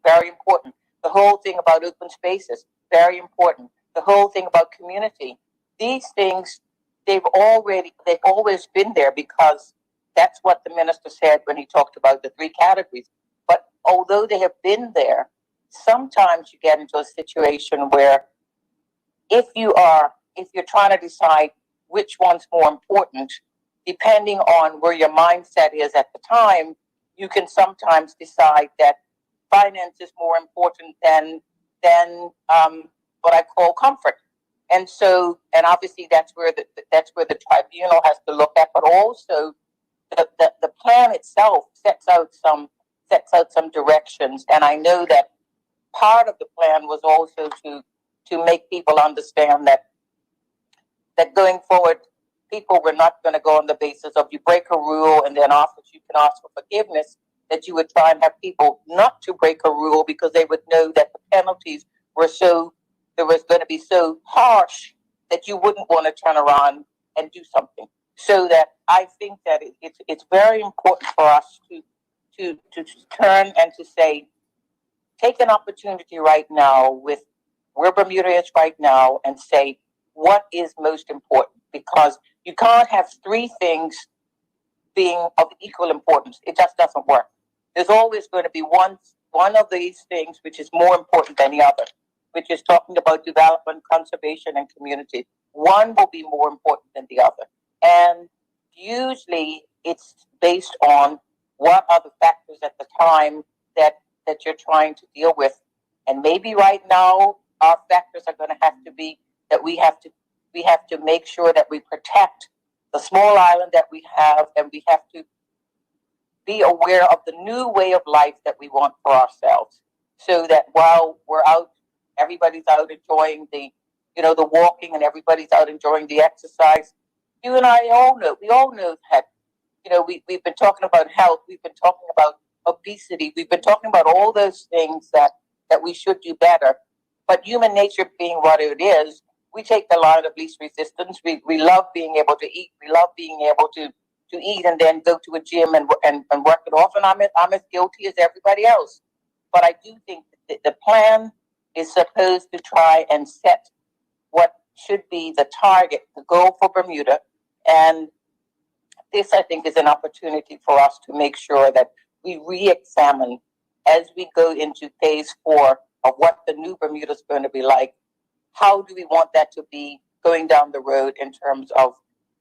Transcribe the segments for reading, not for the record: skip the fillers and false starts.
very important. The whole thing about open spaces, very important. The whole thing about community. These things, they've always been there because that's what the minister said when he talked about the three categories. But although they have been there, sometimes you get into a situation where if you're trying to decide which one's more important, depending on where your mindset is at the time, you can sometimes decide that finance is more important than what I call comfort. And so, and obviously that's where the tribunal has to look at, but also the plan itself sets out some directions. And I know that part of the plan was also to make people understand that going forward, people were not going to go on the basis of you break a rule and then after you can ask for forgiveness, that you would try and have people not to break a rule because they would know that the penalties were going to be so harsh that you wouldn't want to turn around and do something. So that I think that it's very important for us to turn and to say, take an opportunity right now with where Bermuda is right now and say, what is most important? Because you can't have three things being of equal importance. It just doesn't work. There's always going to be one of these things which is more important than the other, which is talking about development, conservation, and community. One will be more important than the other. And usually it's based on what are the factors at the time that you're trying to deal with. And maybe right now our factors are going to have to be that we have to make sure that we protect the small island that we have, and we have to be aware of the new way of life that we want for ourselves, so that while we're out, everybody's out enjoying the walking, and everybody's out enjoying the exercise. You and I we all know that, we've been talking about health, we've been talking about obesity, we've been talking about all those things that we should do better. But human nature being what it is, we take the line of least resistance. We love being able to eat. We love being able to eat and then go to a gym and work it off. And I'm as guilty as everybody else. But I do think that the plan is supposed to try and set what should be the target, the goal for Bermuda. And this, I think, is an opportunity for us to make sure that we re-examine as we go into phase 4 of what the new Bermuda is going to be like. How do we want that to be going down the road in terms of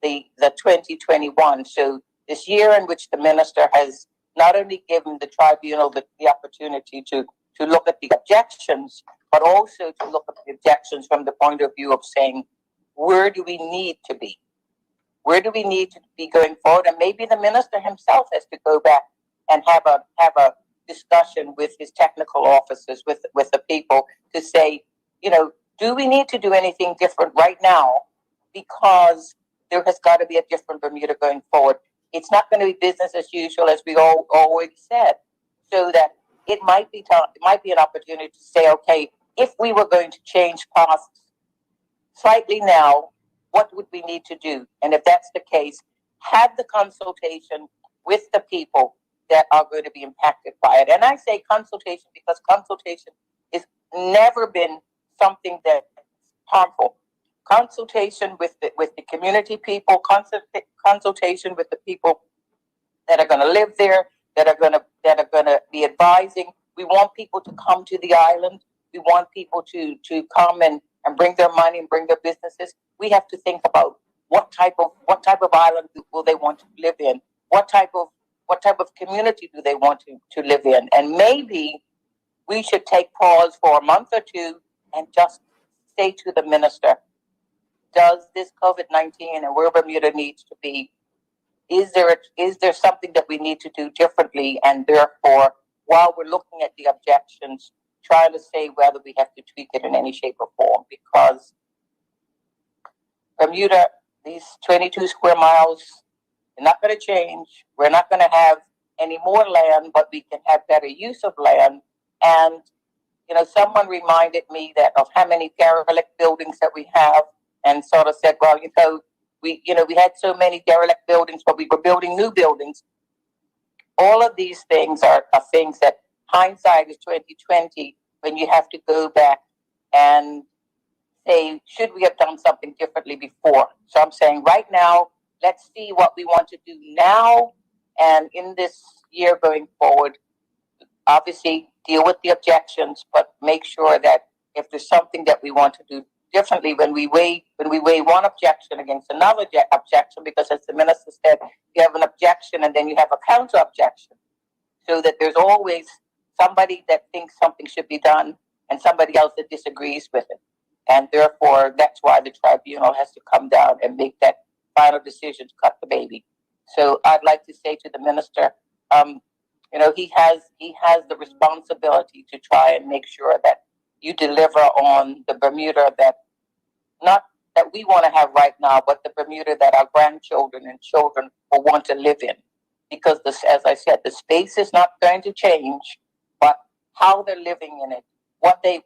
the 2021? So this year in which the minister has not only given the tribunal the opportunity to look at the objections, but also to look at the objections from the point of view of saying, where do we need to be? Where do we need to be going forward? And maybe the minister himself has to go back and have a discussion with his technical officers, with the people, to say, do we need to do anything different right now? Because there has got to be a different Bermuda going forward. It's not going to be business as usual, as we all already said. So that it might be an opportunity to say, okay, if we were going to change costs slightly now, what would we need to do? And if that's the case, have the consultation with the people that are going to be impacted by it. And I say consultation because consultation has never been something that's harmful. Consultation with the community people, consultation with the people that are going to live there, that are going to be advising. We want people to come to the island. We want people to come and bring their money and bring their businesses. We have to think about what type of island will they want to live in? What type of community do they want to live in? And maybe we should take pause for a month or two and just say to the minister, does this COVID-19 and where Bermuda needs to be, is there something that we need to do differently? And therefore, while we're looking at the objections, try to say whether we have to tweak it in any shape or form, because Bermuda, these 22 square miles, they're not going to change. We're not going to have any more land, but we can have better use of land. And someone reminded me of how many derelict buildings that we have, and sort of said, well, we had so many derelict buildings, but we were building new buildings. All of these things are things that hindsight is 2020 when you have to go back and say, should we have done something differently before? So I'm saying right now, let's see what we want to do now and in this year going forward. Obviously, deal with the objections, but make sure that if there's something that we want to do differently, when we weigh one objection against another objection, because as the minister said, you have an objection and then you have a counter objection, so that there's always somebody that thinks something should be done and somebody else that disagrees with it. And therefore, that's why the tribunal has to come down and make that final decision to cut the baby. So I'd like to say to the minister, he has the responsibility to try and make sure that you deliver on the Bermuda that not that we want to have right now, but the Bermuda that our grandchildren and children will want to live in. Because as I said, the space is not going to change, but how they're living in it, what they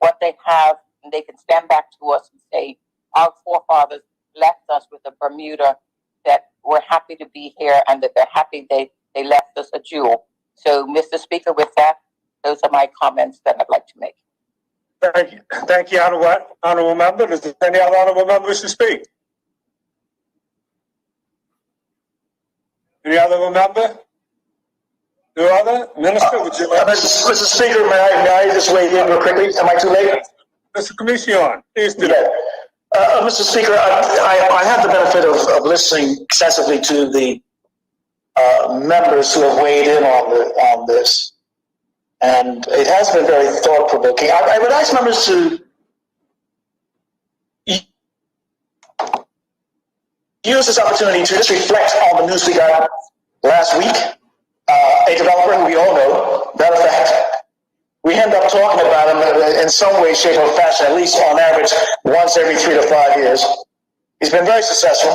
have, and they can stand back to us and say, our forefathers left us with a Bermuda that we're happy to be here and that they're happy they left us a jewel. So, Mr. Speaker, with that, those are my comments that I'd like to make. Thank you, honourable member. Is there any other honourable members to speak? Any other member? No other? Minister, would you like Mr. Speaker, may I just weigh in real quickly? Am I too late? Mr. Commission, please do that. Mr. Speaker, I had the benefit of listening extensively to the members who have weighed in on this, and it has been very thought-provoking. I would ask members to use this opportunity to just reflect on the news we got last week. A developer who we all know, matter of fact, we end up talking about him in some way, shape, or fashion, at least on average, once every 3 to 5 years. He's been very successful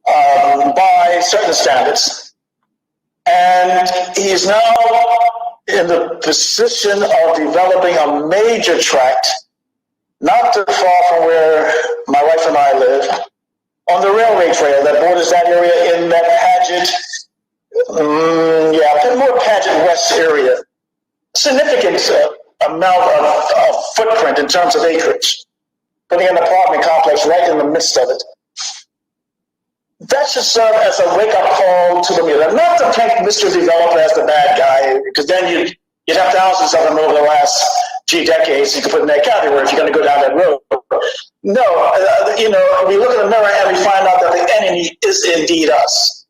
by certain standards. And he is now in the position of developing a major tract, not too far from where my wife and I live, on the railway trail that borders that area in that Paget, more Paget West area. Significant amount of footprint in terms of acreage, putting an apartment complex right in the midst of it. That should serve as a wake-up call to Bermuda. Not to paint Mr. Developer as the bad guy, because then you'd have thousands of them over the last few decades you could put in that category if you're going to go down that road. No, we look in the mirror and we find out that the enemy is indeed us.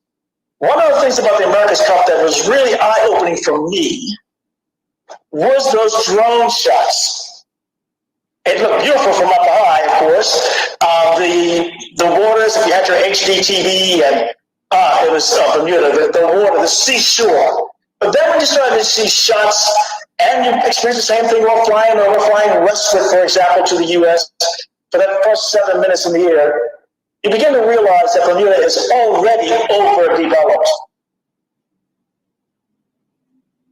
One of the things about the America's Cup that was really eye-opening for me was those drone shots. It looked beautiful from up high, of course. The waters, if you had your HD TV, and it was Bermuda, the water, the seashore. But then when you started to see shots, and you experience the same thing while flying westward, for example, to the U.S., for that first 7 minutes in the air, you begin to realize that Bermuda is already overdeveloped.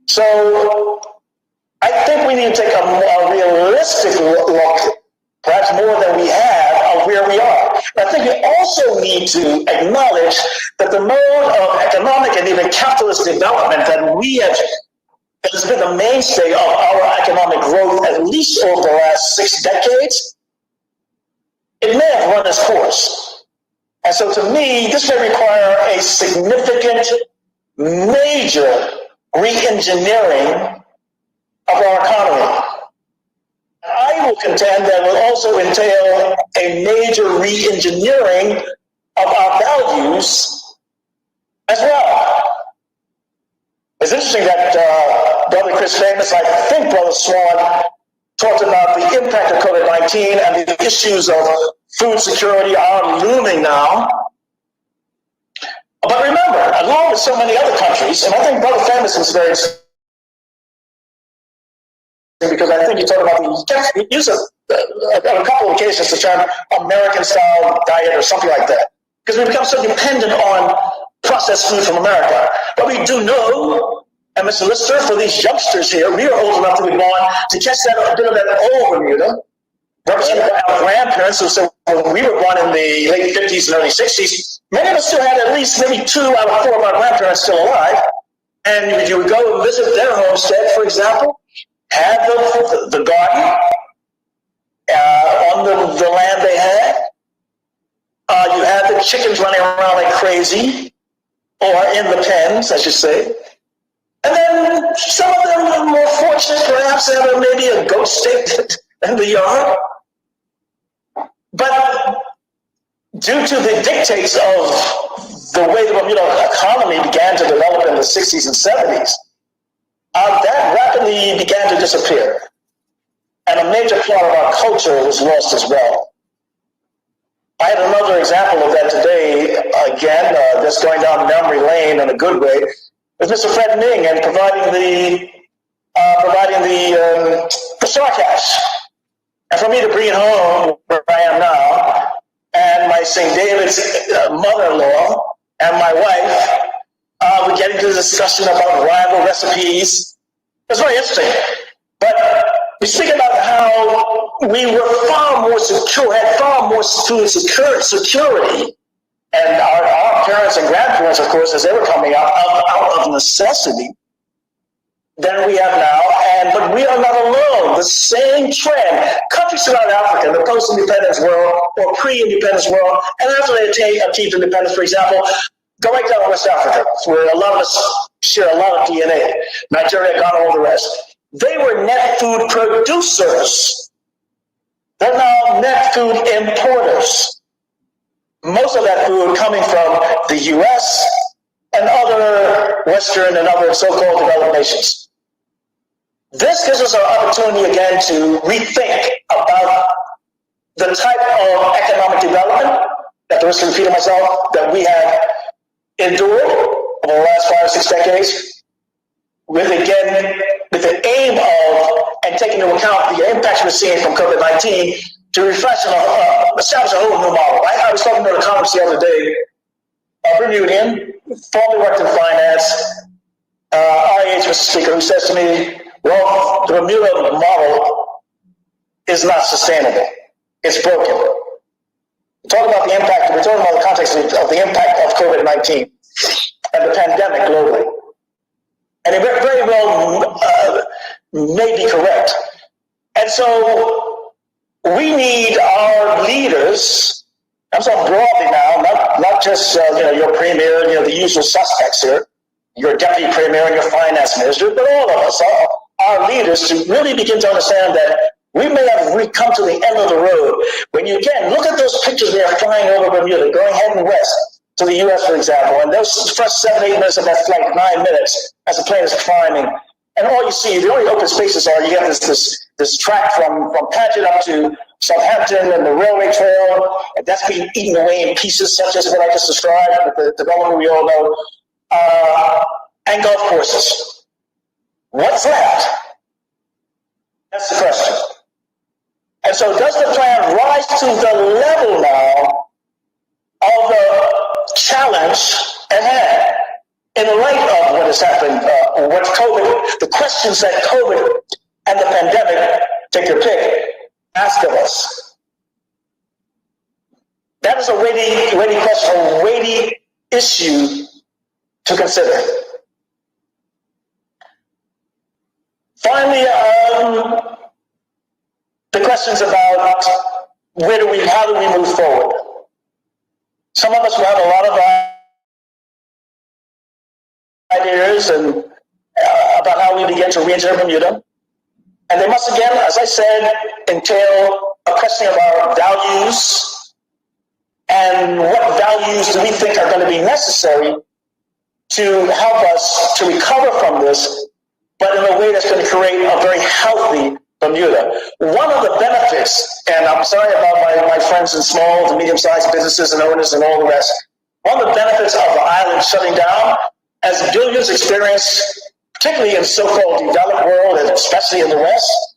So I think we need to take a more realistic look, perhaps more than we have, of where we are. I think we also need to acknowledge that the mode of economic and even capitalist development that has been the mainstay of our economic growth, at least over the last 6 decades, it may have run its course. And so to me, this may require a significant, major re-engineering of our economy. I will contend that will also entail a major re-engineering of our values as well. It's interesting that Brother Chris Famous, I think Brother Swan, talked about the impact of COVID-19 and the issues of food security are looming now. But remember, along with so many other countries, and I think Brother Famous was very interesting, because I think you talked about the use of, on a couple of occasions, the term American-style diet or something like that, because we become so dependent on processed food from America. But we do know, and Mr. Lister, for these youngsters here, we are old enough to be born to catch a bit of that old Bermuda, represented by our grandparents. So when we were born in the late 50s and early 60s, many of us still had at least maybe 2 out of 4 of our grandparents still alive. and you would go and visit their homestead, for example, had the garden on the land they had. You had the chickens running around like crazy, or in the pens, I should say. And then some of them were more fortunate, perhaps, to have maybe a goat staked in the yard. But due to the dictates of the way the Bermuda economy began to develop in the 60s and 70s, that rapidly began to disappear. And a major part of our culture was lost as well. I had another example of that today, again, just going down memory lane in a good way, with Mr. Fred Ning and providing the Star Cash. And for me to bring it home where I am now, and my St. David's mother-in-law and my wife, we get into a discussion about rival recipes. It's very interesting. But we speak about how we were far more secure, had far more food security, and our parents and grandparents, of course, as they were coming out of necessity, than we have now. But we are not alone. The same trend, countries throughout Africa, the post-independence world or pre-independence world, and after they achieved independence, for example, go right down to West Africa, where a lot of us share a lot of DNA, Nigeria, Ghana, all the rest. They were net food producers. They're now net food importers. Most of that food coming from the U.S. and other Western and other so-called developed nations. This gives us an opportunity again to rethink about the type of economic development, at the risk of repeating myself, that we have endured over the last 5 or 6 decades, with the aim of, and taking into account the impacts we're seeing from COVID-19, to refresh and establish a whole new model. I was talking to a conference the other day, a Bermudian, formerly worked in finance, RIH Mr. Speaker, who says to me, well, the Bermuda model is not sustainable. It's broken. We're talking about the impact, we're talking about the context of the impact of COVID-19 and the pandemic globally. And it very well may be correct. And so we need our leaders, I'm talking broadly now, not just your premier, the usual suspects here, your deputy premier and your finance minister, but all of us, our leaders, to really begin to understand that we may have come to the end of the road. When you again look at those pictures they are flying over Bermuda, going heading west to the U.S., for example, and those first 7-8 minutes of that flight, 9 minutes, as the plane is climbing, and all you see, the only open spaces are, you get this track from Paget up to Southampton and the railway trail, and that's being eaten away in pieces, such as what I just described, with the development we all know, and golf courses. What's left? That's the question. And so does the plan rise to the level now of the challenge at hand in the light of what has happened, what COVID, the questions that COVID and the pandemic, take your pick, ask of us? That is a weighty question, a weighty issue to consider. Finally, the questions about how do we move forward? Some of us will have a lot of ideas and about how we begin to re-engineer Bermuda. And they must, again, as I said, entail a question of our values and what values do we think are going to be necessary to help us to recover from this, but in a way that's going to create a very healthy Bermuda. One of the benefits, and I'm sorry about my friends in small to medium-sized businesses and owners and all the rest, one of the benefits of the island shutting down, as billions experience, particularly in so-called developed world, and especially in the West,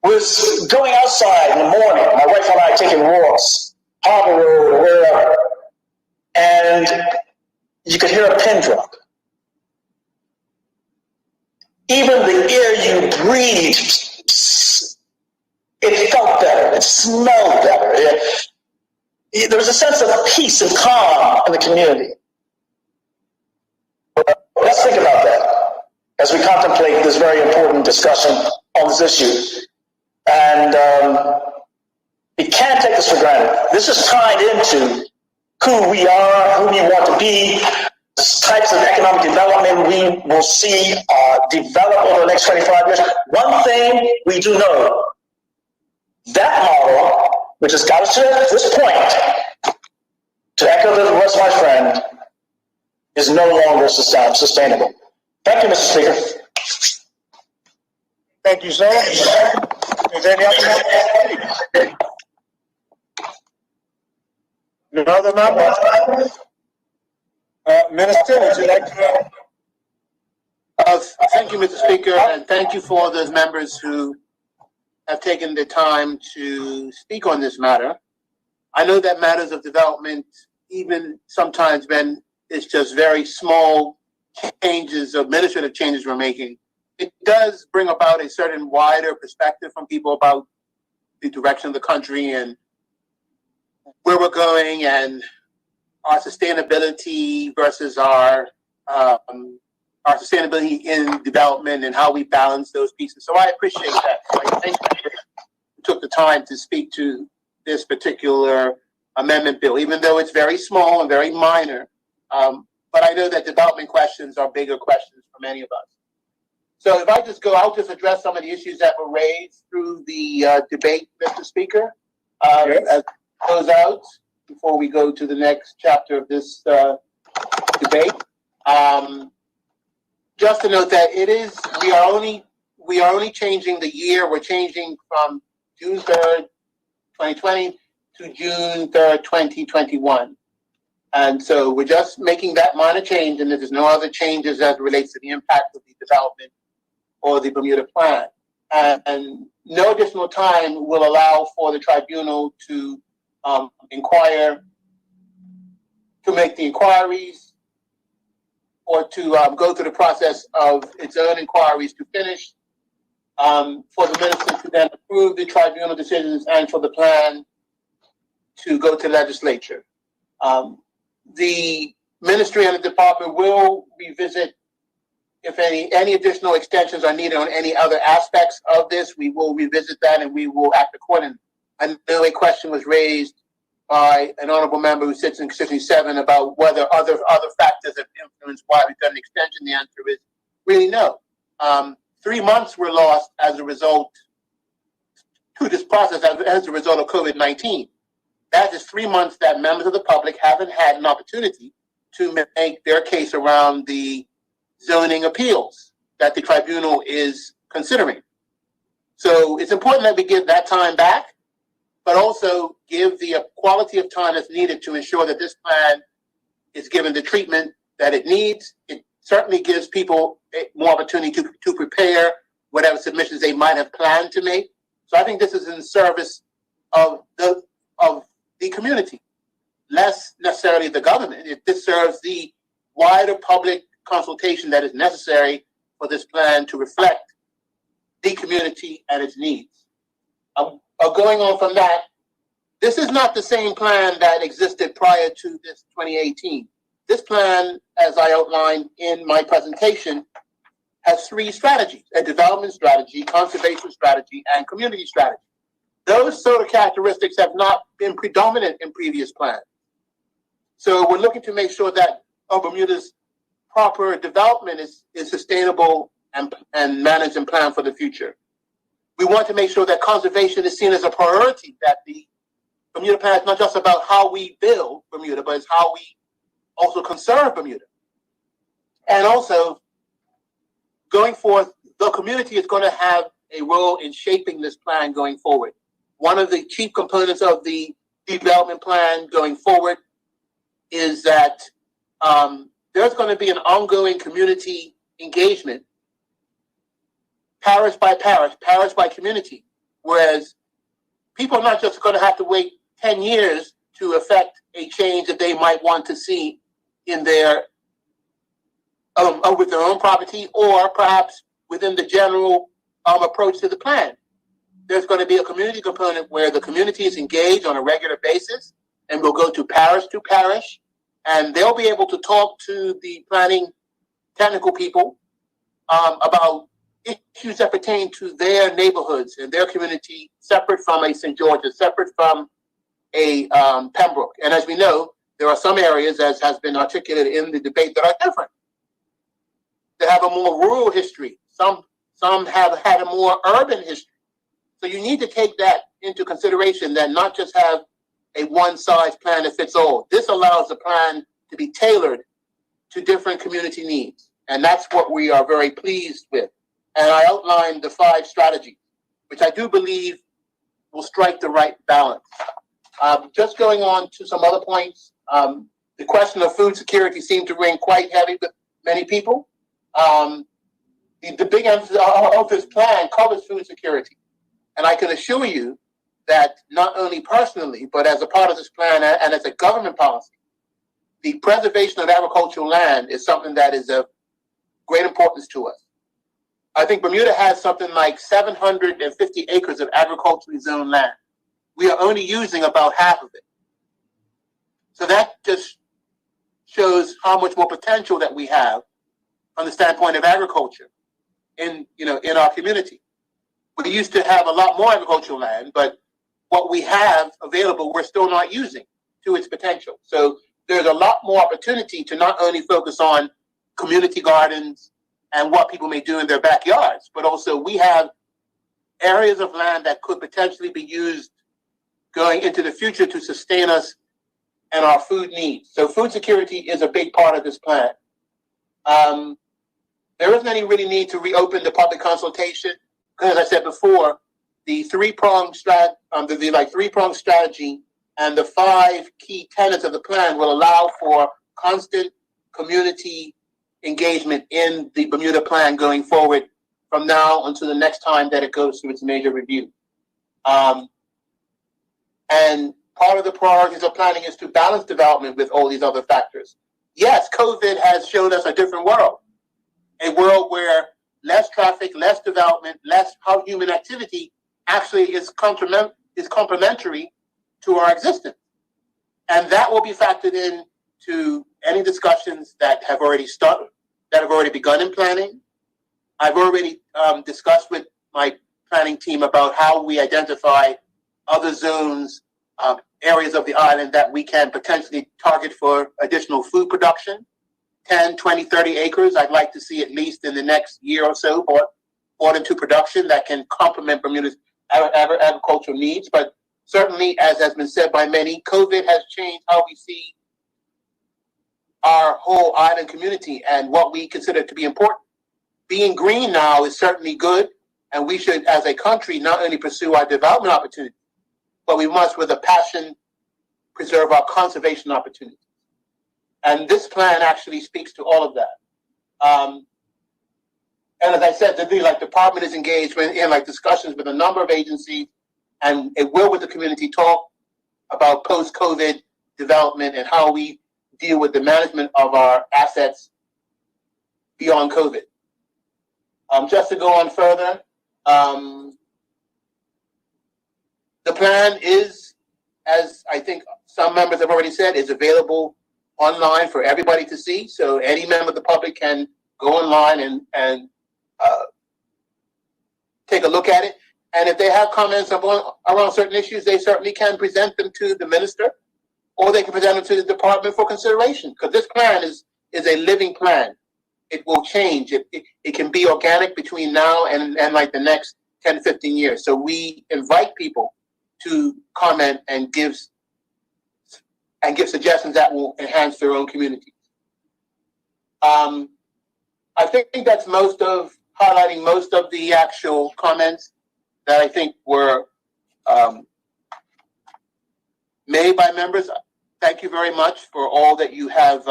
was going outside in the morning, my wife and I taking walks, Harbor Road or wherever, and you could hear a pin drop. Even the air you breathed, it felt better, it smelled better. There was a sense of peace and calm in the community. That's let's think about that as we contemplate this very important discussion on this issue. And we can't take this for granted. This is tied into who we are, who we want to be, the types of economic development we will see develop over the next 25 years. One thing we do know, that model, which has got us to this point, to echo the words of my friend, is no longer sustainable. Thank you, Mr. Speaker. Thank you, sir. Is there any other? Another member? Minister, would you like to? Thank you, Mr. Speaker, and thank you for those members who have taken the time to speak on this matter. I know that matters of development, even sometimes when it's just very small changes, administrative changes we're making, it does bring about a certain wider perspective from people about the direction of the country and where we're going and our sustainability versus our sustainability in development and how we balance those pieces. So I appreciate that. I think you took the time to speak to this particular amendment bill, even though it's very small and very minor. But I know that development questions are bigger questions for many of us. So if I just go, I'll just address some of the issues that were raised through the debate, Mr. Speaker, Yes. as close out before we go to the next chapter of this debate. Just to note that we are only changing the year. We're changing from June 3rd, 2020 to June 3rd, 2021. And so we're just making that minor change, and there's no other changes as it relates to the impact of the development or the Bermuda Plan. And no additional time will allow for the tribunal to inquire, to make the inquiries, or to go through the process of its own inquiries to finish, for the minister to then approve the tribunal decisions and for the plan to go to legislature. The ministry and the department will revisit if any additional extensions are needed on any other aspects of this. We will revisit that and we will act accordingly. I know a question was raised by an honorable member who sits in 67 about whether other factors have influenced why we've done an extension. The answer is really no. 3 months were lost as a result to this process as a result of COVID-19. That is 3 months that members of the public haven't had an opportunity to make their case around the zoning appeals that the tribunal is considering. So it's important that we give that time back, but also give the quality of time that's needed to ensure that this plan is given the treatment that it needs. It certainly gives people more opportunity to prepare whatever submissions they might have planned to make. So I think this is in service of the community, less necessarily the government. This serves the wider public consultation that is necessary for this plan to reflect the community and its needs. Going on from that, this is not the same plan that existed prior to this 2018. This plan, as I outlined in my presentation, has 3 strategies: a development strategy, conservation strategy, and community strategy. Those sort of characteristics have not been predominant in previous plans. So we're looking to make sure that Bermuda's proper development is sustainable and managed and planned for the future. We want to make sure that conservation is seen as a priority, that the Bermuda Plan is not just about how we build Bermuda, but it's how we also conserve Bermuda. And also, going forth, the community is going to have a role in shaping this plan going forward. One of the chief components of the development plan going forward is that there's going to be an ongoing community engagement, parish by parish, parish by community, whereas people are not just going to have to wait 10 years to affect a change that they might want to see in their with their own property, or perhaps within the general approach to the plan. There's going to be a community component where the community is engaged on a regular basis, and we'll go to parish, and they'll be able to talk to the planning technical people about issues that pertain to their neighborhoods and their community, separate from a St. George's, separate from a Pembroke. And as we know, there are some areas, as has been articulated in the debate, that are different. They have a more rural history. Some have had a more urban history. So you need to take that into consideration, that not just have a one-size plan that fits all. This allows the plan to be tailored to different community needs. And that's what we are very pleased with. And I outlined the 5 strategies, which I do believe will strike the right balance. Just going on to some other points, the question of food security seemed to ring quite heavy with many people. The big emphasis of this plan covers food security. And I can assure you that not only personally, but as a part of this plan and as a government policy, the preservation of agricultural land is something that is of great importance to us. I think Bermuda has something like 750 acres of agriculturally zoned land. We are only using about half of it. So that just shows how much more potential that we have from the standpoint of agriculture in our community. We used to have a lot more agricultural land, but what we have available, we're still not using to its potential. So there's a lot more opportunity to not only focus on community gardens and what people may do in their backyards, but also we have areas of land that could potentially be used going into the future to sustain us and our food needs. So food security is a big part of this plan. There isn't any really need to reopen the public consultation, because as I said before, the three-pronged strategy and the 5 key tenets of the plan will allow for constant community engagement in the Bermuda plan going forward from now until the next time that it goes through its major review. And part of the priorities of planning is to balance development with all these other factors. Yes, COVID has shown us a different world, a world where less traffic, less development, less human activity actually is complementary to our existence. And that will be factored in to any discussions that have already started, that have already begun in planning. I've already discussed with my planning team about how we identify other zones, areas of the island that we can potentially target for additional food production. 10, 20, 30 acres, I'd like to see at least in the next year or so brought into production that can complement Bermuda's agricultural needs. But certainly, as has been said by many, COVID has changed how we see our whole island community and what we consider to be important. Being green now is certainly good, and we should, as a country, not only pursue our development opportunities, but we must, with a passion, preserve our conservation opportunities. And this plan actually speaks to all of that. And as I said, the department is engaged in discussions with a number of agencies, and it will, with the community, talk about post-COVID development and how we deal with the management of our assets beyond COVID. Just to go on further, the plan is, as I think some members have already said, is available online for everybody to see. So any member of the public can go online and take a look at it. And if they have comments around certain issues, they certainly can present them to the minister, or they can present them to the department for consideration. Because this plan is a living plan. It will change. It can be organic between now and the next 10, 15 years. So we invite people to comment and give suggestions that will enhance their own communities. I think that's highlighting most of the actual comments that I think were made by members. Thank you very much for all that you have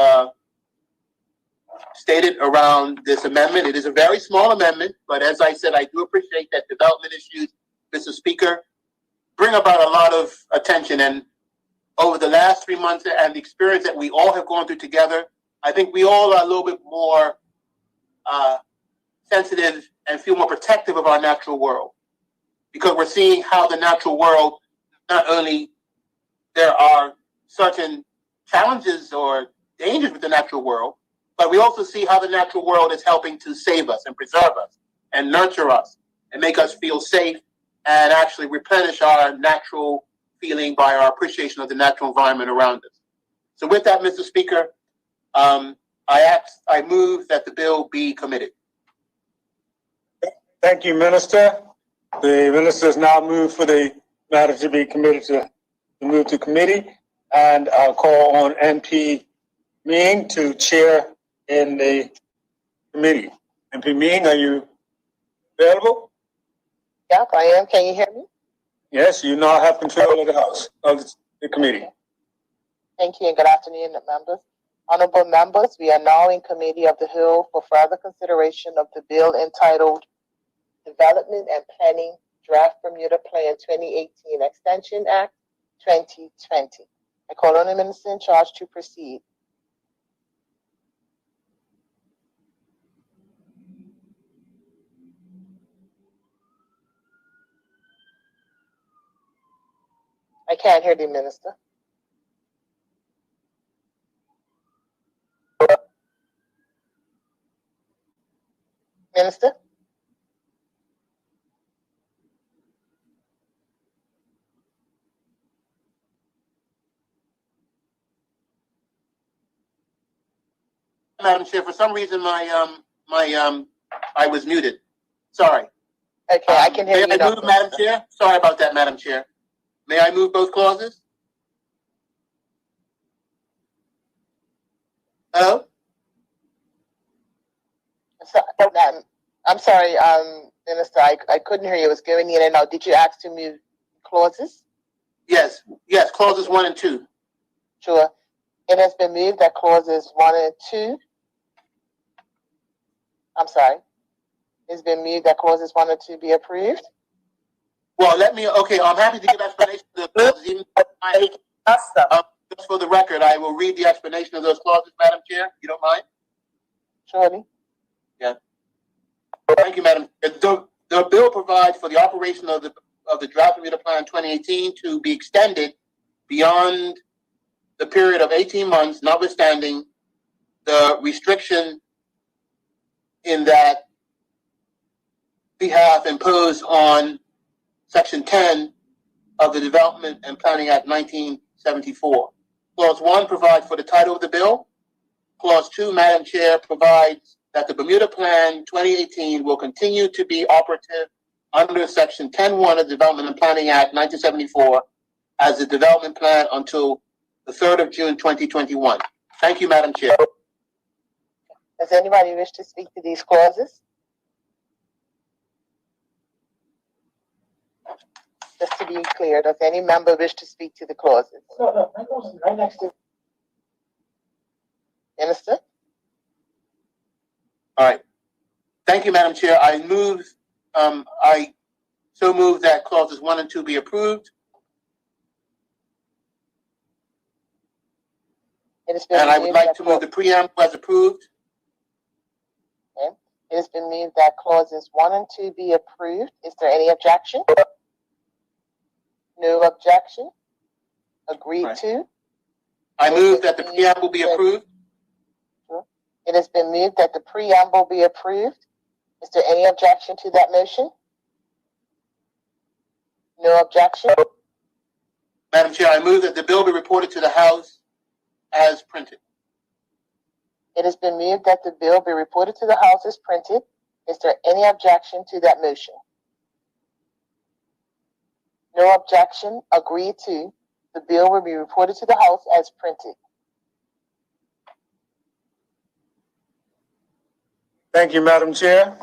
stated around this amendment. It is a very small amendment, but as I said, I do appreciate that development issues, Mr. Speaker, bring about a lot of attention. And over the last 3 months and the experience that we all have gone through together, I think we all are a little bit more sensitive and feel more protective of our natural world, because we're seeing how the natural world, not only there are certain challenges or dangers with the natural world, but we also see how the natural world is helping to save us and preserve us and nurture us and make us feel safe and actually replenish our natural feeling by our appreciation of the natural environment around us. So with that, Mr. Speaker, I move that the bill be committed. Thank you, Minister. The minister has now moved for the matter to be committed to move to committee, and I'll call on MP Ming to chair in the committee. MP Ming, are you available? Yep, I am. Can you hear me? Yes, you now have control of the House, of the committee. Thank you and good afternoon, members. Honorable members, we are now in Committee of the Whole for further consideration of the bill entitled Development and Planning Draft Bermuda Plan 2018 Extension Act 2020. I call on the minister in charge to proceed. I can't hear the minister. Minister? Madam Chair, for some reason I was muted. Sorry. Okay, I can hear you. May I move, Madam Chair? Sorry about that, Madam Chair. May I move both clauses? Hello? I'm sorry, Minister, I couldn't hear you. It was going in and out. Did you ask to move clauses? Yes, clauses 1 and 2. Sure. It has been moved that clauses 1 and 2. I'm sorry. It's been moved that clauses 1 and 2 be approved. Well, I'm happy to give explanation of the clauses. Even just for the record, I will read the explanation of those clauses, Madam Chair, if you don't mind. Surely. Yeah. Thank you, Madam. The bill provides for the operation of the Draft Bermuda Plan 2018 to be extended beyond the period of 18 months, notwithstanding the restriction in that behalf imposed on Section 10 of the Development and Planning Act 1974. Clause 1 provides for the title of the bill. Clause 2, Madam Chair, provides that the Bermuda Plan 2018 will continue to be operative under Section 10.1 of the Development and Planning Act 1974 as the development plan until the 3rd of June 2021. Thank you, Madam Chair. Does anybody wish to speak to these clauses? Just to be clear, does any member wish to speak to the clauses? No, right next to. Minister? All right. Thank you, Madam Chair. I so move that clauses 1 and 2 be approved. And I would like to move the preamble as approved. Okay. It has been moved that clauses 1 and 2 be approved. Is there any objection? No objection. Agreed to. I move that the preamble be approved. It has been moved that the preamble be approved. Is there any objection to that motion? No objection. Madam Chair, I move that the bill be reported to the House as printed. It has been moved that the bill be reported to the House as printed. Is there any objection to that motion? No objection. Agreed to. The bill will be reported to the House as printed. Thank you, Madam Chair.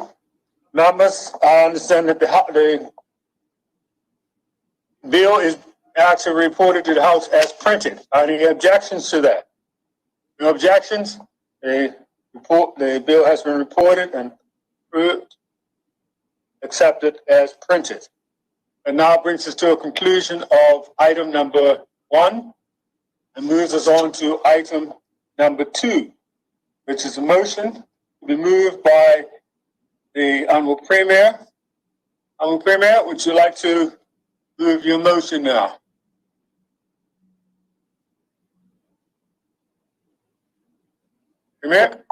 Members, I understand that the bill is actually reported to the House as printed. Are there any objections to that? No objections? The bill has been reported and approved, accepted as printed. And now brings us to a conclusion of item number 1 and moves us on to item number 2, which is a motion to be moved by the Honorable Premier. Honorable Premier, would you like to move your motion now? Premier?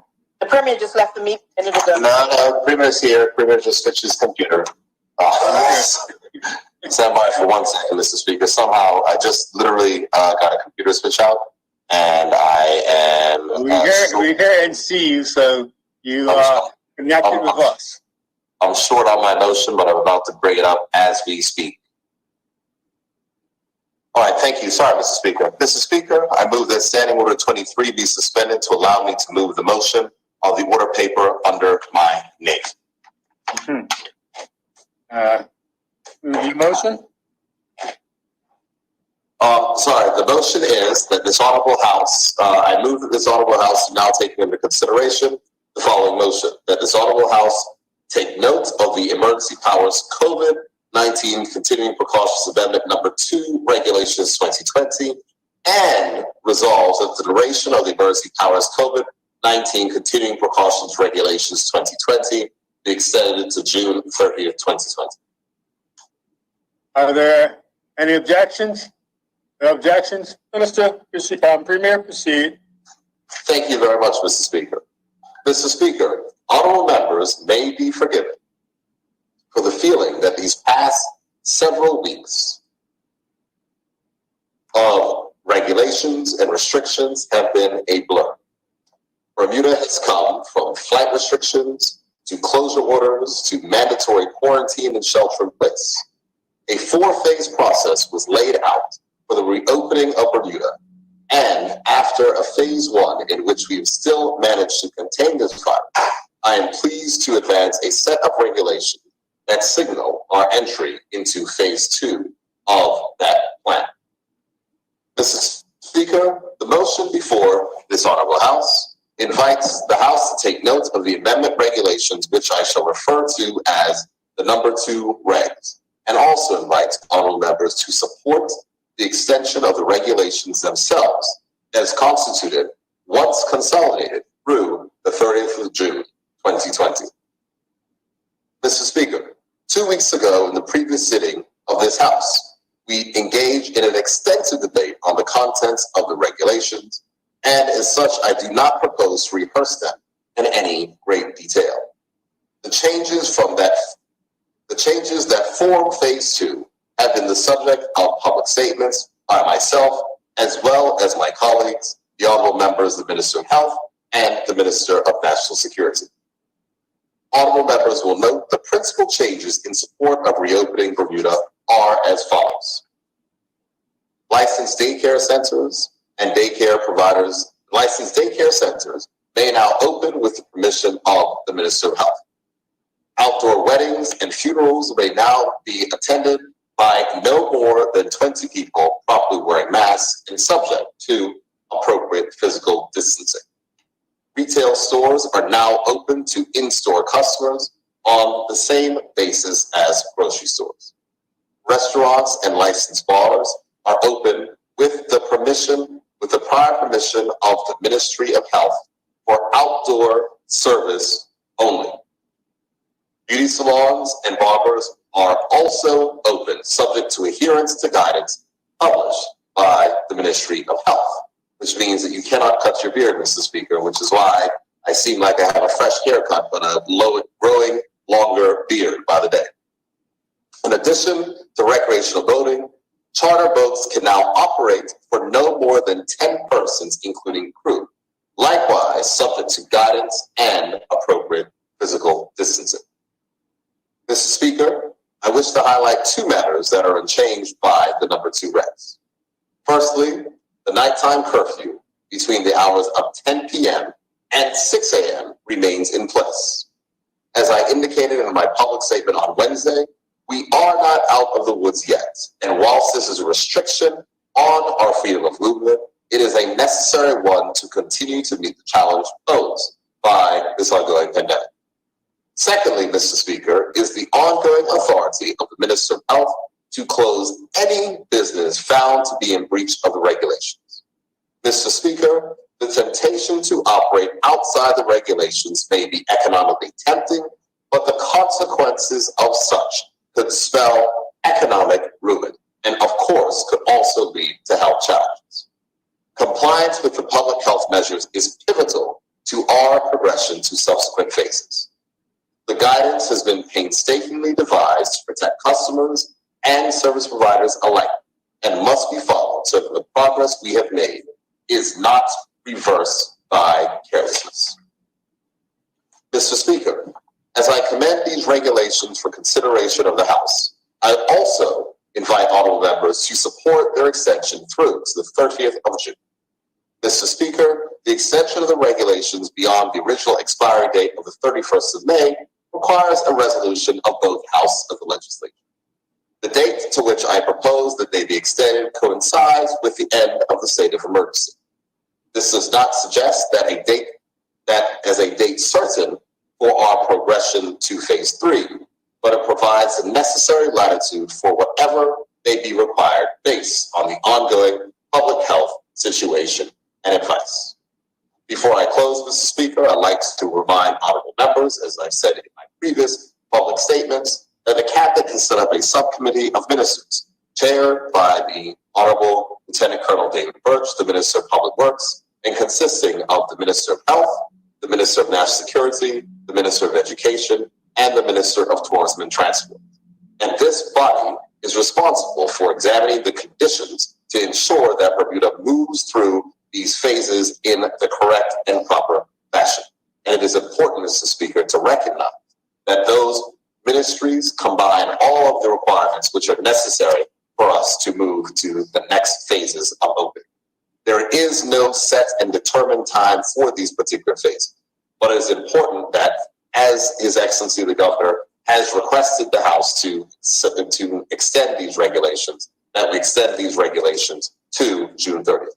Premier just left the meeting a minute ago. No, Premier's here. Premier just switched his computer. Stand by for 1 second, Mr. Speaker. Somehow, I just literally got a computer switch out, and I am. We hear and see you, so you are connected with us. I'm short on my motion, but I'm about to bring it up as we speak. All right, thank you. Sorry, Mr. Speaker. Mr. Speaker, I move that Standing Order 23 be suspended to allow me to move the motion of the order paper under my name. Your motion? Sorry, the motion is that this Honorable House, I move that this Honorable House now take into consideration the following motion, that this Honorable House take note of the Emergency Powers COVID-19 Continuing Precautions Amendment number 2, Regulations 2020, and resolves that the duration of the Emergency Powers COVID-19 Continuing Precautions Regulations 2020 be extended to June 30th, 2020. Are there any objections? No objections? Minister, proceed, Premier, proceed. Thank you very much, Mr. Speaker. Mr. Speaker, honorable members may be forgiven for the feeling that these past several weeks of regulations and restrictions have been a blur. Bermuda has come from flight restrictions to closure orders to mandatory quarantine and shelter in place. A 4-phase process was laid out for the reopening of Bermuda, and after a phase 1 in which we have still managed to contain this virus, I am pleased to advance a set of regulations that signal our entry into phase 2 of that plan. Mr. Speaker, the motion before this Honorable House invites the House to take note of the amendment regulations, which I shall refer to as the number 2 regs, and also invites honorable members to support the extension of the regulations themselves as constituted once consolidated through the 30th of June, 2020. Mr. Speaker, 2 weeks ago in the previous sitting of this House, we engaged in an extensive debate on the contents of the regulations, and as such, I do not propose to rehearse them in any great detail. The changes that form phase 2 have been the subject of public statements by myself, as well as my colleagues, the honorable members, the Minister of Health, and the Minister of National Security. Honorable members will note the principal changes in support of reopening Bermuda are as follows. Licensed daycare centers and daycare providers, licensed daycare centers may now open with the permission of the Minister of Health. Outdoor weddings and funerals may now be attended by no more than 20 people properly wearing masks and subject to appropriate physical distancing. Retail stores are now open to in-store customers on the same basis as grocery stores. Restaurants and licensed bars are open with the prior permission of the Ministry of Health for outdoor service only. Beauty salons and barbers are also open, subject to adherence to guidance published by the Ministry of Health, which means that you cannot cut your beard, Mr. Speaker, which is why I seem like I have a fresh haircut, but a growing longer beard by the day. In addition to recreational boating, charter boats can now operate for no more than 10 persons, including crew, likewise subject to guidance and appropriate physical distancing. Mr. Speaker, I wish to highlight 2 matters that are unchanged by the number 2 regs. Firstly, the nighttime curfew between the hours of 10 p.m. and 6 a.m. remains in place. As I indicated in my public statement on Wednesday, we are not out of the woods yet. And whilst this is a restriction on our freedom of movement, it is a necessary one to continue to meet the challenge posed by this ongoing pandemic. Secondly, Mr. Speaker, is the ongoing authority of the Minister of Health to close any business found to be in breach of the regulations. Mr. Speaker, the temptation to operate outside the regulations may be economically tempting, but the consequences of such could spell economic ruin, and of course could also lead to health challenges. Compliance with the public health measures is pivotal to our progression to subsequent phases. The guidance has been painstakingly devised to protect customers and service providers alike and must be followed so that the progress we have made is not reversed by carelessness. Mr. Speaker, as I commend these regulations for consideration of the House, I also invite honorable members to support their extension through to the 30th of June. Mr. Speaker, the extension of the regulations beyond the original expiry date of the 31st of May requires a resolution of both House of the Legislature. The date to which I propose that they be extended coincides with the end of the state of emergency. This does not suggest that as a date certain for our progression to phase 3, but it provides the necessary latitude for whatever may be required based on the ongoing public health situation and advice. Before I close, Mr. Speaker, I'd like to remind honorable members, as I've said in my previous public statements, that the Cabinet can set up a subcommittee of ministers, chaired by the Honorable Lieutenant Colonel David Birch, the Minister of Public Works, and consisting of the Minister of Health, the Minister of National Security, the Minister of Education, and the Minister of Tourism and Transport. And this body is responsible for examining the conditions to ensure that Bermuda moves through these phases in the correct and proper fashion. And it is important, Mr. Speaker, to recognize that those ministries combine all of the requirements which are necessary for us to move to the next phases of opening. There is no set and determined time for these particular phases, but it is important that, as His Excellency the Governor has requested the House to extend these regulations, that we extend these regulations to June 30th.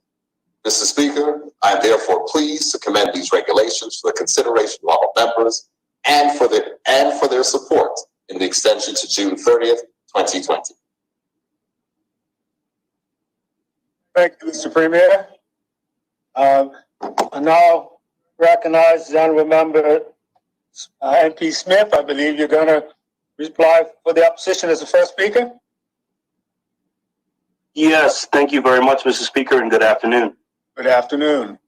Mr. Speaker, I am therefore pleased to commend these regulations for the consideration of all members and for their support in the extension to June 30th, 2020. Thank you, Mr. Premier. I now recognize the honorable member, MP Smith. I believe you're going to reply for the opposition as the first speaker. Yes, thank you very much, Mr. Speaker, and good afternoon. Good afternoon.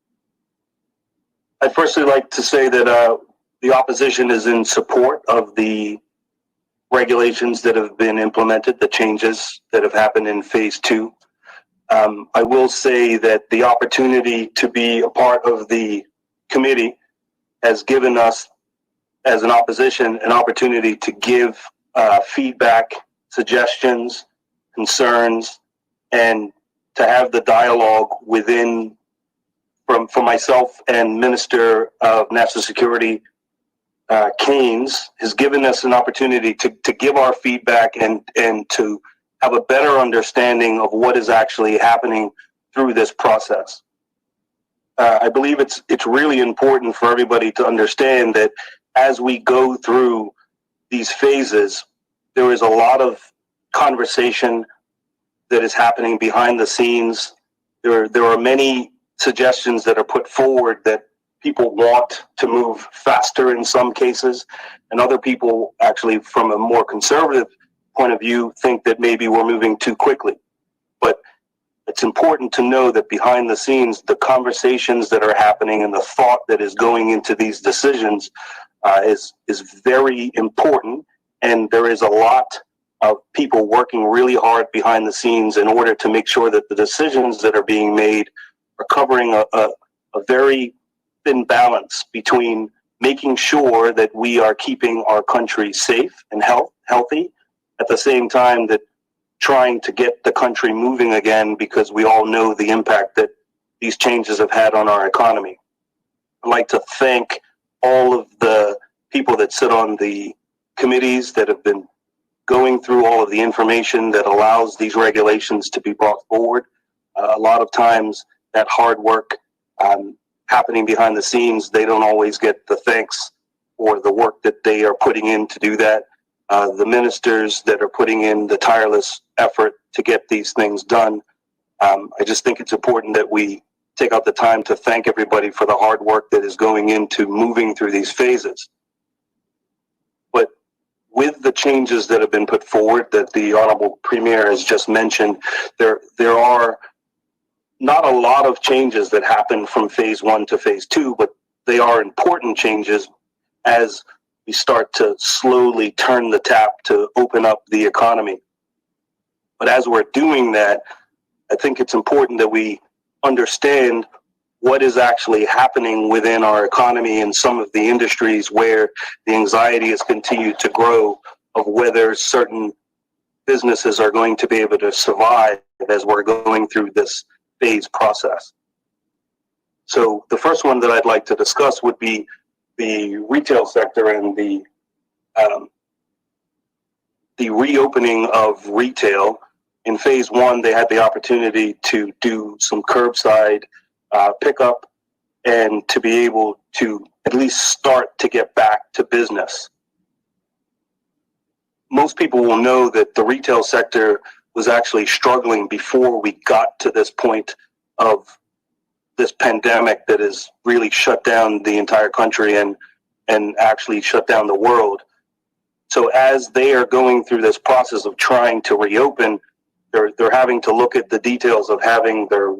I'd firstly like to say that the opposition is in support of the regulations that have been implemented, the changes that have happened in phase 2. I will say that the opportunity to be a part of the committee has given us, as an opposition, an opportunity to give feedback, suggestions, concerns, and to have the dialogue within, from myself and Minister of National Security, Keynes, has given us an opportunity to give our feedback and to have a better understanding of what is actually happening through this process. I believe it's really important for everybody to understand that as we go through these phases, there is a lot of conversation that is happening behind the scenes. There are many suggestions that are put forward that people want to move faster in some cases, and other people actually, from a more conservative point of view, think that maybe we're moving too quickly. But it's important to know that behind the scenes, the conversations that are happening and the thought that is going into these decisions is very important, and there is a lot of people working really hard behind the scenes in order to make sure that the decisions that are being made are covering a very thin balance between making sure that we are keeping our country safe and healthy, at the same time that trying to get the country moving again, because we all know the impact that these changes have had on our economy. I'd like to thank all of the people that sit on the committees that have been going through all of the information that allows these regulations to be brought forward. A lot of times that hard work happening behind the scenes, they don't always get the thanks for the work that they are putting in to do that. The ministers that are putting in the tireless effort to get these things done. I just think it's important that we take out the time to thank everybody for the hard work that is going into moving through these phases. But with the changes that have been put forward that the Honorable Premier has just mentioned, there are not a lot of changes that happen from phase 1 to phase 2, but they are important changes as we start to slowly turn the tap to open up the economy. But as we're doing that, I think it's important that we understand what is actually happening within our economy and some of the industries where the anxiety has continued to grow of whether certain businesses are going to be able to survive as we're going through this phase process. So the first one that I'd like to discuss would be the retail sector and the reopening of retail. In phase one, they had the opportunity to do some curbside pickup and to be able to at least start to get back to business. Most people will know that the retail sector was actually struggling before we got to this point of this pandemic that has really shut down the entire country and actually shut down the world. So as they are going through this process of trying to reopen, they're having to look at the details of having their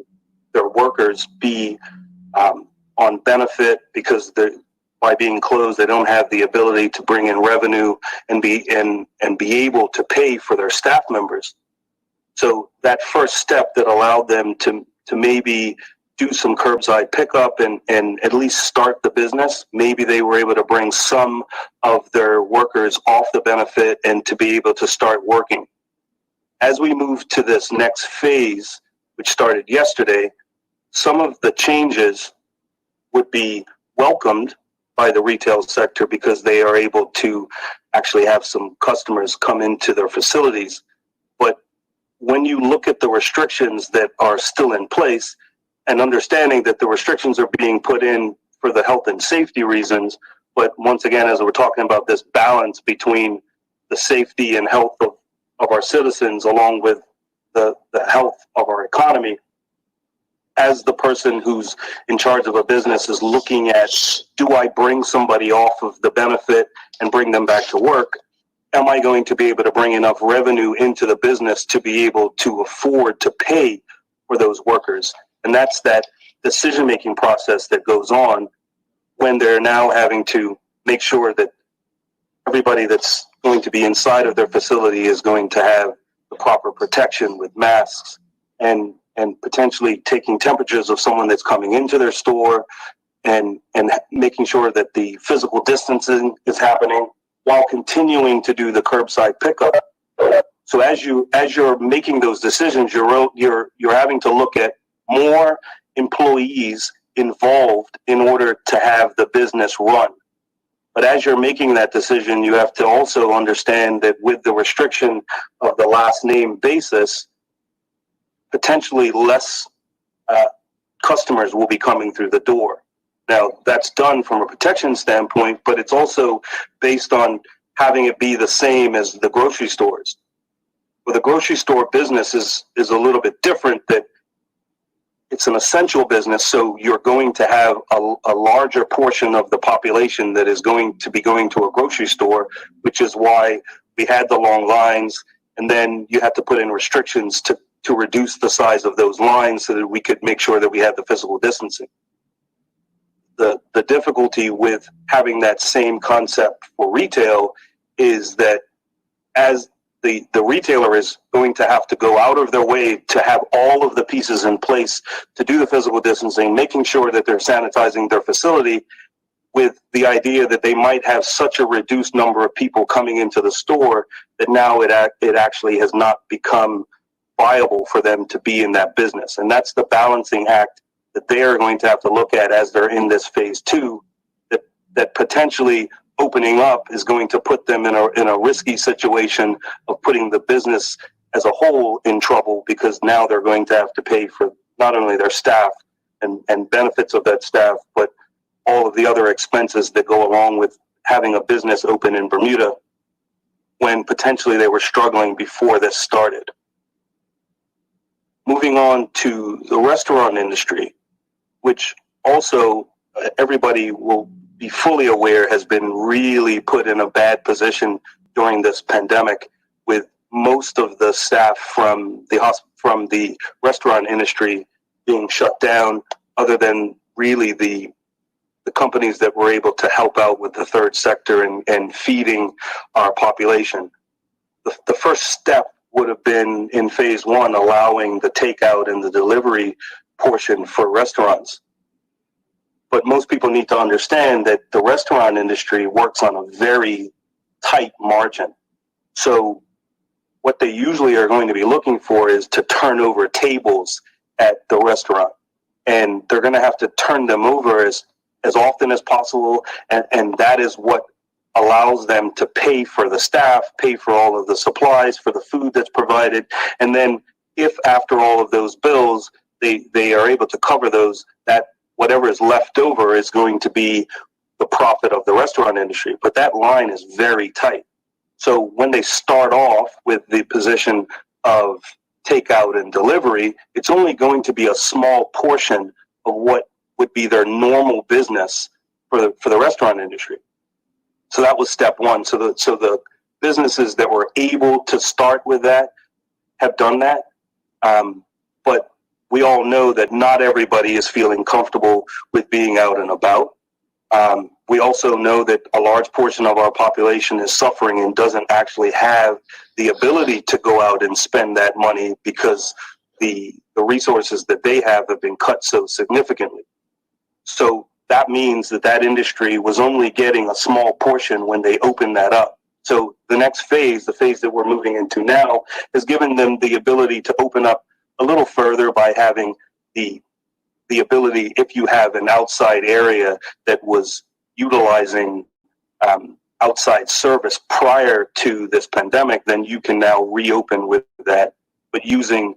workers be on benefit because by being closed, they don't have the ability to bring in revenue and be able to pay for their staff members. So that first step that allowed them to maybe do some curbside pickup and at least start the business, maybe they were able to bring some of their workers off the benefit and to be able to start working. As we move to this next phase, which started yesterday, some of the changes would be welcomed by the retail sector because they are able to actually have some customers come into their facilities. But when you look at the restrictions that are still in place, and understanding that the restrictions are being put in for the health and safety reasons, but once again, as we're talking about this balance between the safety and health of our citizens along with the health of our economy, as the person who's in charge of a business is looking at, do I bring somebody off of the benefit and bring them back to work? Am I going to be able to bring enough revenue into the business to be able to afford to pay for those workers? And that's that decision-making process that goes on when they're now having to make sure that everybody that's going to be inside of their facility is going to have the proper protection with masks and potentially taking temperatures of someone that's coming into their store and making sure that the physical distancing is happening while continuing to do the curbside pickup. So as you're making those decisions, you're having to look at more employees involved in order to have the business run. But as you're making that decision, you have to also understand that with the restriction of the last name basis, potentially less customers will be coming through the door. Now, that's done from a protection standpoint, but it's also based on having it be the same as the grocery stores. Well, the grocery store business is a little bit different, that it's an essential business, so you're going to have a larger portion of the population that is going to be going to a grocery store, which is why we had the long lines, and then you had to put in restrictions to reduce the size of those lines so that we could make sure that we had the physical distancing. The difficulty with having that same concept for retail is that as the retailer is going to have to go out of their way to have all of the pieces in place to do the physical distancing, making sure that they're sanitizing their facility, with the idea that they might have such a reduced number of people coming into the store that now it actually has not become viable for them to be in that business. And that's the balancing act that they are going to have to look at as they're in this phase two, that potentially opening up is going to put them in a risky situation of putting the business as a whole in trouble, because now they're going to have to pay for not only their staff and benefits of that staff, but all of the other expenses that go along with having a business open in Bermuda when potentially they were struggling before this started. Moving on to the restaurant industry, which also everybody will be fully aware has been really put in a bad position during this pandemic, with most of the staff from the restaurant industry being shut down, other than really the the companies that were able to help out with the third sector and feeding our population. The first step would have been in phase one, allowing the takeout and the delivery portion for restaurants. But most people need to understand that the restaurant industry works on a very tight margin. So what they usually are going to be looking for is to turn over tables at the restaurant. And they're going to have to turn them over as often as possible. And that is what allows them to pay for the staff, pay for all of the supplies, for the food that's provided. And then if after all of those bills, they are able to cover those, that whatever is left over is going to be the profit of the restaurant industry. But that line is very tight. So when they start off with the position of takeout and delivery, it's only going to be a small portion of what would be their normal business for the restaurant industry. So that was step one. So the businesses that were able to start with that have done that. But we all know that not everybody is feeling comfortable with being out and about. We also know that a large portion of our population is suffering and doesn't actually have the ability to go out and spend that money because the resources that they have been cut so significantly. So that means that industry was only getting a small portion when they opened that up. So the next phase, the phase that we're moving into now, has given them the ability to open up a little further by having the ability, if you have an outside area that was utilizing outside service prior to this pandemic, then you can now reopen with that, but using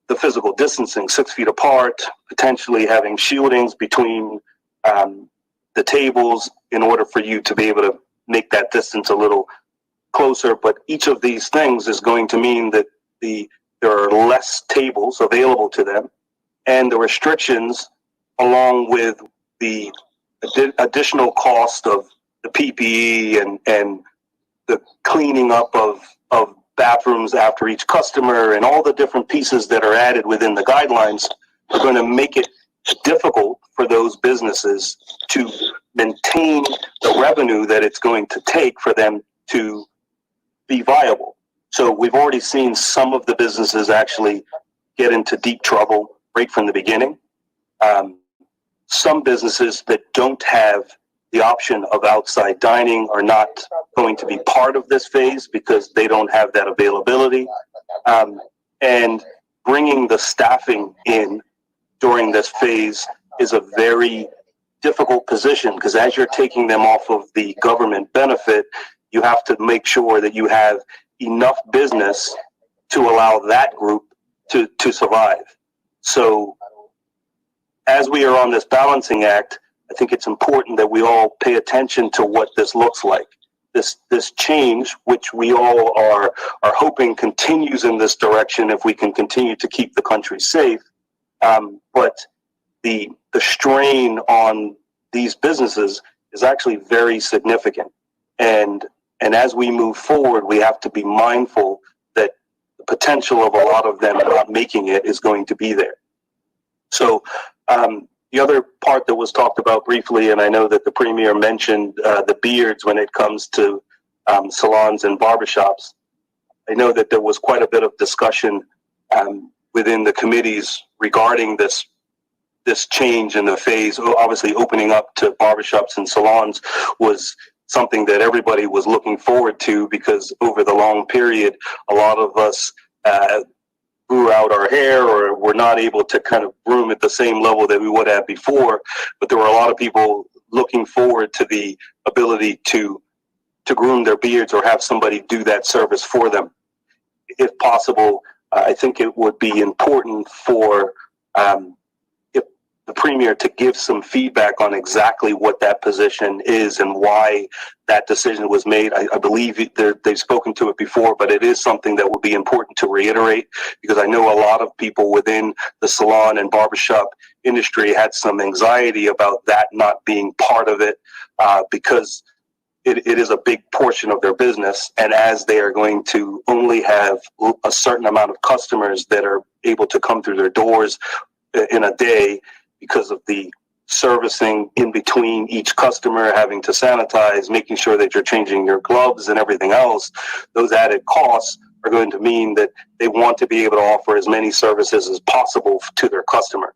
the physical distancing, 6 feet apart, potentially having shieldings between the tables in order for you to be able to make that distance a little closer. But each of these things is going to mean that there are less tables available to them, and the restrictions, along with the additional cost of the PPE and the cleaning up of bathrooms after each customer and all the different pieces that are added within the guidelines are going to make it difficult for those businesses to maintain the revenue that it's going to take for them to be viable. So we've already seen some of the businesses actually get into deep trouble right from the beginning. Some businesses that don't have the option of outside dining are not going to be part of this phase because they don't have that availability. And bringing the staffing in during this phase is a very difficult position because as you're taking them off of the government benefit, you have to make sure that you have enough business to allow that group to survive. So as we are on this balancing act, I think it's important that we all pay attention to what this looks like. This change, which we all are hoping continues in this direction if we can continue to keep the country safe. But the strain on these businesses is actually very significant. And as we move forward, we have to be mindful that the potential of a lot of them not making it is going to be there. So the other part that was talked about briefly, and I know that the Premier mentioned the beards when it comes to salons and barbershops. I know that there was quite a bit of discussion within the committees regarding this change in the phase. Obviously, opening up to barbershops and salons was something that everybody was looking forward to because over the long period, a lot of us grew out our hair or were not able to kind of groom at the same level that we would have before. But there were a lot of people looking forward to the ability to groom their beards or have somebody do that service for them. If possible, I think it would be important for if the Premier to give some feedback on exactly what that position is and why that decision was made. I believe they've spoken to it before, but it is something that would be important to reiterate because I know a lot of people within the salon and barbershop industry had some anxiety about that not being part of it because it is a big portion of their business. And as they are going to only have a certain amount of customers that are able to come through their doors in a day because of the servicing in between each customer, having to sanitize, making sure that you're changing your gloves and everything else, those added costs are going to mean that they want to be able to offer as many services as possible to their customer.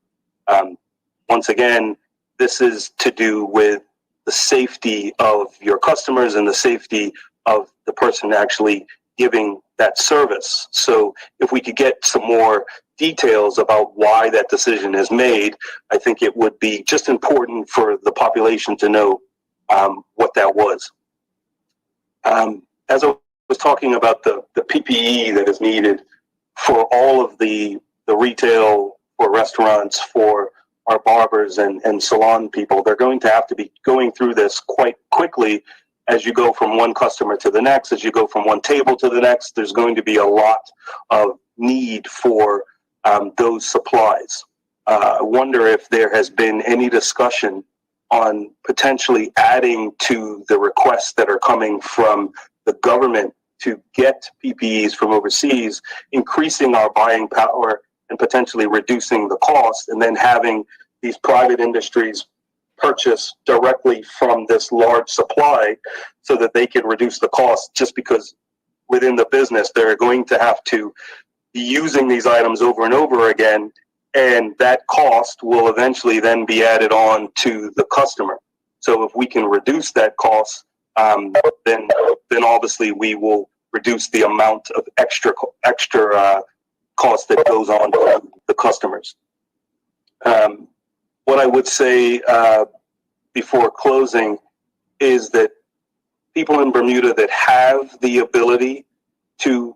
Once again, this is to do with the safety of your customers and the safety of the person actually giving that service. So if we could get some more details about why that decision is made, I think it would be just important for the population to know what that was. As I was talking about the PPE that is needed for all of the retail, for restaurants, for our barbers and salon people, they're going to have to be going through this quite quickly as you go from one customer to the next, as you go from one table to the next. There's going to be a lot of need for those supplies. I wonder if there has been any discussion on potentially adding to the requests that are coming from the government to get PPEs from overseas, increasing our buying power and potentially reducing the cost, and then having these private industries purchase directly from this large supply so that they can reduce the cost, just because within the business they're going to have to be using these items over and over again, and that cost will eventually then be added on to the customer. So if we can reduce that cost, then obviously we will reduce the amount of extra cost that goes on to the customers. What I would say before closing is that people in Bermuda that have the ability to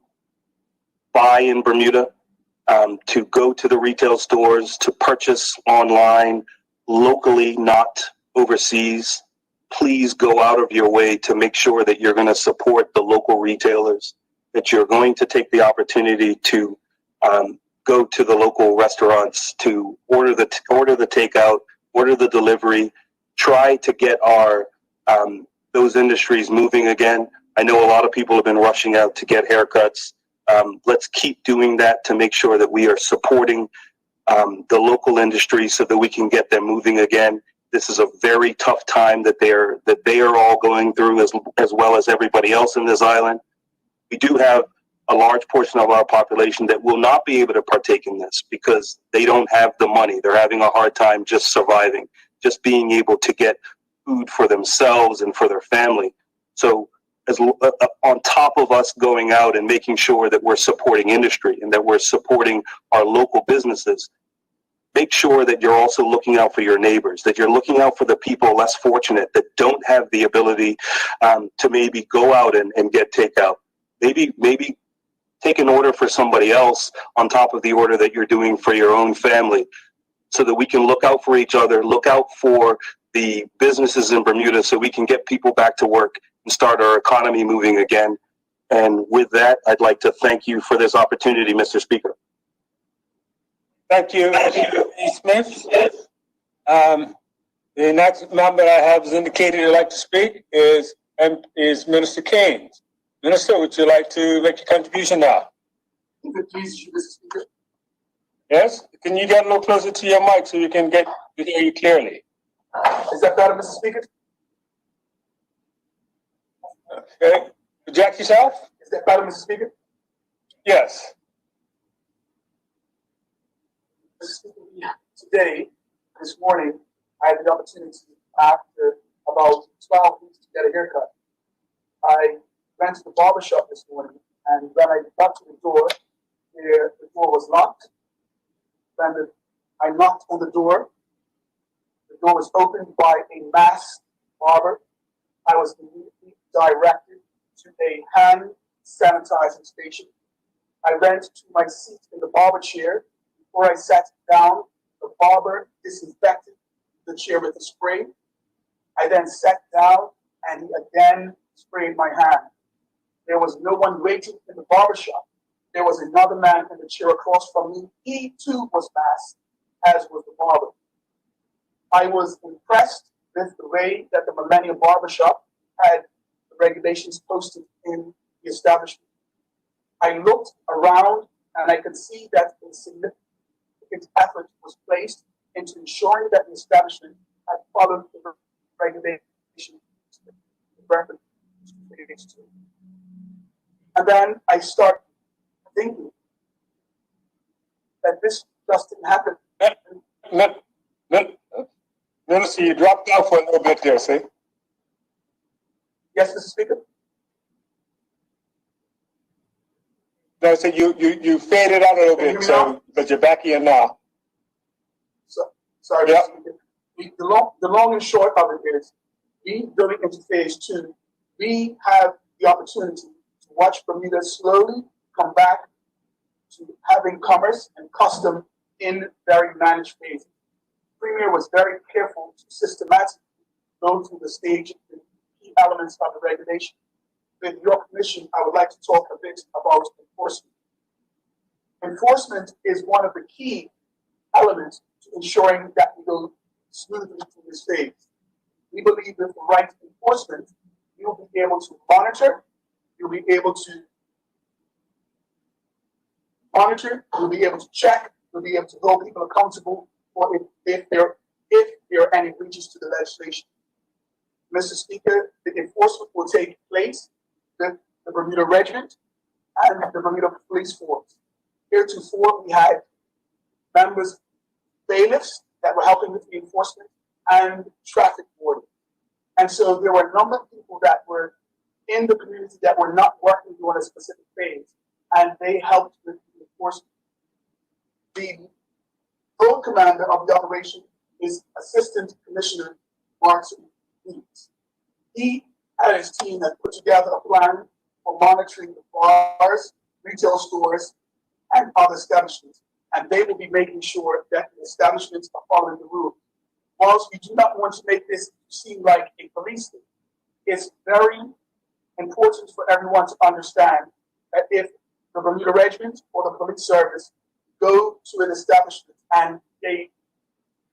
buy in Bermuda, to go to the retail stores, to purchase online, locally, not overseas, please go out of your way to make sure that you're going to support the local retailers, that you're going to take the opportunity to go to the local restaurants, to order the takeout, order the delivery, try to get our those industries moving again. I know a lot of people have been rushing out to get haircuts. Let's keep doing that to make sure that we are supporting the local industry so that we can get them moving again. This is a very tough time that they are all going through, as well as everybody else in this island. We do have a large portion of our population that will not be able to partake in this because they don't have the money. They're having a hard time just surviving, just being able to get food for themselves and for their family. So on top of us going out and making sure that we're supporting industry and that we're supporting our local businesses, make sure that you're also looking out for your neighbors, that you're looking out for the people less fortunate that don't have the ability to maybe go out and get takeout. Maybe take an order for somebody else on top of the order that you're doing for your own family, so that we can look out for each other, look out for the businesses in Bermuda, so we can get people back to work and start our economy moving again. And with that, I'd like to thank you for this opportunity, Mr. Speaker. Thank you, E. Smith. The next member I have is indicated to like to speak is Minister Keynes. Minister, would you like to make your contribution now? Please, Mr. Speaker. Yes? Can you get a little closer to your mic so you can hear you clearly? Is that better, Mr. Speaker? Okay. Project yourself? Is that better, Mr. Speaker? Yes. Mr. Speaker, today, this morning, I had the opportunity after about 12 weeks to get a haircut. I went to the barbershop this morning, and when I got to the door was locked. When I knocked on the door was opened by a masked barber. I was immediately directed to a hand sanitizing station. I went to my seat in the barber chair. Before I sat down, the barber disinfected the chair with a spray. I then sat down and he again sprayed my hand. There was no one waiting in the barbershop. There was another man in the chair across from me. He too was masked, as was the barber. I was impressed with the way that the Millennium Barbershop had the regulations posted in the establishment. I looked around and I could see that a significant effort was placed into ensuring that the establishment had followed the regulations referenced to phase 2. And then I start thinking that this just didn't happen. Minister, you dropped out for a little bit there, see? Yes, Mr. Speaker. No, so you faded out a little Can you bit, hear me so, but you're back in now. So, sorry, Yep. Mr. Speaker. The long and short of it is, we going into phase 2, we have the opportunity to watch Bermuda slowly come back to having commerce and custom in very managed phases. Premier was very careful to systematically go through the stage, the key elements of the regulation. With your permission, I would like to talk a bit about enforcement. Enforcement is one of the key elements to ensuring that we go smoothly through this phase. We believe with the right enforcement, you'll be able to monitor, you'll be able to check, you'll be able to hold people accountable for if there are any breaches to the legislation. Mr. Speaker, the enforcement will take place with the Bermuda Regiment and the Bermuda Police Force. Heretofore, we had members, bailiffs that were helping with the enforcement and traffic wardens. And so there were a number of people that were in the community that were not working during a specific phase, and they helped with the enforcement. The road commander of the operation is Assistant Commissioner Martin Leeds. He and his team had put together a plan for monitoring the bars, retail stores, and other establishments, and they will be making sure that the establishments are following the rules. Whilst we do not want to make this seem like a police thing, it's very important for everyone to understand that if the Bermuda Regiment or the police service go to an establishment and the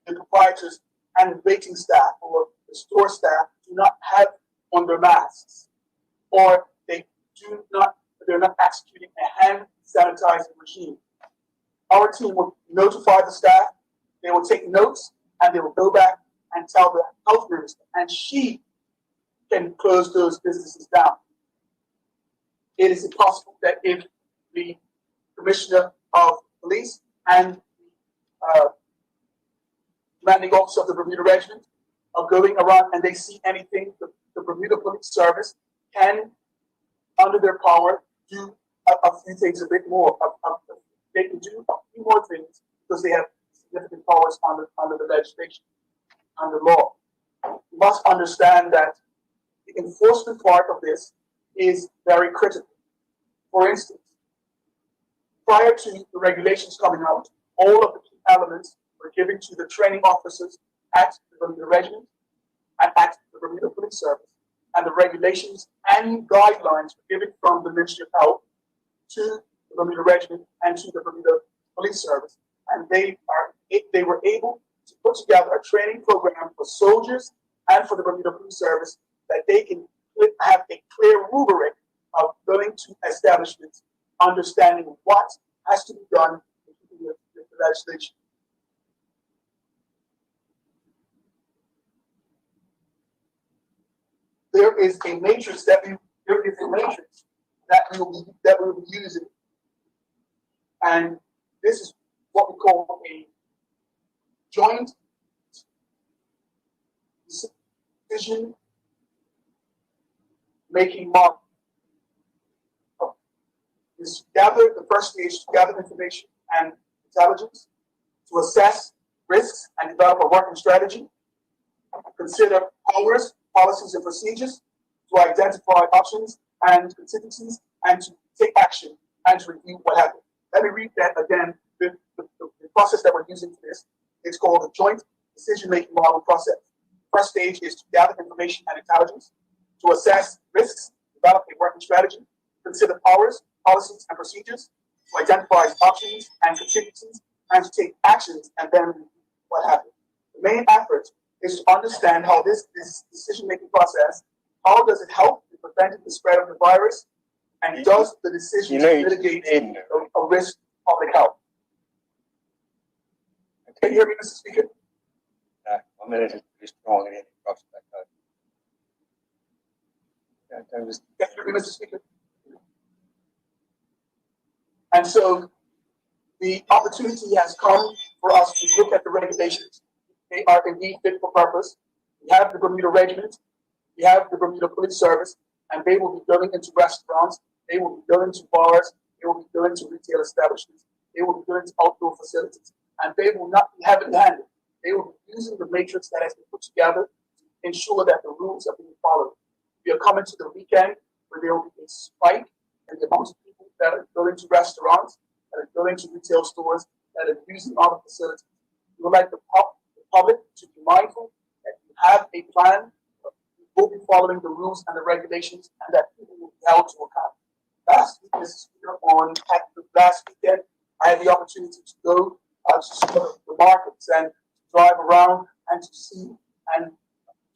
proprietors and waiting staff or the store staff do not have on their masks, or they're not executing a hand sanitizing regime, our team will notify the staff, they will take notes, and they will go back and tell the health minister, and she can close those businesses down. It is possible that if the commissioner of police and the commanding officer of the Bermuda Regiment are going around and they see anything, the Bermuda Police Service can, under their power, do a few things a bit more. They can do a few more things because they have significant powers under the legislation, under law. You must understand that the enforcement part of this is very critical. For instance, prior to the regulations coming out, all of the key elements were given to the training officers at the Bermuda Regiment and at the Bermuda Police Service. And the regulations and guidelines were given from the Ministry of Health to the Bermuda Regiment and to the Bermuda Police Service. And they were able to put together a training program for soldiers and for the Bermuda Police Service that they can have a clear rubric of going to establishments, understanding what has to be done with the legislation. There is a matrix that we will be using, and this is what we call a joint decision making model. Is gather the first stage to gather information and intelligence, to assess risks and develop a working strategy, consider powers, policies, and procedures, to identify options and contingencies, and to take action and to review what happened. Let me read that again. The process that we're using for this is called the joint decision-making model process. First stage is to gather information and intelligence, to assess risks, develop a working strategy, consider powers, policies, and procedures, to identify options and contingencies, and to take actions and then review what happened. The main effort is to understand how this decision-making process, how does it help in preventing the spread of the virus, and does the decision mitigate a risk to public health? Can you hear me, Mr. Speaker? I'm in it. It's strong in it. Can you hear me, Mr. Speaker? And so the opportunity has come for us to look at the regulations. They are indeed fit for purpose. We have the Bermuda Regiment, we have the Bermuda Police Service, and they will be going into restaurants, they will be going to bars, they will be going to retail establishments, they will be going to outdoor facilities, and they will not be heavy-handed. They will be using the matrix that has been put together to ensure that the rules are being followed. We are coming to the weekend where there will be a spike in the amount of people that are going to restaurants, that are going to retail stores, that are using other facilities. We would like the public to be mindful that you have a plan, you will be following the rules and the regulations, and that people will be held to account. Last week, Mr. Speaker, last weekend, I had the opportunity to go to some of the markets and drive around and to see and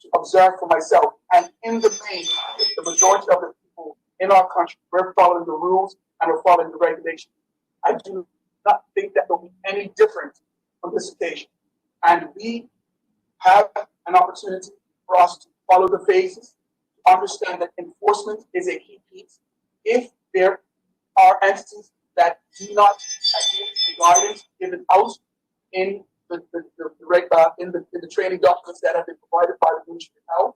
to observe for myself. And in the main, the majority of the people in our country were following the rules and are following the regulations. I do not think that will be any different on this occasion. And we have an opportunity for us to follow the phases, to understand that enforcement is a key piece. If there are entities that do not adhere to the guidance given out in the training documents that have been provided by the Ministry of Health,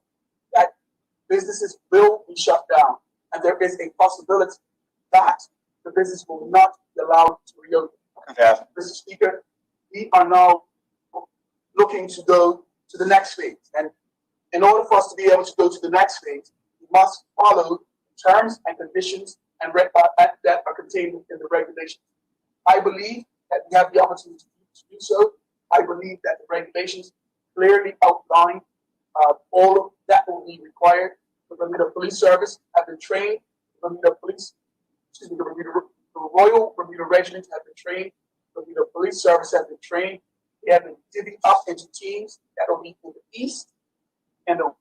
that businesses will be shut down. And there is a possibility that the business will not be allowed to reopen. Yeah. Mr. Speaker, we are now looking to go to the next phase. And in order for us to be able to go to the next phase, we must follow terms and conditions and that are contained in the regulations. I believe that we have the opportunity to do so. I believe that the regulations clearly outline all of that will be required. The Bermuda Police Service have been trained. The Royal Bermuda Regiment have been trained. The Bermuda Police Service have been trained. They have been divvied up into teams that will be in the east, and the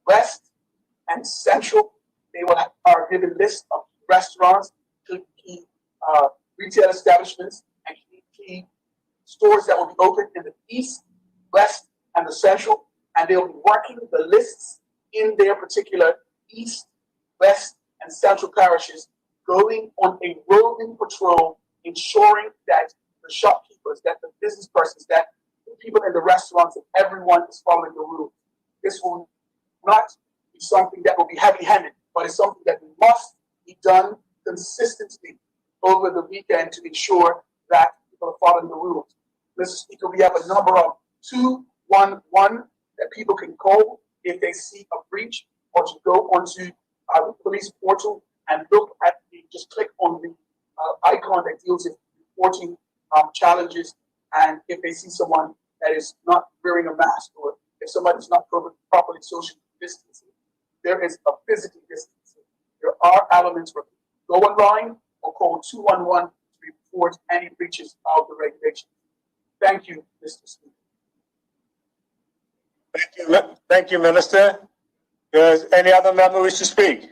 west, and central. They are given lists of restaurants, key retail establishments, and key stores that will be open in the east, west, and the central, and they'll be working the lists in their particular east, west, and central parishes, going on a roving patrol, ensuring that the shopkeepers, that the business persons, that the people in the restaurants, that everyone is following the rules. This will not be something that will be heavy-handed, but it's something that must be done consistently over the weekend to ensure that people are following the rules. Mr. Speaker, we have a number of 211 that people can call if they see a breach, or to go onto the police portal and look at just click on the icon that deals with reporting challenges, and if they see someone that is not wearing a mask, or if somebody's not properly social distancing, there is a physical distancing. There are elements where people go online or call 211 to report any breaches of the regulations. Thank you, Mr. Speaker. Thank you, Minister. Does any other member wish to speak?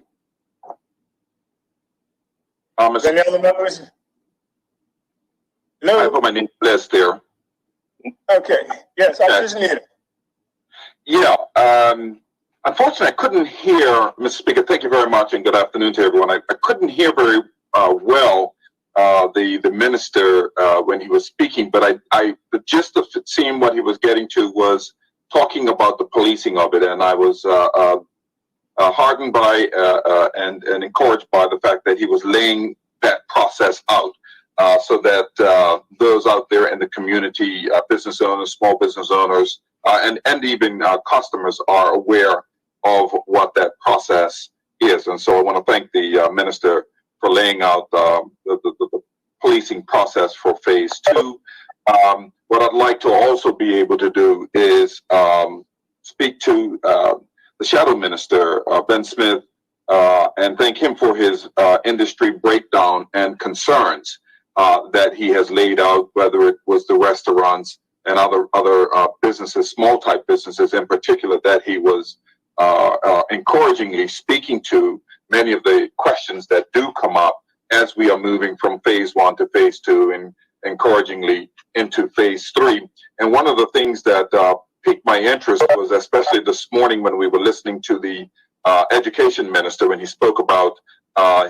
Any other members? I No? put my name list there. Okay. Yes, I just need it. Yeah. Unfortunately, I couldn't hear, Mr. Speaker. Thank you very much, and good afternoon to everyone. I couldn't hear very well the minister when he was speaking, but the gist of it seemed what he was getting to was talking about the policing of it, and I was heartened by and encouraged by the fact that he was laying that process out. So that those out there in the community, business owners, small business owners, and even customers are aware of what that process is. And so I want to thank the minister for laying out the policing process for phase 2. What I'd like to also be able to do is speak to the shadow minister, Ben Smith, and thank him for his industry breakdown and concerns that he has laid out, whether it was the restaurants and other businesses, small type businesses in particular, that he was encouragingly speaking to many of the questions that do come up as we are moving from phase 1 to phase 2, and encouragingly into phase 3. And one of the things that piqued my interest was, especially this morning when we were listening to the education minister, when he spoke about,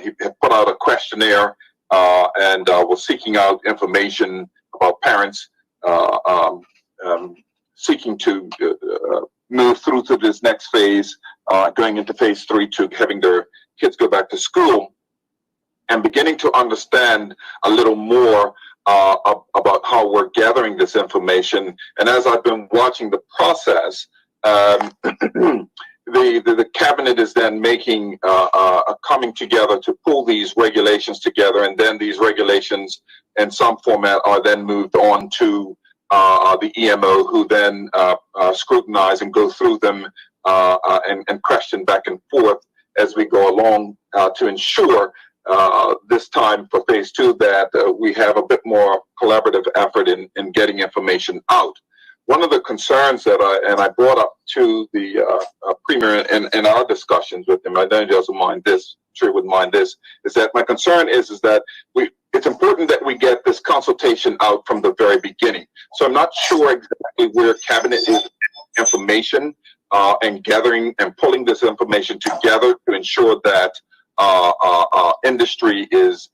he had put out a questionnaire and was seeking out information about parents seeking to move through to this next phase, going into phase 3 to having their kids go back to school, and beginning to understand a little more about how we're gathering this information. And as I've been watching the process, the cabinet is then making a coming together to pull these regulations together, and then these regulations in some format are then moved on to the EMO, who then scrutinize and go through them and question back and forth as we go along to ensure this time for phase 2 that we have a bit more collaborative effort in getting information out. One of the concerns that I brought up to the Premier in our discussions with him, I know he doesn't mind this, I'm sure he wouldn't mind this, is that my concern is that it's important that we get this consultation out from the very beginning. So I'm not sure exactly where cabinet is information and gathering and pulling this information together to ensure that industry is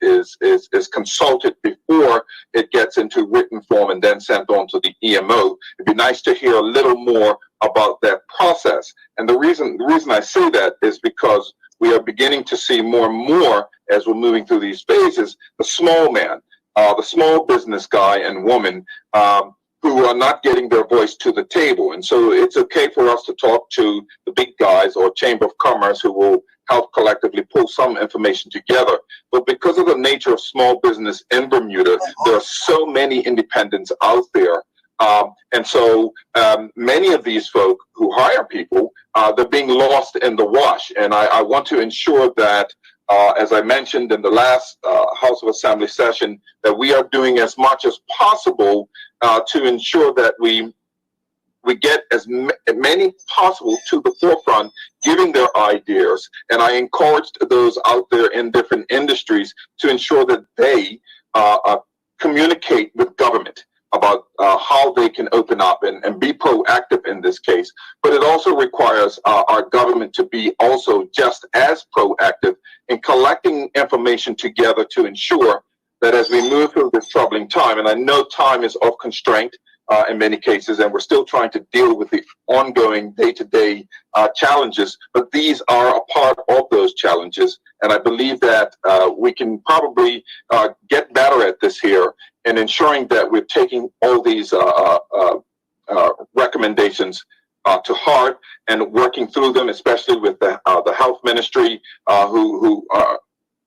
consulted before it gets into written form and then sent on to the EMO. It'd be nice to hear a little more about that process. And the reason I say that is because we are beginning to see more and more as we're moving through these phases, the small man, the small business guy and woman who are not getting their voice to the table. And so it's okay for us to talk to the big guys or Chamber of Commerce who will help collectively pull some information together. But because of the nature of small business in Bermuda, there are so many independents out there. And so many of these folk who hire people, they're being lost in the wash. And I want to ensure that, as I mentioned in the last House of Assembly session, that we are doing as much as possible to ensure that we get as many possible to the forefront, giving their ideas. And I encouraged those out there in different industries to ensure that they communicate with government about how they can open up and be proactive in this case. But it also requires our government to be also just as proactive in collecting information together to ensure that as we move through this troubling time, and I know time is of constraint in many cases, and we're still trying to deal with the ongoing day-to-day challenges, but these are a part of those challenges. And I believe that we can probably get better at this here in ensuring that we're taking all these recommendations to heart and working through them, especially with the health ministry, who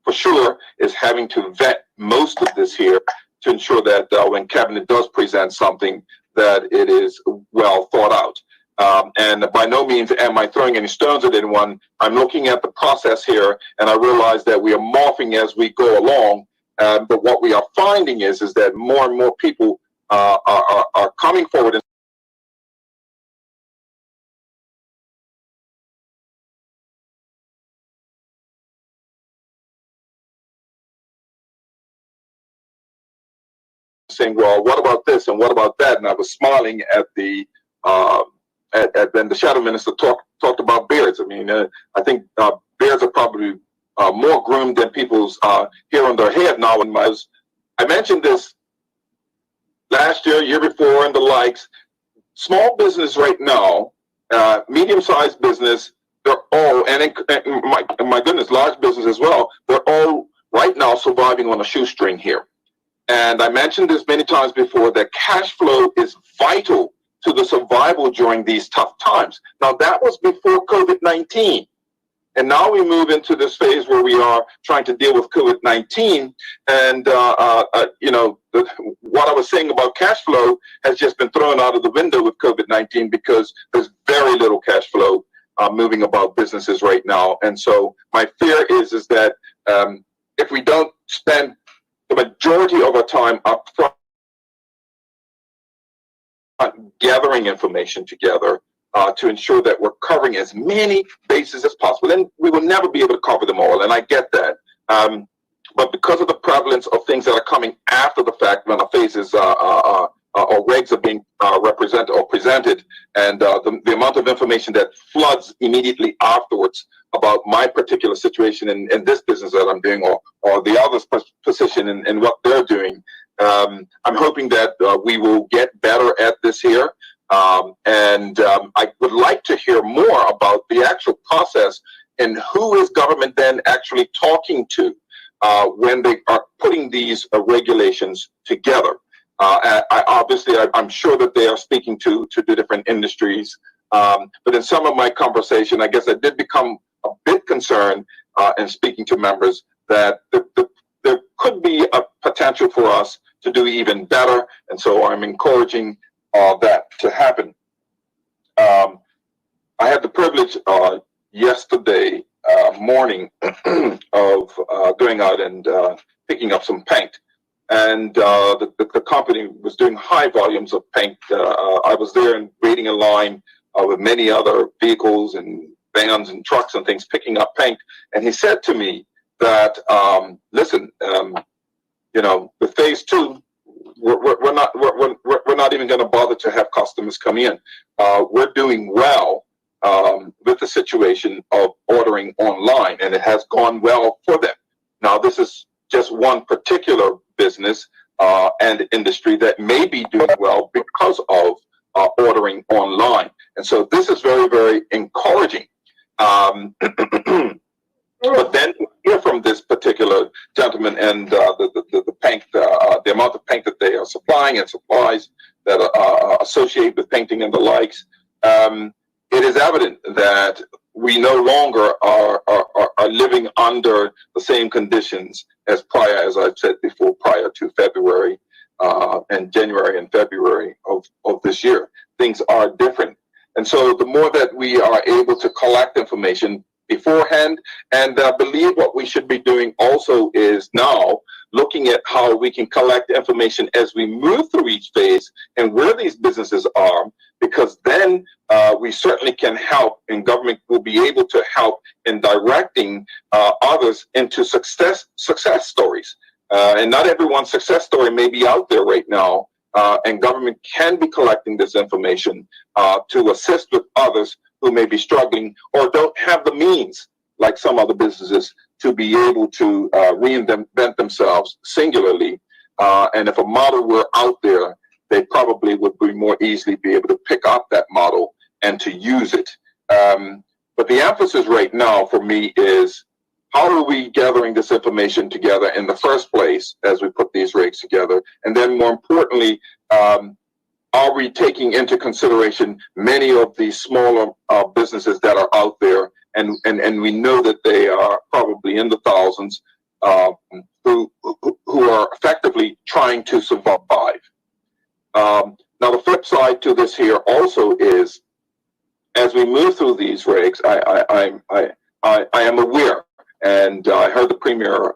for sure is having to vet most of this here to ensure that when cabinet does present something, that it is well thought out. And by no means am I throwing any stones at anyone. I'm looking at the process here, and I realize that we are morphing as we go along. But what we are finding is that more and more people are coming forward and saying, well, what about this and what about that? And I was smiling at the when the shadow minister talked about beards. I mean, I think beards are probably more groomed than people's hair on their head now. And I mentioned this last year before, and the likes. Small business right now, medium-sized business, they're all, and my goodness, large business as well, they're all right now surviving on a shoestring here. And I mentioned this many times before, that cash flow is vital to the survival during these tough times. Now, that was before COVID-19. And now we move into this phase where we are trying to deal with COVID-19. And, you know, what I was saying about cash flow has just been thrown out of the window with COVID-19, because there's very little cash flow moving about businesses right now. And so my fear is that if we don't spend the majority of our time up front gathering information together to ensure that we're covering as many bases as possible, and we will never be able to cover them all, and I get that. but because of the prevalence of things that are coming after the fact, when a phase is or regs are being represented or presented, and the amount of information that floods immediately afterwards about my particular situation in this business that I'm doing, or the other's position in what they're doing, I'm hoping that we will get better at this here. I would like to hear more about the actual process and who is government then actually talking to when they are putting these regulations together. I'm sure that they are speaking to the different industries, but in some of my conversation, I guess I did become a bit concerned in speaking to members that there could be a potential for us to do even better, and so I'm encouraging that to happen. I had the privilege yesterday morning of going out and picking up some paint. And the company was doing high volumes of paint. I was there and waiting in line with many other vehicles and vans and trucks and things picking up paint. And he said to me that, listen, with phase 2, we're not even going to bother to have customers come in. We're doing well with the situation of ordering online, and it has gone well for them. Now, this is just one particular business and industry that may be doing well because of ordering online. And so this is very, very encouraging. But then hear from this particular gentleman and the paint, the amount of paint that they are supplying and supplies that are associated with painting and the likes, it is evident that we no longer are living under the same conditions as prior, as I've said before, prior to February and January and February of this year. Things are different. And so the more that we are able to collect information beforehand, and I believe what we should be doing also is now looking at how we can collect information as we move through each phase and where these businesses are, because then we certainly can help, and government will be able to help in directing others into success stories. And not everyone's success story may be out there right now, and government can be collecting this information to assist with others who may be struggling or don't have the means, like some other businesses, to be able to reinvent themselves singularly. And if a model were out there, they probably would be more easily be able to pick up that model and to use it. But the emphasis right now for me is, how are we gathering this information together in the first place as we put these rates together? And then more importantly, are we taking into consideration many of the smaller businesses that are out there, and we know that they are probably in the thousands, who are effectively trying to survive. Now, the flip side to this here also is, as we move through these regs, I am aware, and I heard the Premier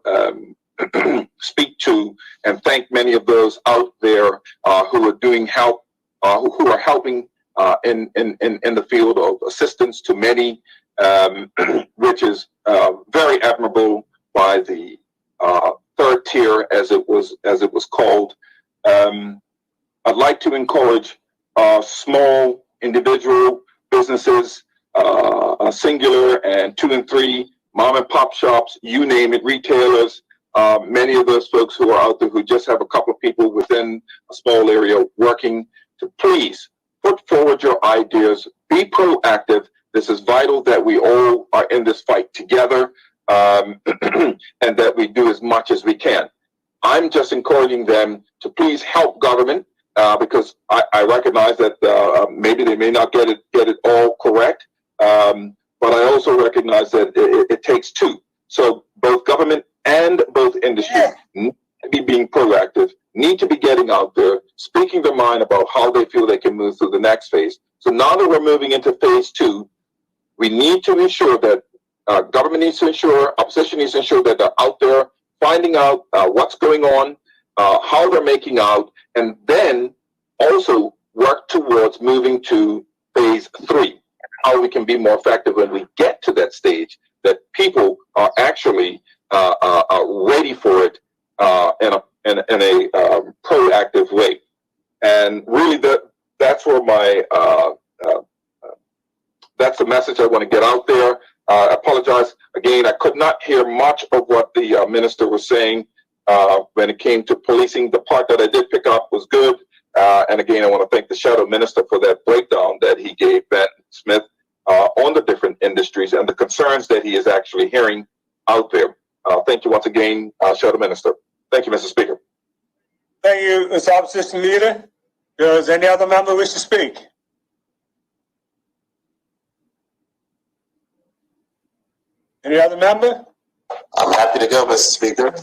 speak to and thank many of those out there who are doing help, who are helping in the field of assistance to many, which is very admirable by the third tier, as it was called. I'd like to encourage small individual businesses, singular and 2 and 3, mom and pop shops, you name it, retailers, many of those folks who are out there who just have a couple of people within a small area working, to please put forward your ideas, be proactive. This is vital that we all are in this fight together, and that we do as much as we can. I'm just encouraging them to please help government, because I recognize that maybe they may not get it all correct, but I also recognize that it takes two. So both government and both industry need to be being proactive, need to be getting out there, speaking their mind about how they feel they can move through the next phase. So now that we're moving into phase 2, we need to ensure that government needs to ensure, opposition needs to ensure that they're out there finding out what's going on, how they're making out, and then also work towards moving to phase 3, how we can be more effective when we get to that stage, that people are actually ready for it in a proactive way. And really, that's where that's the message I want to get out there. I apologize again. I could not hear much of what the minister was saying when it came to policing. The part that I did pick up was good. And again, I want to thank the shadow minister for that breakdown that he gave Ben Smith on the different industries and the concerns that he is actually hearing out there. Thank you once again, shadow minister. Thank you, Mr. Speaker. Thank you, Mr. Opposition Leader. Does any other member wish to speak? Any other member? I'm happy to go, Mr. Speaker.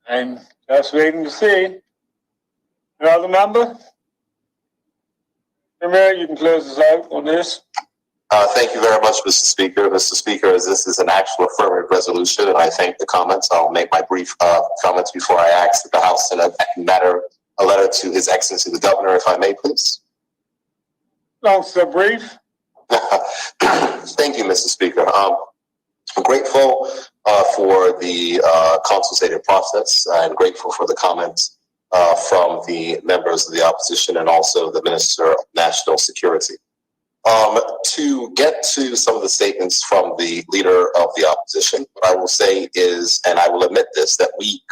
I'm just waiting to see. Any other member? Mayor, you can close us out on this. Thank you very much, Mr. Speaker. Mr. Speaker, as this is an actual affirmative resolution, and I thank the comments. I'll make my brief comments before I ask that the House send a letter to His Excellency the Governor, if I may, please. Long so brief. Thank you, Mr. Speaker. I'm grateful for the consultative process and grateful for the comments from the members of the opposition and also the Minister of National Security. To get to some of the statements from the leader of the opposition, what I will say is, and I will admit this, that we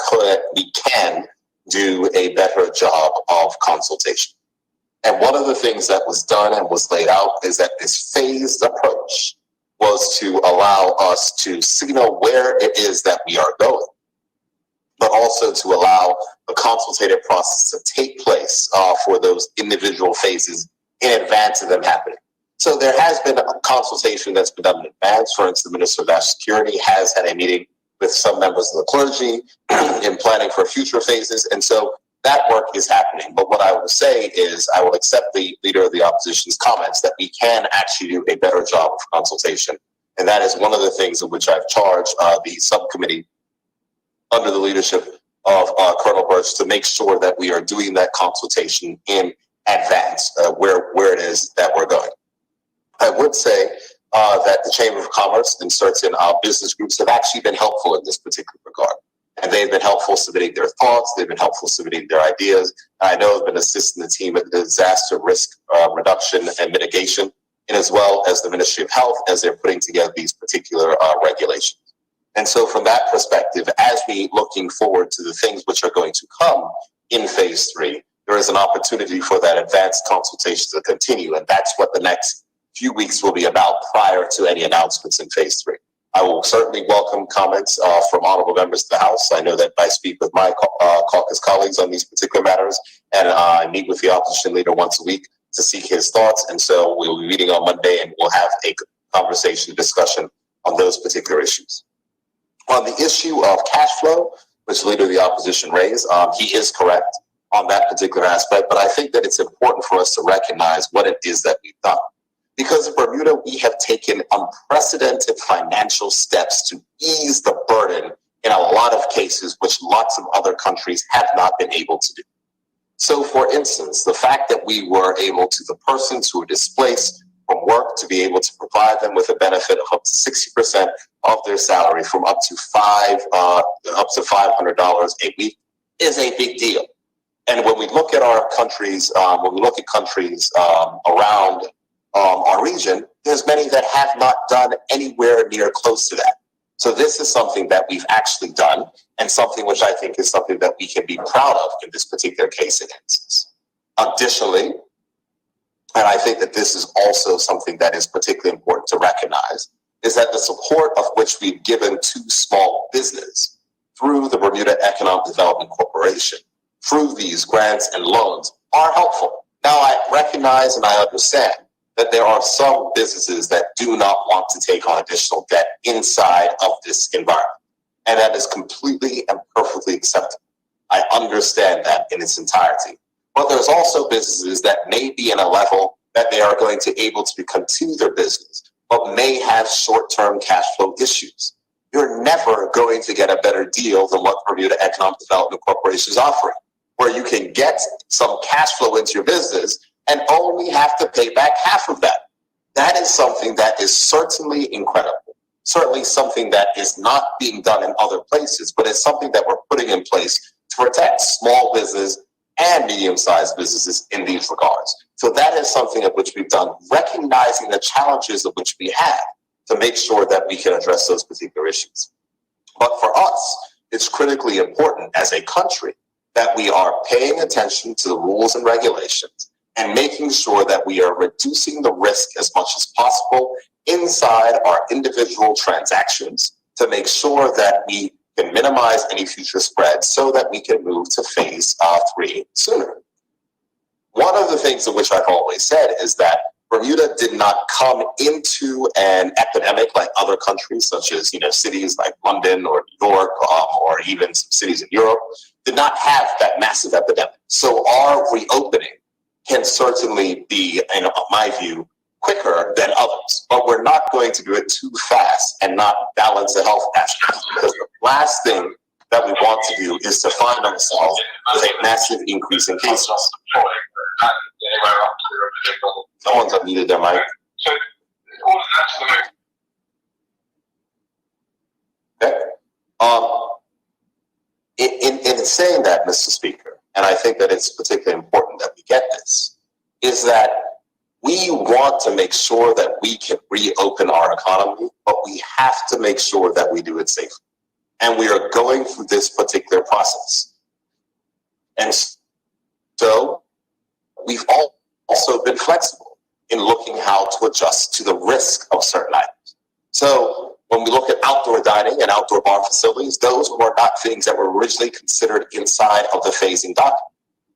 can do a better job of consultation. And one of the things that was done and was laid out is that this phased approach was to allow us to signal where it is that we are going, but also to allow the consultative process to take place for those individual phases in advance of them happening. So there has been a consultation that's been done in advance. For instance, the Minister of National Security has had a meeting with some members of the clergy in planning for future phases. And so that work is happening. But what I will say is I will accept the leader of the opposition's comments that we can actually do a better job of consultation. And that is one of the things in which I've charged the subcommittee under the leadership of Colonel Birch to make sure that we are doing that consultation in advance where it is that we're going. I would say that the Chamber of Commerce and certain business groups have actually been helpful in this particular regard. And they've been helpful submitting their thoughts. They've been helpful submitting their ideas. And I know I've been assisting the team at disaster risk reduction and mitigation, and as well as the Ministry of Health as they're putting together these particular regulations. And so from that perspective, as we looking forward to the things which are going to come in phase 3, there is an opportunity for that advanced consultation to continue. And that's what the next few weeks will be about prior to any announcements in phase 3. I will certainly welcome comments from honorable members of the House. I know that I speak with my caucus colleagues on these particular matters, and I meet with the opposition leader once a week to seek his thoughts. And so we'll be meeting on Monday, and we'll have a conversation, discussion on those particular issues. On the issue of cash flow, which the leader of the opposition raised, he is correct on that particular aspect. But I think that it's important for us to recognize what it is that we've done. Because in Bermuda, we have taken unprecedented financial steps to ease the burden in a lot of cases, which lots of other countries have not been able to do. So, for instance, the fact that we were able to, the persons who were displaced from work, to be able to provide them with a benefit of up to 60% of their salary from up to $500 a week is a big deal. And when we look at our countries, around our region, there's many that have not done anywhere near close to that. So this is something that we've actually done, and something which I think is something that we can be proud of in this particular case and instance. Additionally, and I think that this is also something that is particularly important to recognize, is that the support of which we've given to small business through the Bermuda Economic Development Corporation, through these grants and loans, are helpful. Now, I recognize and I understand that there are some businesses that do not want to take on additional debt inside of this environment. And that is completely and perfectly acceptable. I understand that in its entirety. But there's also businesses that may be in a level that they are going to able to continue their business, but may have short-term cash flow issues. You're never going to get a better deal than what Bermuda Economic Development Corporation is offering, where you can get some cash flow into your business and only have to pay back half of that. That is something that is certainly incredible. certainly something that is not being done in other places, but it's something that we're putting in place to protect small business and medium-sized businesses in these regards. So that is something of which we've done, recognizing the challenges of which we have to make sure that we can address those particular issues. But for us, it's critically important as a country that we are paying attention to the rules and regulations and making sure that we are reducing the risk as much as possible inside our individual transactions to make sure that we can minimize any future spread so that we can move to phase 3 sooner. One of the things of which I've always said is that Bermuda did not come into an epidemic like other countries, such as cities like London or New York, or even some cities in Europe, did not have that massive epidemic. So our reopening can certainly be, in my view, quicker than others. But we're not going to do it too fast and not balance the health aspect, because the last thing that we want to do is to find ourselves with a massive increase in cases. Someone's unmuted their mic. Okay. In saying that, Mr. Speaker, and I think that it's particularly important that we get this, is that we want to make sure that we can reopen our economy, but we have to make sure that we do it safely. And we are going through this particular process. And so we've also been flexible in looking how to adjust to the risk of certain items. So when we look at outdoor dining and outdoor bar facilities, those were not things that were originally considered inside of the phasing document.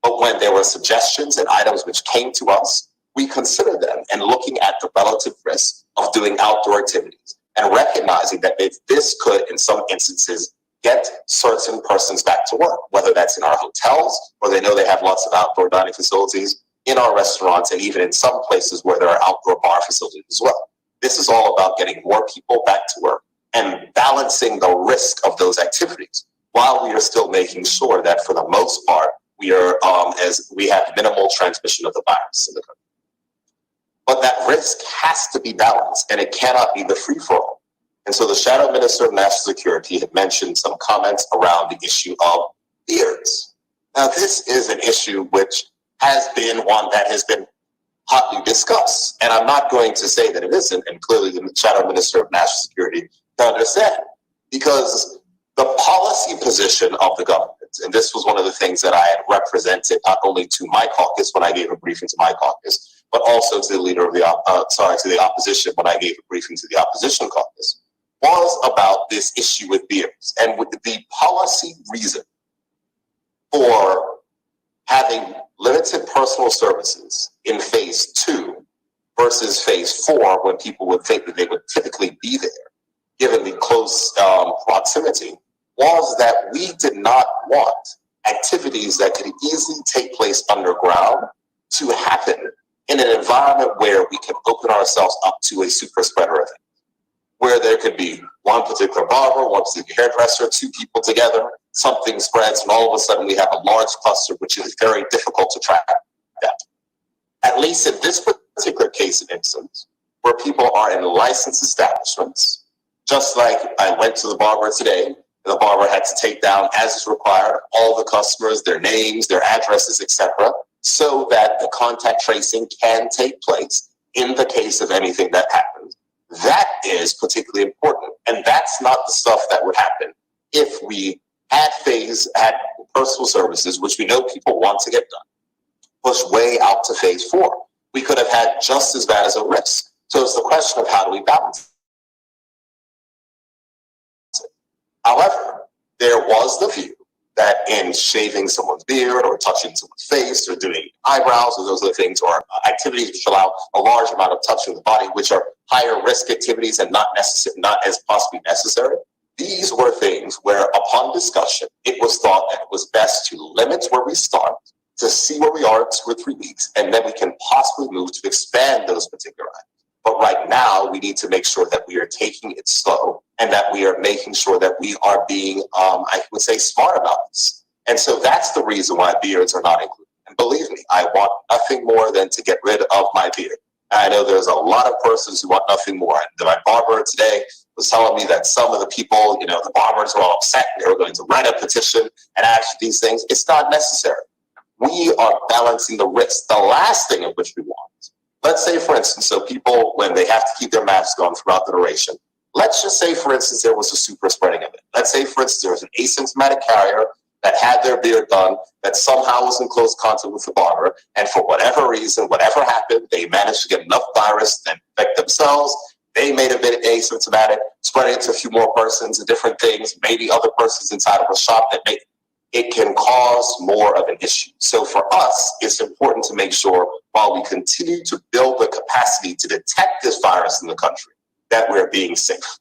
But when there were suggestions and items which came to us, we considered them and looking at the relative risk of doing outdoor activities and recognizing that if this could, in some instances, get certain persons back to work, whether that's in our hotels, where they know they have lots of outdoor dining facilities, in our restaurants, and even in some places where there are outdoor bar facilities as well. This is all about getting more people back to work and balancing the risk of those activities while we are still making sure that for the most part, we are as we have minimal transmission of the virus in the country. But that risk has to be balanced, and it cannot be the free-for-all. And so the Shadow Minister of National Security had mentioned some comments around the issue of beards. Now, this is an issue which has been one that has been hotly discussed. And I'm not going to say that it isn't, and clearly the Shadow Minister of National Security can understand, because the policy position of the government, and this was one of the things that I had represented not only to my caucus when I gave a briefing to my caucus, but also to the leader of the to the opposition when I gave a briefing to the opposition caucus, was about this issue with beards and with the policy reason for having limited personal services in phase 2 versus phase 4, when people would think that they would typically be there, given the close proximity, was that we did not want activities that could easily take place underground to happen in an environment where we can open ourselves up to a super spreader event, where there could be one particular barber, one particular hairdresser, 2 people together, something spreads, and all of a sudden we have a large cluster, which is very difficult to track that. At least in this particular case and instance, where people are in licensed establishments, just like I went to the barber today, the barber had to take down, as is required, all the customers, their names, their addresses, etc., so that the contact tracing can take place in the case of anything that happens. That is particularly important, and that's not the stuff that would happen if we had personal services, which we know people want to get done, push way out to phase 4. We could have had just as bad as a risk. So it's the question of how do we balance it. However, there was the view that in shaving someone's beard or touching someone's face or doing eyebrows or those other things, or activities which allow a large amount of touching the body, which are higher risk activities and not as possibly necessary, these were things where, upon discussion, it was thought that it was best to limit where we start, to see where we are in 2 or 3 weeks, and then we can possibly move to expand those particular items. But right now, we need to make sure that we are taking it slow and that we are making sure that we are being, I would say, smart about this. And so that's the reason why beards are not included. And believe me, I want nothing more than to get rid of my beard. And I know there's a lot of persons who want nothing more. And my barber today was telling me that some of the people, the barbers were all upset. They were going to write a petition and ask these things. It's not necessary. We are balancing the risk. The last thing of which we want, let's say, for instance, so people, when they have to keep their masks on throughout the duration, let's just say, for instance, there was a super spreading of it. Let's say, for instance, there was an asymptomatic carrier that had their beard done, that somehow was in close contact with the barber, and for whatever reason, whatever happened, they managed to get enough virus to infect themselves. They made a bit asymptomatic, spread it to a few more persons and different things, maybe other persons inside of a shop that it can cause more of an issue. So for us, it's important to make sure while we continue to build the capacity to detect this virus in the country, that we're being safe.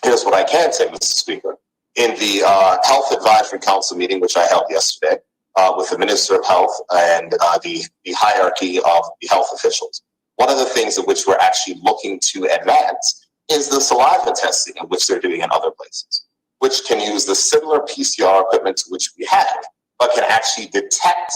Here's what I can say, Mr. Speaker. In the Health Advisory Council meeting, which I held yesterday with the Minister of Health and the hierarchy of the health officials, one of the things in which we're actually looking to advance is the saliva testing, in which they're doing in other places, which can use the similar PCR equipment to which we have, but can actually detect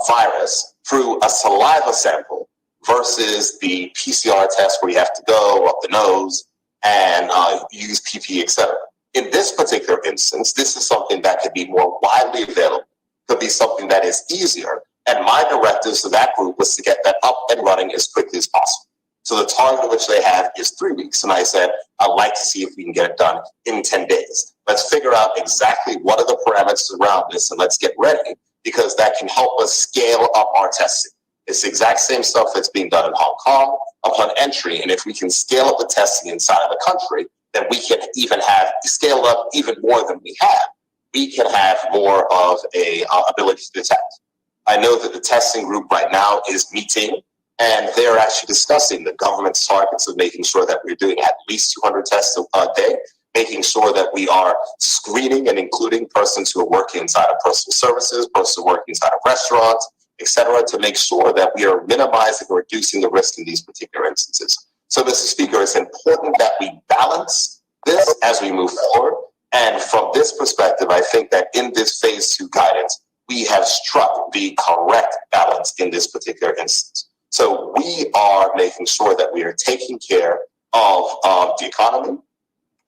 virus through a saliva sample versus the PCR test where you have to go up the nose and use PPE, etc. In this particular instance, this is something that could be more widely available, could be something that is easier. And my directives to that group was to get that up and running as quickly as possible. So the target which they have is 3 weeks. And I said, I'd like to see if we can get it done in 10 days. Let's figure out exactly what are the parameters around this and let's get ready, because that can help us scale up our testing. It's the exact same stuff that's being done in Hong Kong upon entry. And if we can scale up the testing inside of the country, then we can even have scaled up even more than we have. We can have more of a ability to detect. I know that the testing group right now is meeting, and they're actually discussing the government's targets of making sure that we're doing at least 200 tests a day, making sure that we are screening and including persons who are working inside of personal services, persons who are working inside of restaurants, etc., to make sure that we are minimizing or reducing the risk in these particular instances. So, Mr. Speaker, it's important that we balance this as we move forward. And from this perspective, I think that in this phase 2 guidance, we have struck the correct balance in this particular instance. So we are making sure that we are taking care of the economy.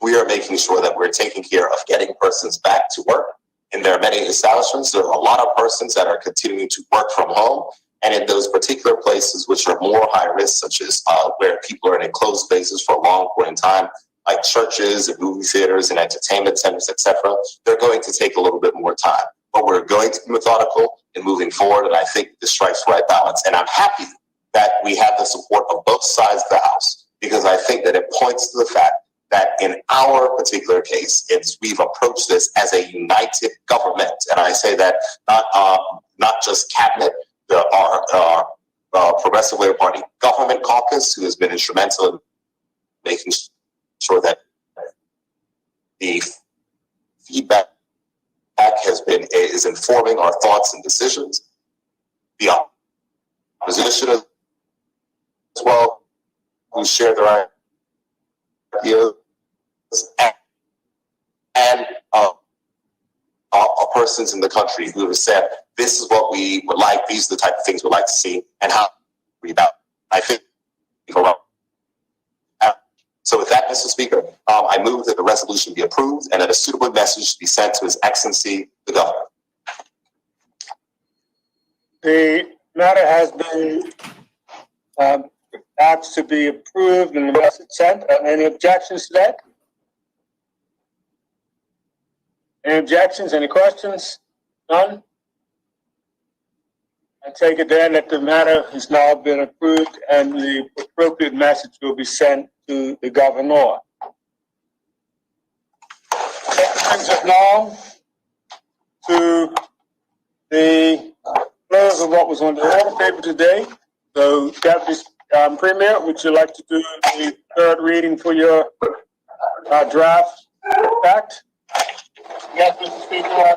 We are making sure that we're taking care of getting persons back to work. And there are many establishments, there are a lot of persons that are continuing to work from home. And in those particular places which are more high risk, such as where people are in enclosed spaces for a long point in time, like churches and movie theaters and entertainment centers, etc., they're going to take a little bit more time. But we're going to be methodical in moving forward, and I think this strikes the right balance. And I'm happy that we have the support of both sides of the House, because I think that it points to the fact that in our particular case, we've approached this as a united government. And I say that not just cabinet, our Progressive Labour Party government caucus, who has been instrumental in making sure that the feedback is informing our thoughts and decisions. The opposition as well, who share their ideas, and persons in the country who have said, this is what we would like, these are the type of things we'd like to see, and how we about. I think so with that, Mr. Speaker, I move that the resolution be approved and that a suitable message be sent to His Excellency, the Governor. The matter has been asked to be approved and the message sent. Any objections to that? Any objections? Any questions? None? I take it then that the matter has now been approved and the appropriate message will be sent to the Governor. That brings us now to the close of what was on the order paper today. So, Deputy Premier, would you like to do the third reading for your draft act? Yes, Mr. Speaker.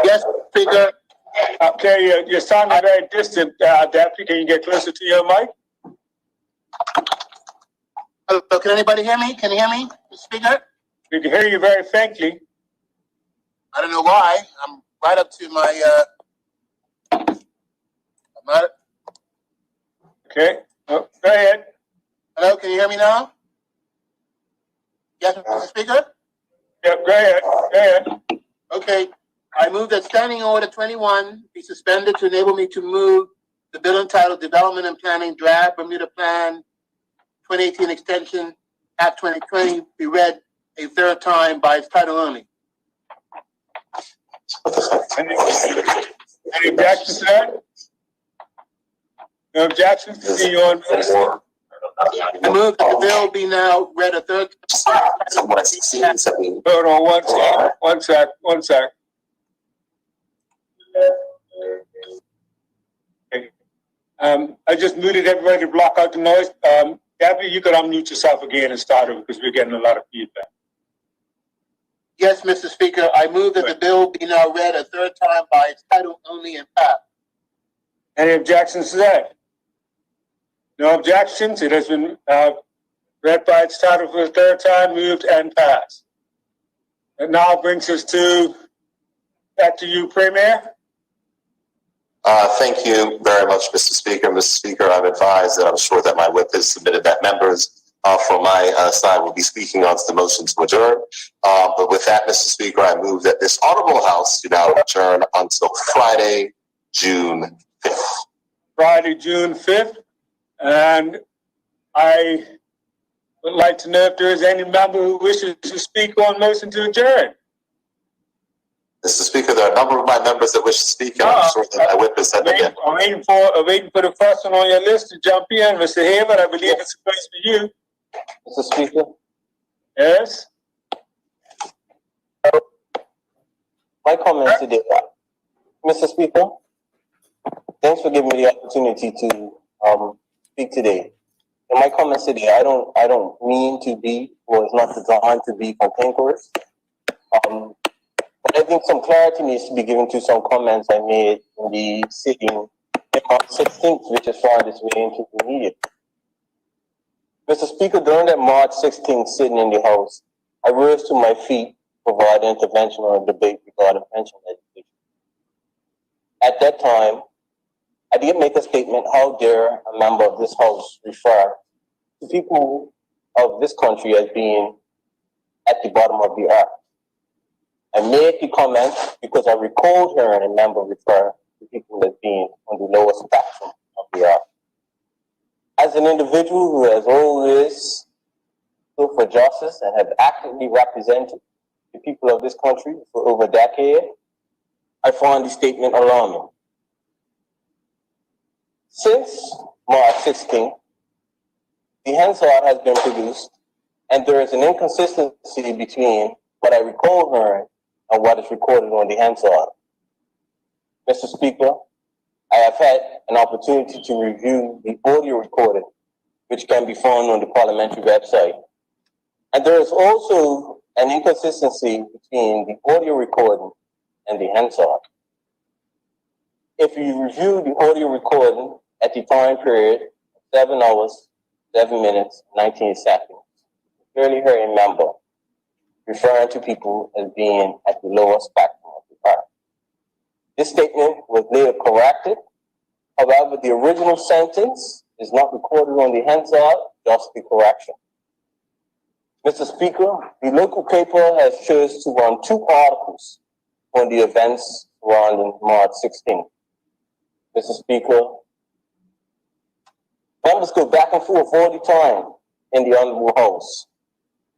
Yes, Speaker. Okay, you're sounding very distant, Deputy. Can you get closer to your mic? Hello, can anybody hear me? Can you hear me, Mr. Speaker? We can hear you very faintly. I don't know why. I'm right up to my Not- Okay, oh, go ahead. Hello, can you hear me now? Yes, Mr. Speaker? Yep, go ahead, go ahead. Okay, I move that Standing Order 21 be suspended to enable me to move the bill entitled Development and Planning Draft Bermuda Plan 2018 Extension Act 2020 be read a third time by its title only. Any objections to that? No objections to see you on? I move that the bill be now read a third time. Hold on one sec. Okay. I just muted everybody to block out the noise. Gabby, you could unmute yourself again and start over because we're getting a lot of feedback. Yes, Mr. Speaker, I move that the bill be now read a third time by its title only and passed. Any objections to that? No objections. It has been read by its title for the third time, moved and passed. It now brings us back to you, Premier. Thank you very much, Mr. Speaker. Mr. Speaker, I'm advised that I'm sure that my whip has submitted that members from my side will be speaking on the motion to adjourn. But with that, Mr. Speaker, I move that this honorable House do now adjourn until Friday, June 5th. Friday, June 5th. And I would like to know if there is any member who wishes to speak on motion to adjourn. Mr. Speaker, there are a number of my members that wish to speak, and I'm sure that my whip has said them. I'm waiting for the first one on your list to jump in. Mr. Hayward, I believe it's a place for you. Mr. Speaker, Yes? my comments today, Mr. Speaker, thanks for giving me the opportunity to speak today. In my comments today, I don't mean to be, or it's not designed to be cantankerous. But I think some clarity needs to be given to some comments I made in the sitting on 16th, which has found its way into the media. Mr. Speaker, during that March 16th sitting in the House, I rose to my feet to provide intervention on a debate regarding pension legislation. At that time, I did make a statement, how dare a member of this House refer to people of this country as being at the bottom of the earth. I made the comment because I recalled hearing a member refer to people as being on the lower spectrum of the earth. As an individual who has always stood for justice and have actively represented the people of this country for over a decade, I find the statement alarming. Since March 16th, the Hansard has been produced, and there is an inconsistency between what I recall hearing and what is recorded on the Hansard. Mr. Speaker, I have had an opportunity to review the audio recording, which can be found on the parliamentary website. And there is also an inconsistency between the audio recording and the Hansard. If you review the audio recording at the time period, 7 hours, 7 minutes, 19 seconds, you clearly hear a member referring to people as being at the lower spectrum of the earth. This statement was later corrected. However, the original sentence is not recorded on the Hansard, just the correction. Mr. Speaker, the local paper has chosen to run 2 articles on the events surrounding March 16th. Mr. Speaker, members go back and forth all the time in the Honorable House.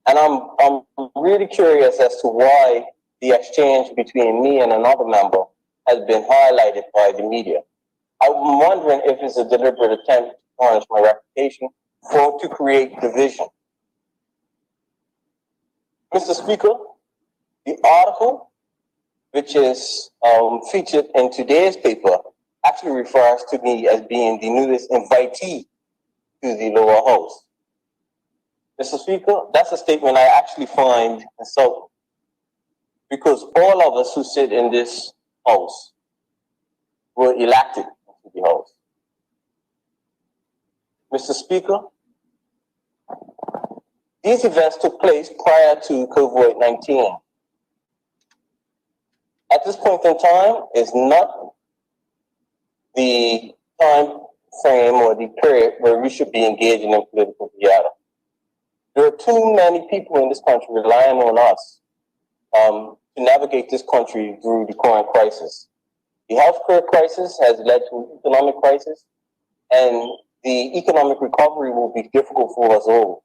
And I'm really curious as to why the exchange between me and another member has been highlighted by the media. I'm wondering if it's a deliberate attempt to tarnish my reputation or to create division. Mr. Speaker, the article, which is featured in today's paper, actually refers to me as being the newest invitee to the lower house. Mr. Speaker, that's a statement I actually find insulting, because all of us who sit in this house were elected into the house. Mr. Speaker, these events took place prior to COVID-19. At this point in time, it's not the time frame or the period where we should be engaging in political theater. There are too many people in this country relying on us to navigate this country through the current crisis. The healthcare crisis has led to an economic crisis, and the economic recovery will be difficult for us all.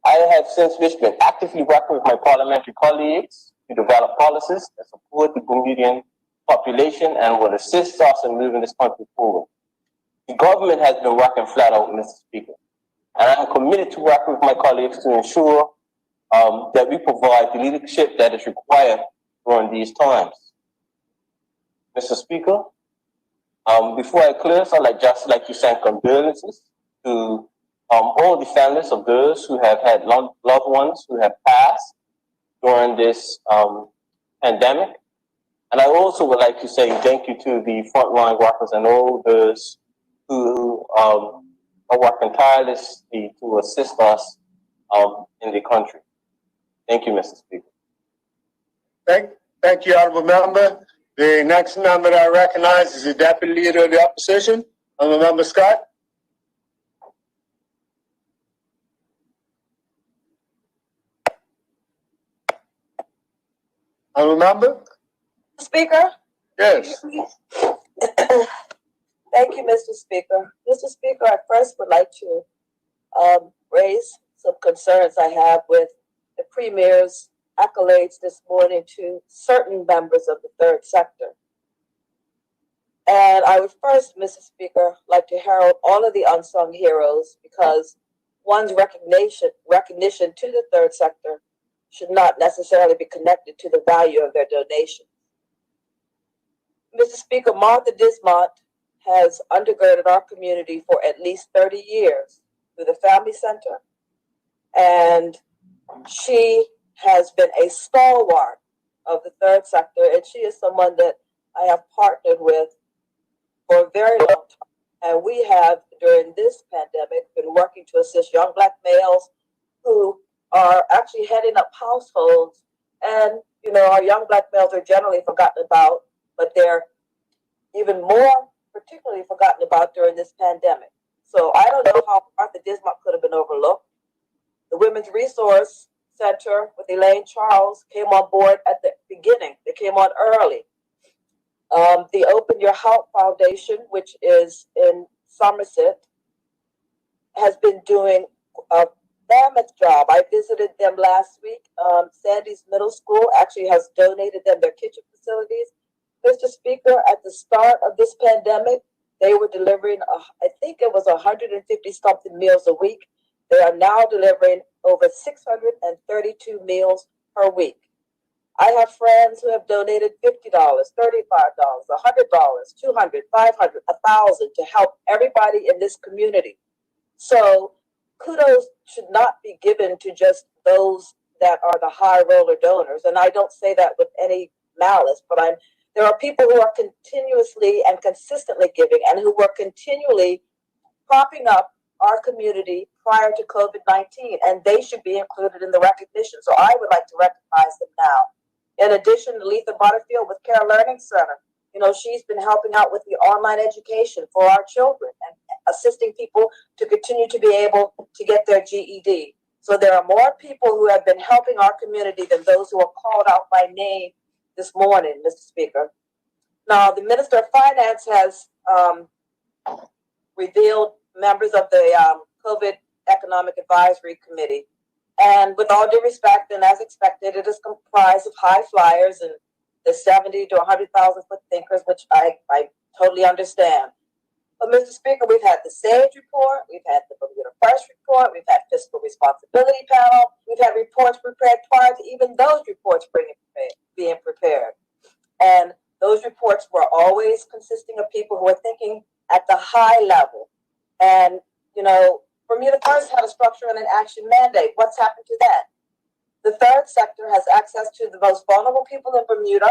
I have since which been actively working with my parliamentary colleagues to develop policies that support the Bermudian population and will assist us in moving this country forward. The government has been working flat out, Mr. Speaker, and I am committed to working with my colleagues to ensure that we provide the leadership that is required during these times. Mr. Speaker, before I close, I'd like to send condolences to all the families of those who have had loved ones who have passed during this pandemic. And I also would like to say thank you to the frontline workers and all those who are working tirelessly to assist us in the country. Thank you, Mr. Speaker. Thank you, Honorable Member. The next member that I recognize is the Deputy Leader of the Opposition, Honorable Member Scott. Honorable Member? Speaker? Yes. Thank you, Mr. Speaker. Mr. Speaker, I first would like to raise some concerns I have with the Premier's accolades this morning to certain members of the third sector. And I would first, Mr. Speaker, like to herald all of the unsung heroes, because one's recognition to the third sector should not necessarily be connected to the value of their donation. Mr. Speaker, Martha Dismont has undergirded our community for at least 30 years through the Family Center, and she has been a stalwart of the third sector, and she is someone that I have partnered with for a very long time. And we have, during this pandemic, been working to assist young Black males who are actually heading up households. And, you know, our young Black males are generally forgotten about, but they're even more particularly forgotten about during this pandemic. So I don't know how Martha Dismont could have been overlooked. The Women's Resource Center with Elaine Charles came on board at the beginning. They came on early. The Open Your Heart Foundation, which is in Somerset, has been doing a mammoth job. I visited them last week. Sandy's Middle School actually has donated them their kitchen facilities. Mr. Speaker, at the start of this pandemic, they were delivering, I think it was 150 something meals a week. They are now delivering over 632 meals per week. I have friends who have donated $50, $35, $100, $200, $500, $1,000 to help everybody in this community. So kudos should not be given to just those that are the high roller donors. And I don't say that with any malice, but there are people who are continuously and consistently giving and who were continually propping up our community prior to COVID-19, and they should be included in the recognition. So I would like to recognize them now. In addition, Letha Butterfield with Care Learning Center, you know, she's been helping out with the online education for our children and assisting people to continue to be able to get their GED. So there are more people who have been helping our community than those who are called out by name this morning, Mr. Speaker. Now, the Minister of Finance has revealed members of the COVID Economic Advisory Committee. And with all due respect, and as expected, it is comprised of high flyers and the 70 to 100,000 foot thinkers, which I totally understand. But Mr. Speaker, we've had the SAGE report, we've had the Bermuda First report, we've had fiscal responsibility panel, we've had reports prepared prior to even those reports being prepared. And those reports were always consisting of people who were thinking at the high level. And, you know, Bermuda First had a structure and an action mandate. What's happened to that? The third sector has access to the most vulnerable people in Bermuda,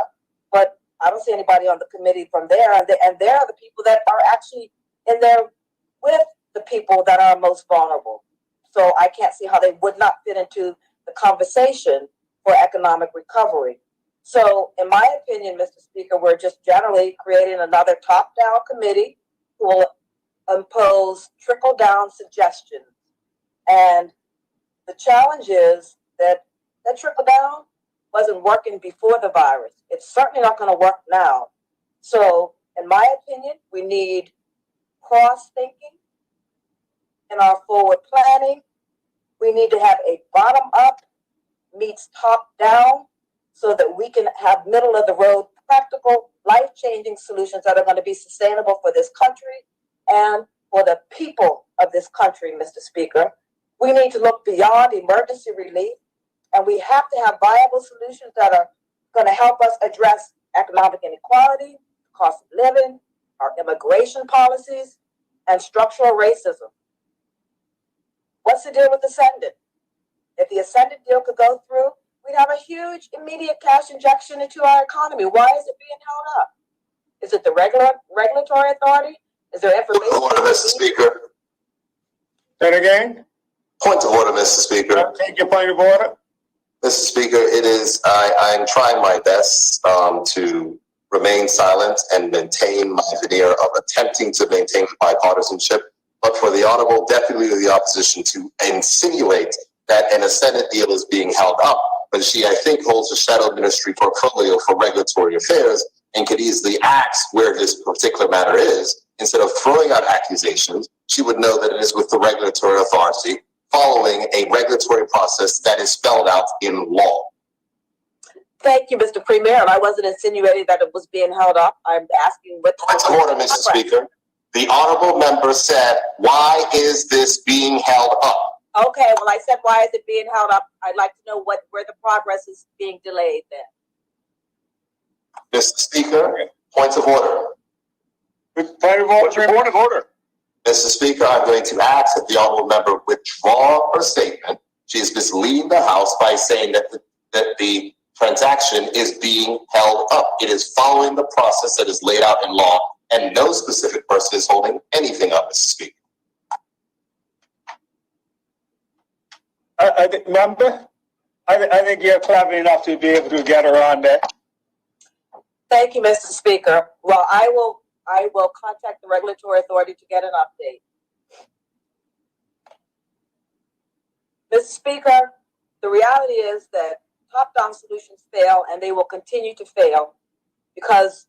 but I don't see anybody on the committee from there. And they are the people that are actually in there with the people that are most vulnerable. So I can't see how they would not fit into the conversation for economic recovery. So, in my opinion, Mr. Speaker, we're just generally creating another top-down committee who will impose trickle-down suggestions. And the challenge is that trickle-down wasn't working before the virus. It's certainly not going to work now. So, in my opinion, we need cross-thinking in our forward planning. We need to have a bottom-up meets top-down so that we can have middle-of-the-road, practical, life-changing solutions that are going to be sustainable for this country and for the people of this country, Mr. Speaker. We need to look beyond emergency relief, and we have to have viable solutions that are going to help us address economic inequality, cost of living, our immigration policies, and structural racism. What's the deal with Ascendant? If the Ascendant deal could go through, we'd have a huge immediate cash injection into our economy. Why is it being held up? Is it the regulatory authority? Is there information? Point of order, Mr. Speaker. Say it again. Point of order, Mr. Speaker. Take your point of order. Mr. Speaker, it is, I'm trying my best to remain silent and maintain my veneer of attempting to maintain bipartisanship, but for the Honorable Deputy Leader of the Opposition to insinuate that an Ascendant deal is being held up, but she, I think, holds a shadow ministry portfolio for regulatory affairs and could easily ask where this particular matter is. Instead of throwing out accusations, she would know that it is with the regulatory authority following a regulatory process that is spelled out in law. Thank you, Mr. Premier. And I wasn't insinuating that it was being held up. I'm asking what. Point of order, Mr. Speaker. The honorable member said, "Why is this being held up?" Okay, well, I said, why is it being held up? I'd like to know where the progress is being delayed then. Mr. Speaker, point of order. Point of order. Point of order. Mr. Speaker, I'm going to ask that the honorable member withdraw her statement. She is misleading the House by saying that the transaction is being held up. It is following the process that is laid out in law, and no specific person is holding anything up, Mr. Speaker. I think you're clever enough to be able to get around that. Thank you, Mr. Speaker. Well, I will contact the regulatory authority to get an update. Mr. Speaker, the reality is that top-down solutions fail, and they will continue to fail because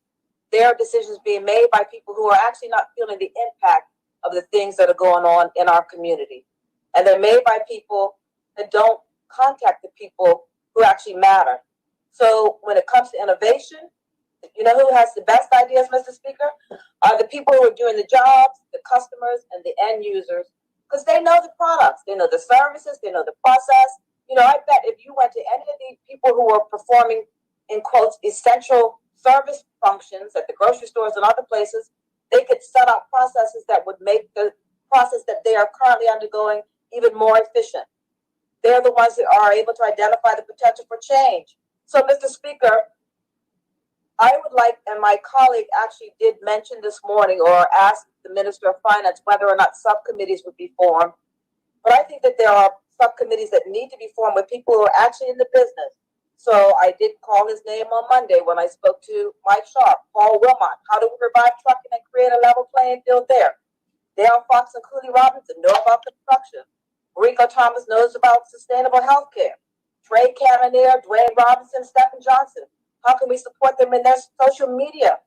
there are decisions being made by people who are actually not feeling the impact of the things that are going on in our community. And they're made by people that don't contact the people who actually matter. So when it comes to innovation, you know who has the best ideas, Mr. Speaker? Are the people who are doing the jobs, the customers, and the end users, because they know the products, they know the services, they know the process. You know, I bet if you went to any of the people who are performing, in quotes, essential service functions at the grocery stores and other places, they could set up processes that would make the process that they are currently undergoing even more efficient. They're the ones that are able to identify the potential for change. So, Mr. Speaker, I would like, and my colleague actually did mention this morning or asked the Minister of Finance whether or not subcommittees would be formed. But I think that there are subcommittees that need to be formed with people who are actually in the business. So I did call his name on Monday when I spoke to Mike Sharp, Paul Wilmot. How do we revive trucking and create a level playing field there? Dale Fox and Cooley Robinson know about construction. Rico Thomas knows about sustainable healthcare. Trey Cannonier, Dwayne Robinson, Stephen Johnson. How can we support them in their social media?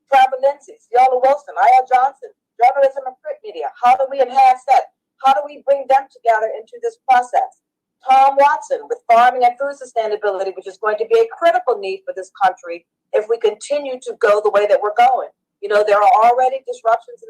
Trevor Lindsay, Ciola Wilson, I.L. Johnson, journalism and print media. How do we enhance that? How do we bring them together into this process? Tom Watson with farming and food sustainability, which is going to be a critical need for this country if we continue to go the way that we're going. You know, there are already disruptions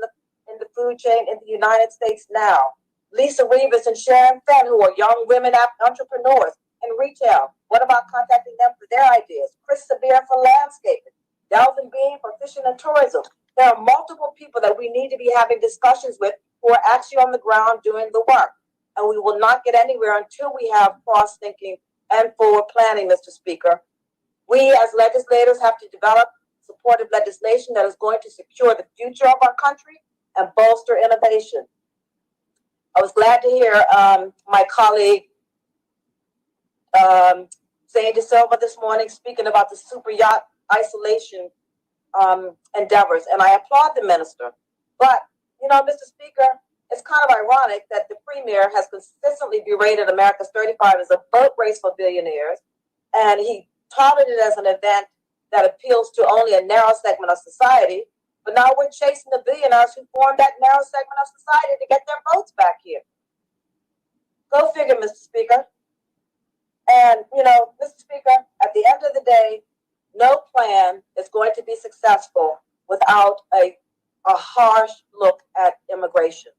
in the food chain in the United States now. Lisa Rivas and Sharon Fenn, who are young women entrepreneurs in retail. What about contacting them for their ideas? Chris Sabir for landscaping. Delvin Bean for fishing and tourism. There are multiple people that we need to be having discussions with who are actually on the ground doing the work. And we will not get anywhere until we have cross-thinking and forward planning, Mr. Speaker. We as legislators have to develop supportive legislation that is going to secure the future of our country and bolster innovation. I was glad to hear my colleague Zane De Silva this morning speaking about the super yacht isolation endeavors, and I applaud the minister. But, you know, Mr. Speaker, it's kind of ironic that the premier has consistently berated America's 35 as a boat race for billionaires, and he touted it as an event that appeals to only a narrow segment of society. But now we're chasing the billionaires who formed that narrow segment of society to get their votes back here. Go figure, Mr. Speaker. And, you know, Mr. Speaker, at the end of the day, no plan is going to be successful without a harsh look at immigration.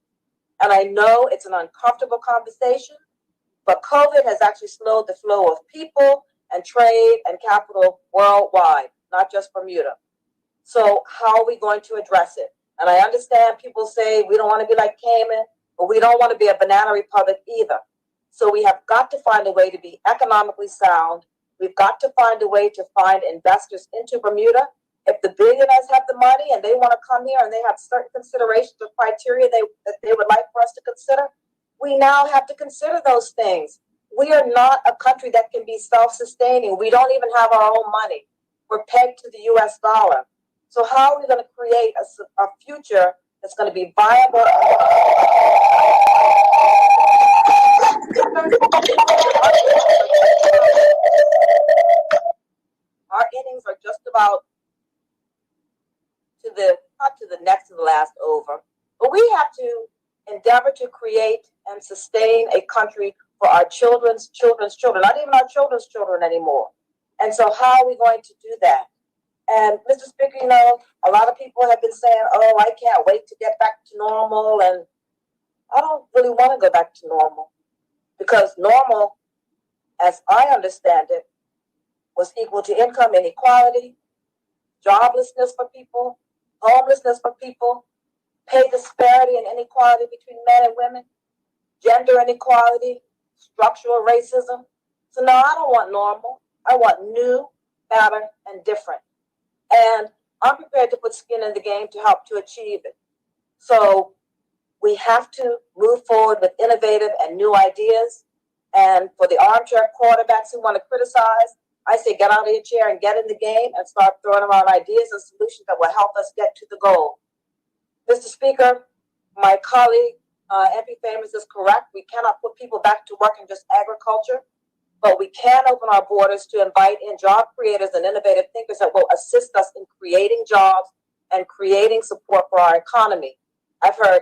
And I know it's an uncomfortable conversation, but COVID has actually slowed the flow of people and trade and capital worldwide, not just Bermuda. So how are we going to address it? And I understand people say we don't want to be like Cayman, but we don't want to be a banana republic either. So we have got to find a way to be economically sound. We've got to find a way to find investors into Bermuda. If the billionaires have the money and they want to come here and they have certain considerations or criteria that they would like for us to consider, we now have to consider those things. We are not a country that can be self-sustaining. We don't even have our own money. We're pegged to the US dollar. So how are we going to create a future that's going to be viable? Our innings are just about not to the next to the last over, but we have to endeavor to create and sustain a country for our children's children's children, not even our children's children anymore. And so how are we going to do that? And Mr. Speaker, you know, a lot of people have been saying, oh, I can't wait to get back to normal. And I don't really want to go back to normal, because normal, as I understand it, was equal to income inequality, joblessness for people, homelessness for people, pay disparity and inequality between men and women, gender inequality, structural racism. So no, I don't want normal. I want new, better, and different. And I'm prepared to put skin in the game to help to achieve it. So we have to move forward with innovative and new ideas. And for the armchair quarterbacks who want to criticize, I say get out of your chair and get in the game and start throwing around ideas and solutions that will help us get to the goal. Mr. Speaker, my colleague, MP Famous, is correct. We cannot put people back to work in just agriculture, but we can open our borders to invite in job creators and innovative thinkers that will assist us in creating jobs and creating support for our economy. I've heard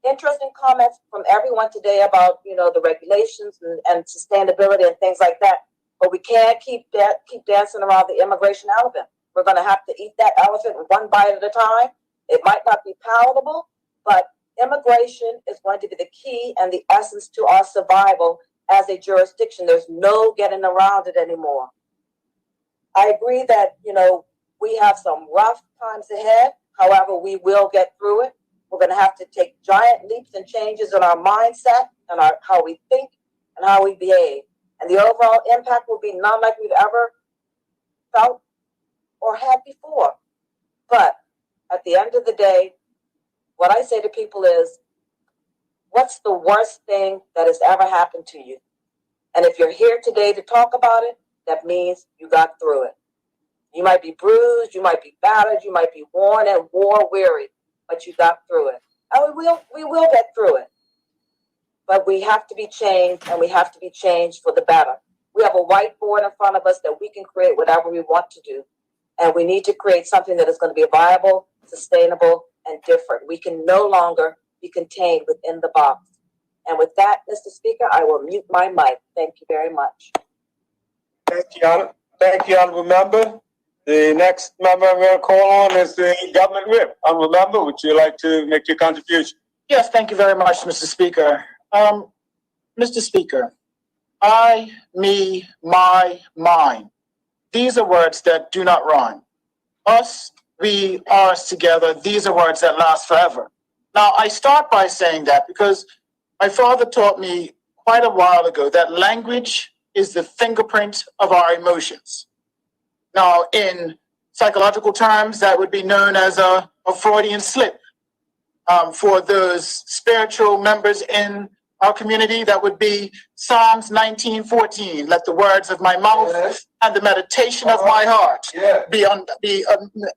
interesting comments from everyone today about, you know, the regulations and sustainability and things like that. But we can't keep dancing around the immigration elephant. We're going to have to eat that elephant one bite at a time. It might not be palatable, but immigration is going to be the key and the essence to our survival as a jurisdiction. There's no getting around it anymore. I agree that, you know, we have some rough times ahead. However, we will get through it. We're going to have to take giant leaps and changes in our mindset and how we think and how we behave. And the overall impact will be none like we've ever felt or had before. But at the end of the day, what I say to people is, what's the worst thing that has ever happened to you? And if you're here today to talk about it, that means you got through it. You might be bruised, you might be battered, you might be worn and war weary, but you got through it. And we will get through it. But we have to be changed, and we have to be changed for the better. We have a whiteboard in front of us that we can create whatever we want to do. And we need to create something that is going to be viable, sustainable, and different. We can no longer be contained within the box. And with that, Mr. Speaker, I will mute my mic. Thank you very much. Thank you, Honorable Member. The next member I'm going to call on is the Government Whip. Honorable Member, would you like to make your contribution? Yes, thank you very much, Mr. Speaker. Mr. Speaker, I, me, my, mine. These are words that do not rhyme. Us, we, ours together, these are words that last forever. Now, I start by saying that because my father taught me quite a while ago that language is the fingerprint of our emotions. Now, in psychological terms, that would be known as a Freudian slip. For those spiritual members in our community, that would be Psalms 19:14. Let the words of my mouth and the meditation of my heart be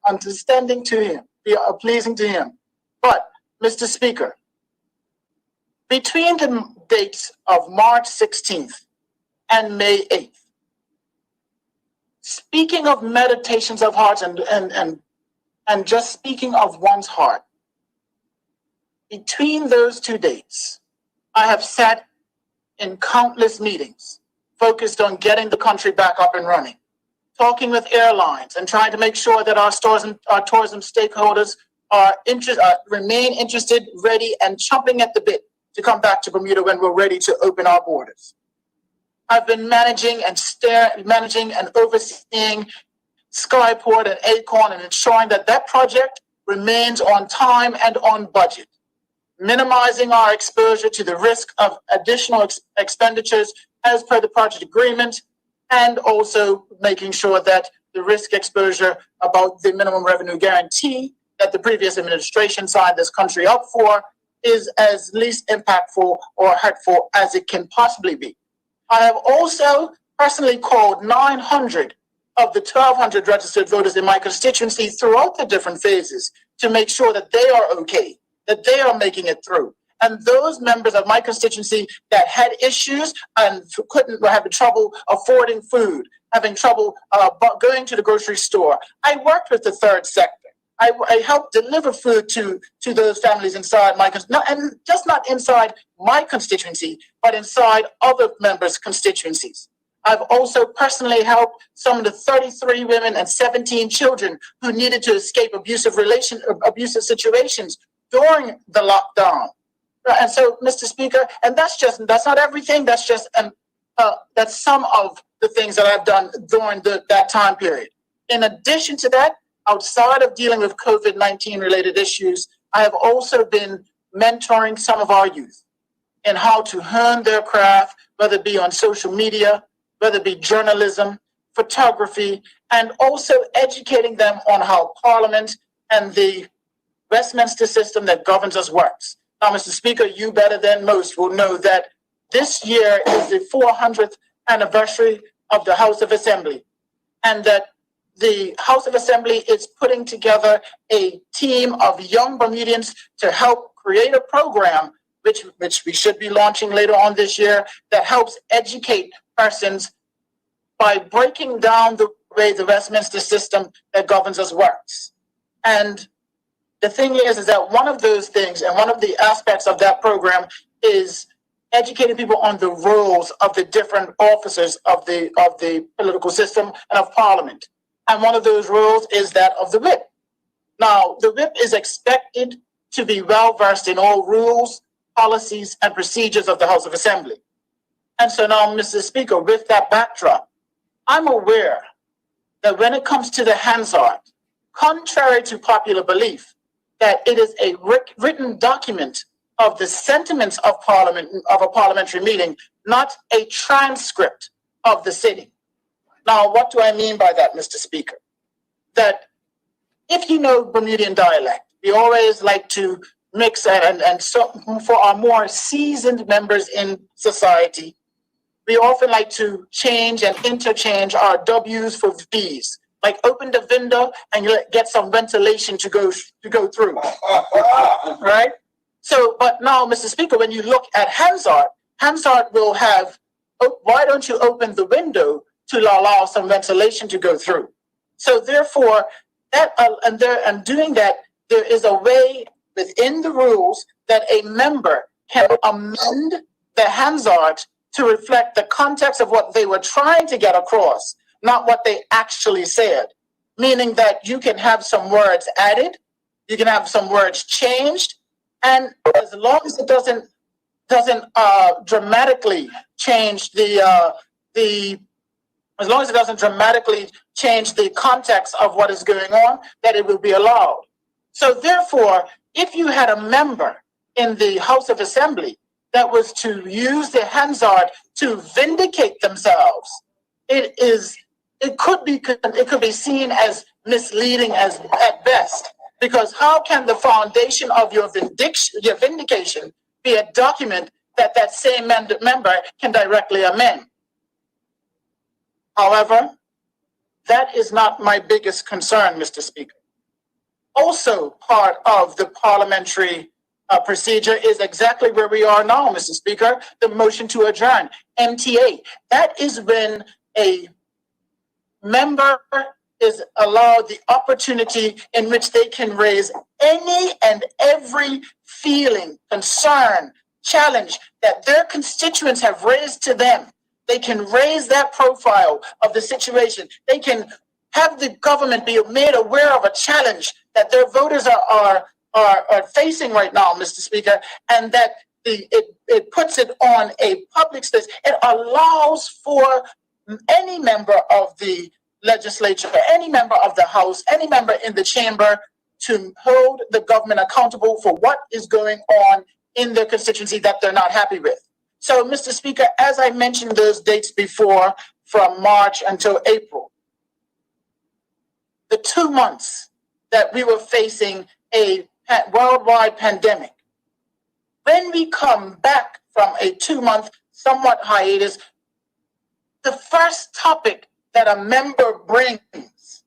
understanding to him, be pleasing to him. But, Mr. Speaker, between the dates of March 16th and May 8th, speaking of meditations of hearts and just speaking of one's heart, between those two dates, I have sat in countless meetings focused on getting the country back up and running, talking with airlines and trying to make sure that our tourism stakeholders remain interested, ready, and chomping at the bit to come back to Bermuda when we're ready to open our borders. I've been managing and overseeing Skyport and Acorn and ensuring that that project remains on time and on budget, minimizing our exposure to the risk of additional expenditures as per the project agreement, and also making sure that the risk exposure about the minimum revenue guarantee that the previous administration signed this country up for is as least impactful or hurtful as it can possibly be. I have also personally called 900 of the 1,200 registered voters in my constituency throughout the different phases to make sure that they are okay, that they are making it through. And those members of my constituency that had issues and were having trouble affording food, having trouble going to the grocery store, I worked with the third sector. I helped deliver food to those families inside my and just not inside my constituency, but inside other members' constituencies. I've also personally helped some of the 33 women and 17 children who needed to escape abusive situations during the lockdown. And so, Mr. Speaker, and that's not everything. That's just that's some of the things that I've done during that time period. In addition to that, outside of dealing with COVID-19 related issues, I have also been mentoring some of our youth in how to hone their craft, whether it be on social media, whether it be journalism, photography, and also educating them on how Parliament and the Westminster system that governs us works. Now, Mr. Speaker, you better than most will know that this year is the 400th anniversary of the House of Assembly, and that the House of Assembly is putting together a team of young Bermudians to help create a program, which we should be launching later on this year, that helps educate persons by breaking down the way the Westminster system that governs us works. And the thing is that one of those things and one of the aspects of that program is educating people on the roles of the different officers of the political system and of Parliament. And one of those roles is that of the whip. Now, the whip is expected to be well-versed in all rules, policies, and procedures of the House of Assembly. And so now, Mr. Speaker, with that backdrop, I'm aware that when it comes to the Hansard, contrary to popular belief, that it is a written document of the sentiments of Parliament, of a parliamentary meeting, not a transcript of the sitting. Now, what do I mean by that, Mr. Speaker? That if you know Bermudian dialect, we always like to mix and so for our more seasoned members in society, we often like to change and interchange our W's for V's. Like open the window and you get some ventilation to go through, right? So, but now, Mr. Speaker, when you look at Hansard will have, why don't you open the window to allow some ventilation to go through? So therefore, and doing that, there is a way within the rules that a member can amend the Hansard to reflect the context of what they were trying to get across, not what they actually said. Meaning that you can have some words added, you can have some words changed, and as long as it doesn't dramatically change as long as it doesn't dramatically change the context of what is going on, that it will be allowed. So therefore, if you had a member in the House of Assembly that was to use the Hansard to vindicate themselves, it could be seen as misleading at best, because how can the foundation of your vindication be a document that that same member can directly amend. However, that is not my biggest concern, Mr. Speaker. Also part of the parliamentary procedure is exactly where we are now, Mr. Speaker, the motion to adjourn, MTA. That is when a member is allowed the opportunity in which they can raise any and every feeling, concern, challenge that their constituents have raised to them. They can raise that profile of the situation. They can have the government be made aware of a challenge that their voters are facing right now, Mr. Speaker, and that it puts it on a public stage. It allows for any member of the legislature, any member of the House, any member in the chamber to hold the government accountable for what is going on in their constituency that they're not happy with. So, Mr. Speaker, as I mentioned those dates before, from March until April, the 2 months that we were facing a worldwide pandemic, when we come back from a 2-month somewhat hiatus, the first topic that a member brings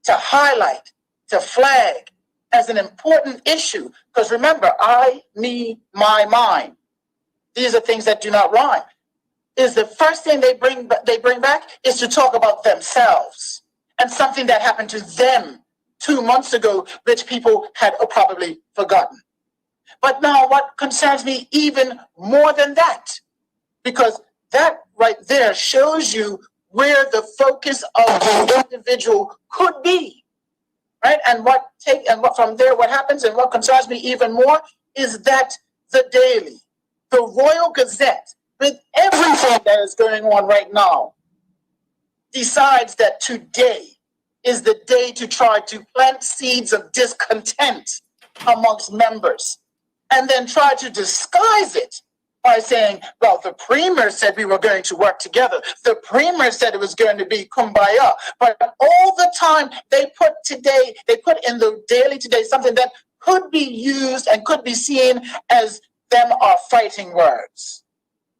to highlight, to flag as an important issue, because remember, I, me, my, mine, these are things that do not rhyme, is the first thing they bring back is to talk about themselves and something that happened to them 2 months ago, which people had probably forgotten. But now what concerns me even more than that, because that right there shows you where the focus of the individual could be, right? And what from there, what happens and what concerns me even more is that the Daily, the Royal Gazette, with everything that is going on right now, decides that today is the day to try to plant seeds of discontent amongst members, and then try to disguise it by saying, well, the Premier said we were going to work together. The Premier said it was going to be kumbaya. But all the time they put in the Daily today something that could be used and could be seen as them are fighting words,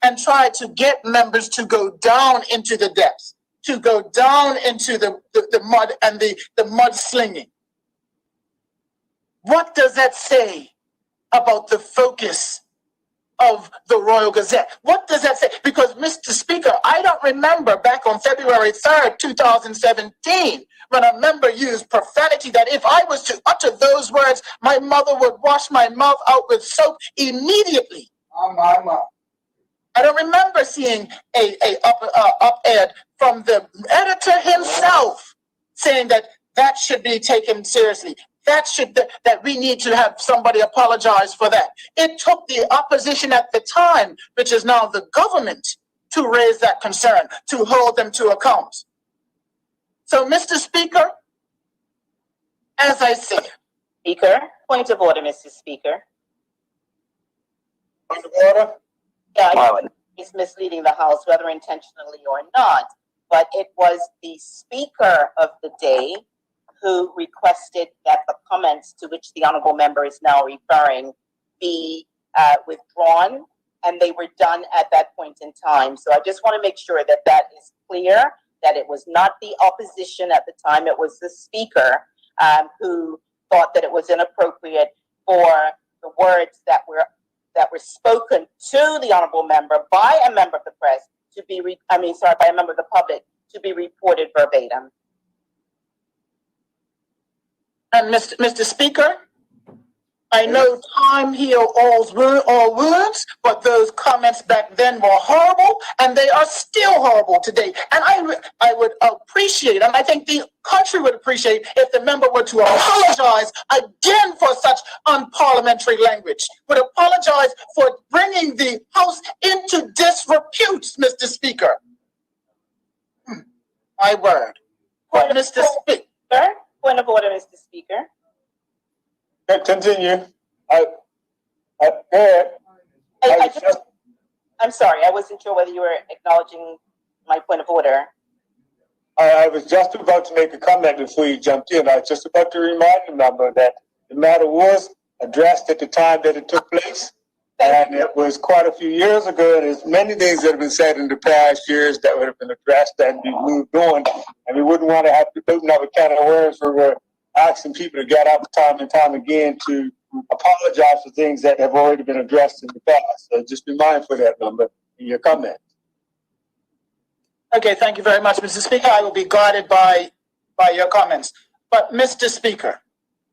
and try to get members to go down into the depths, to go down into the mud and the mudslinging. What does that say about the focus of the Royal Gazette? What does that say? Because, Mr. Speaker, I don't remember back on February 3rd, 2017, when a member used profanity that if I was to utter those words, my mother would wash my mouth out with soap immediately. I don't remember seeing a op-ed from the editor himself saying that should be taken seriously. That we need to have somebody apologize for that. It took the opposition at the time, which is now the government, to raise that concern, to hold them to account. So, Mr. Speaker, as I said. Speaker, point of order, Mr. Speaker. Point of order? Yeah, he's misleading the House, whether intentionally or not. But it was the Speaker of the day who requested that the comments to which the honorable member is now referring be withdrawn, and they were done at that point in time. So I just want to make sure that that is clear, that it was not the opposition at the time, it was the Speaker who thought that it was inappropriate for the words that were spoken to the honorable member by a member of the press to be, by a member of the public to be reported verbatim. And Mr. Speaker, I know time heals all wounds, but those comments back then were horrible, and they are still horrible today. And I would appreciate, and I think the country would appreciate, if the member were to apologize again for such unparliamentary language, would apologize for bringing the House into disrepute, Mr. Speaker. My word. Mr. Speaker. Point of order, Mr. Speaker. Continue. I'm sorry, I wasn't sure whether you were acknowledging my point of order. I was just about to make a comment before you jumped in. I was just about to remind the member that the matter was addressed at the time that it took place, Thank And it was quite a few years ago, and there's many things that have been said in the past years that would have been addressed and be moved on. And we wouldn't want to have to open up a can of worms where we're asking people to get up time and time again to apologize for things that have already been addressed in the past. So just be mindful of that, Member, in your comment. Okay, thank you very much, Mr. Speaker. I will be guided by your comments. But, Mr. Speaker,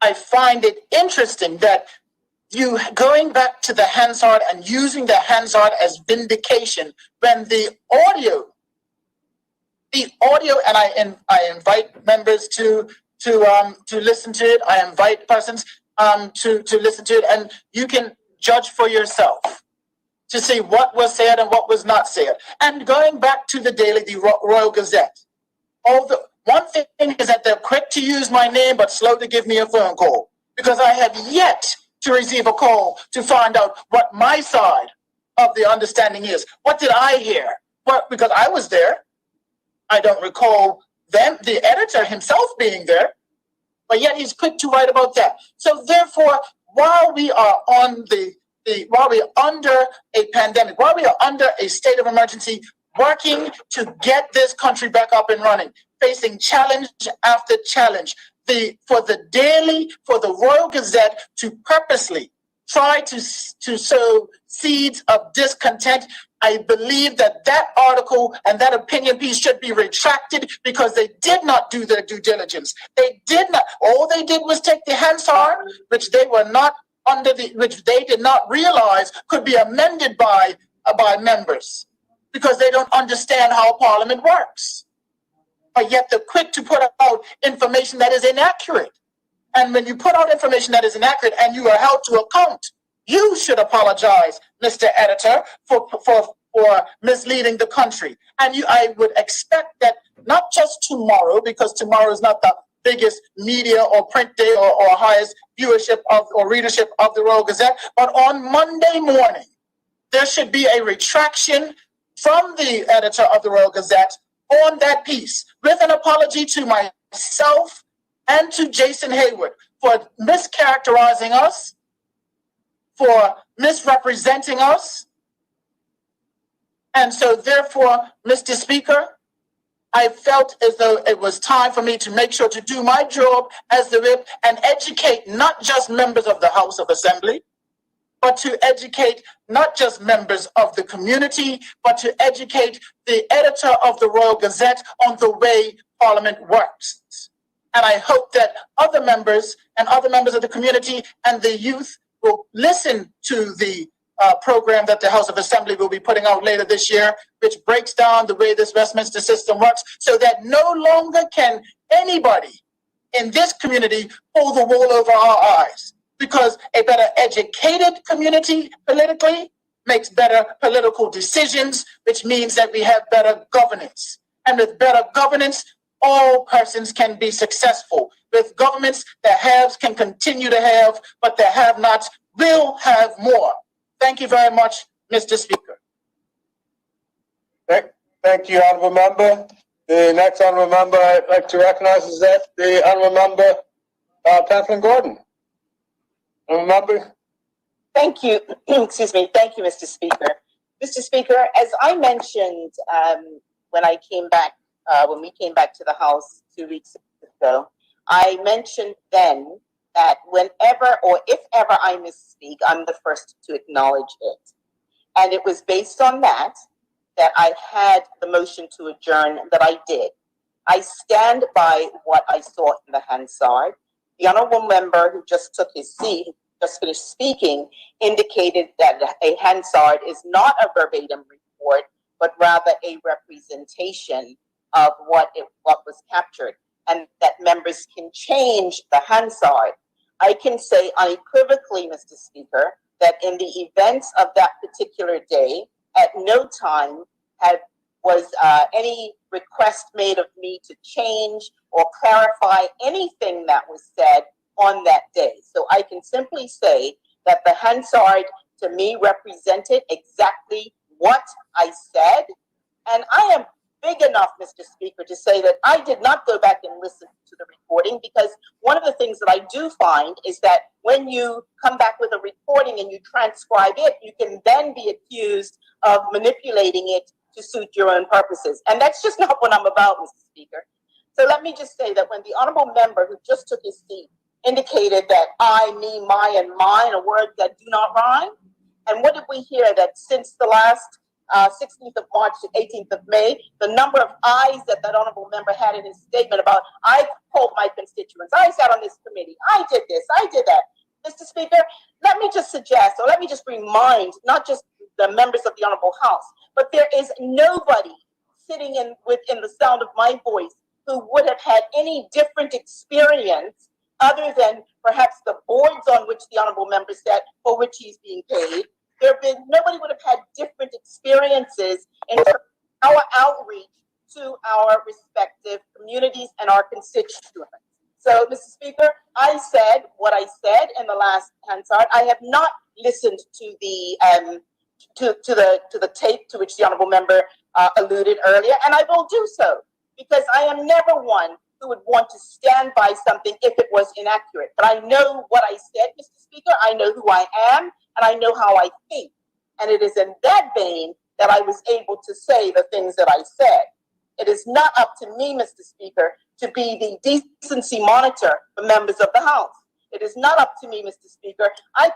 I find it interesting that you going back to the Hansard and using the Hansard as vindication when the audio, and I invite members to listen to it. I invite persons to listen to it, and you can judge for yourself to see what was said and what was not said. And going back to the Royal Gazette, one thing is that they're quick to use my name but slow to give me a phone call, because I have yet to receive a call to find out what my side of the understanding is. What did I hear? Well, because I was there. I don't recall the editor himself being there, but yet he's quick to write about that. So therefore, while we are while we are under a pandemic, while we are under a state of emergency, working to get this country back up and running, facing challenge after challenge, for the Royal Gazette to purposely try to sow seeds of discontent, I believe that article and that opinion piece should be retracted, because they did not do their due diligence. They did not. All they did was take the Hansard, which they were not which they did not realize could be amended by members, because they don't understand how Parliament works. But yet they're quick to put out information that is inaccurate. And when you put out information that is inaccurate and you are held to account, you should apologize, Mr. Editor, for misleading the country. And I would expect that not just tomorrow, because tomorrow is not the biggest media or print day or highest viewership or readership of the Royal Gazette, but on Monday morning, there should be a retraction from the editor of the Royal Gazette on that piece, with an apology to myself and to Jason Hayward for mischaracterizing us, for misrepresenting us. And so therefore, Mr. Speaker, I felt as though it was time for me to make sure to do my job as the whip and educate not just members of the House of Assembly, but to educate not just members of the community, but to educate the editor of the Royal Gazette on the way Parliament works. And I hope that other members and other members of the community and the youth will listen to the program that the House of Assembly will be putting out later this year, which breaks down the way this Westminster system works, so that no longer can anybody in this community pull the wool over our eyes. Because a better educated community politically makes better political decisions, which means that we have better governance. And with better governance, all persons can be successful. With governments, the haves can continue to have, but the have-nots will have more. Thank you very much, Mr. Speaker. Thank you, Honourable Member. The next Honourable Member I'd like to recognize is the Honourable Member Pamphilin Gordon. Honourable Member. Thank you. Excuse me. Thank you, Mr. Speaker. Mr. Speaker, as I mentioned when we came back to the House 2 weeks ago, I mentioned then that whenever or if ever I misspeak, I'm the first to acknowledge it. And it was based on that I had the motion to adjourn that I did. I stand by what I saw in the Hansard. The honourable member who just took his seat, just finished speaking, indicated that a Hansard is not a verbatim report, but rather a representation of what was captured, and that members can change the Hansard. I can say unequivocally, Mr. Speaker, that in the events of that particular day, at no time was any request made of me to change or clarify anything that was said on that day. So I can simply say that the Hansard to me represented exactly what I said. And I am big enough, Mr. Speaker, to say that I did not go back and listen to the recording, because one of the things that I do find is that when you come back with a recording and you transcribe it, you can then be accused of manipulating it to suit your own purposes. And that's just not what I'm about, Mr. Speaker. So let me just say that when the honorable member who just took his seat indicated that I, me, my, and mine are words that do not rhyme, and what did we hear? That since the last 16th of March to 18th of May, the number of I's that honorable member had in his statement about, I told my constituents, I sat on this committee, I did this, I did that. Mr. Speaker, let me just suggest, or let me just remind, not just the members of the Honorable House, but there is nobody sitting within the sound of my voice who would have had any different experience other than perhaps the boards on which the honorable member sat, for which he's being paid. Nobody would have had different experiences in terms of our outreach to our respective communities and our constituents. So, Mr. Speaker, I said what I said in the last Hansard. I have not listened to the tape to which the honorable member alluded earlier, and I will do so because I am never one who would want to stand by something if it was inaccurate. But I know what I said, Mr. Speaker. I know who I am, and I know how I think. And it is in that vein that I was able to say the things that I said. It is not up to me, Mr. Speaker, to be the decency monitor for members of the House. It is not up to me, Mr. Speaker. I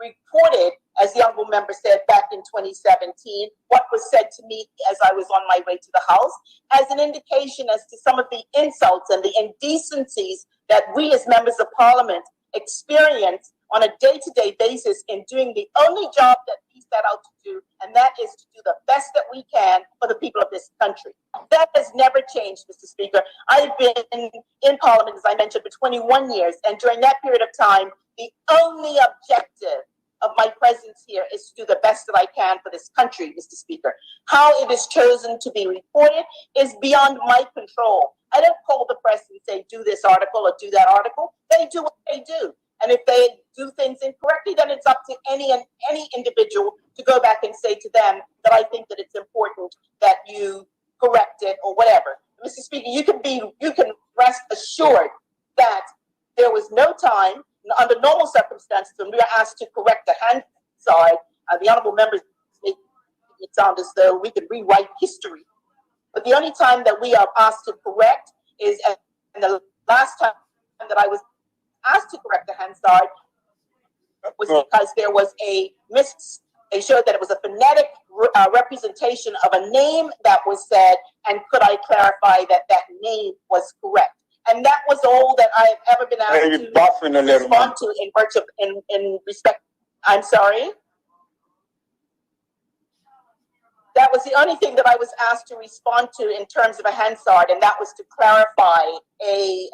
reported, as the honorable member said back in 2017, what was said to me as I was on my way to the House, as an indication as to some of the insults and the indecencies that we as members of Parliament experience on a day-to-day basis in doing the only job that we set out to do, and that is to do the best that we can for the people of this country. That has never changed, Mr. Speaker. I've been in Parliament, as I mentioned, for 21 years, and during that period of time, the only objective of my presence here is to do the best that I can for this country, Mr. Speaker. How it is chosen to be reported is beyond my control. I don't call the press and say, do this article or do that article. They do what they do. And if they do things incorrectly, then it's up to any individual to go back and say to them that I think that it's important that you correct it or whatever. Mr. Speaker, you can rest assured that there was no time under normal circumstances when we were asked to correct the Hansard. The honorable members make it sound as though we could rewrite history. But the only time that we are asked to correct is and the last time that I was asked to correct the Hansard was because there was they showed that it was a phonetic representation of a name that was said, and could I clarify that that name was correct? And that was all that I have ever been asked to respond to in respect. I'm sorry. That was the only thing that I was asked to respond to in terms of a Hansard, and that was to clarify a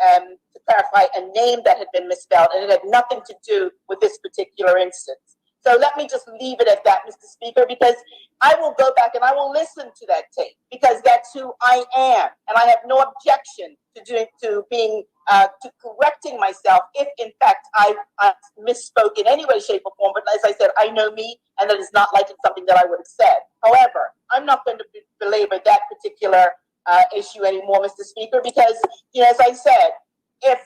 name that had been misspelled, and it had nothing to do with this particular instance. So let me just leave it at that, Mr. Speaker, because I will go back and I will listen to that tape, because that's who I am, and I have no objection to correcting myself if, in fact, I misspoke in any way, shape, or form. But as I said, I know me, and it is not like it's something that I would have said. However, I'm not going to belabor that particular issue anymore, Mr. Speaker, because, as I said, if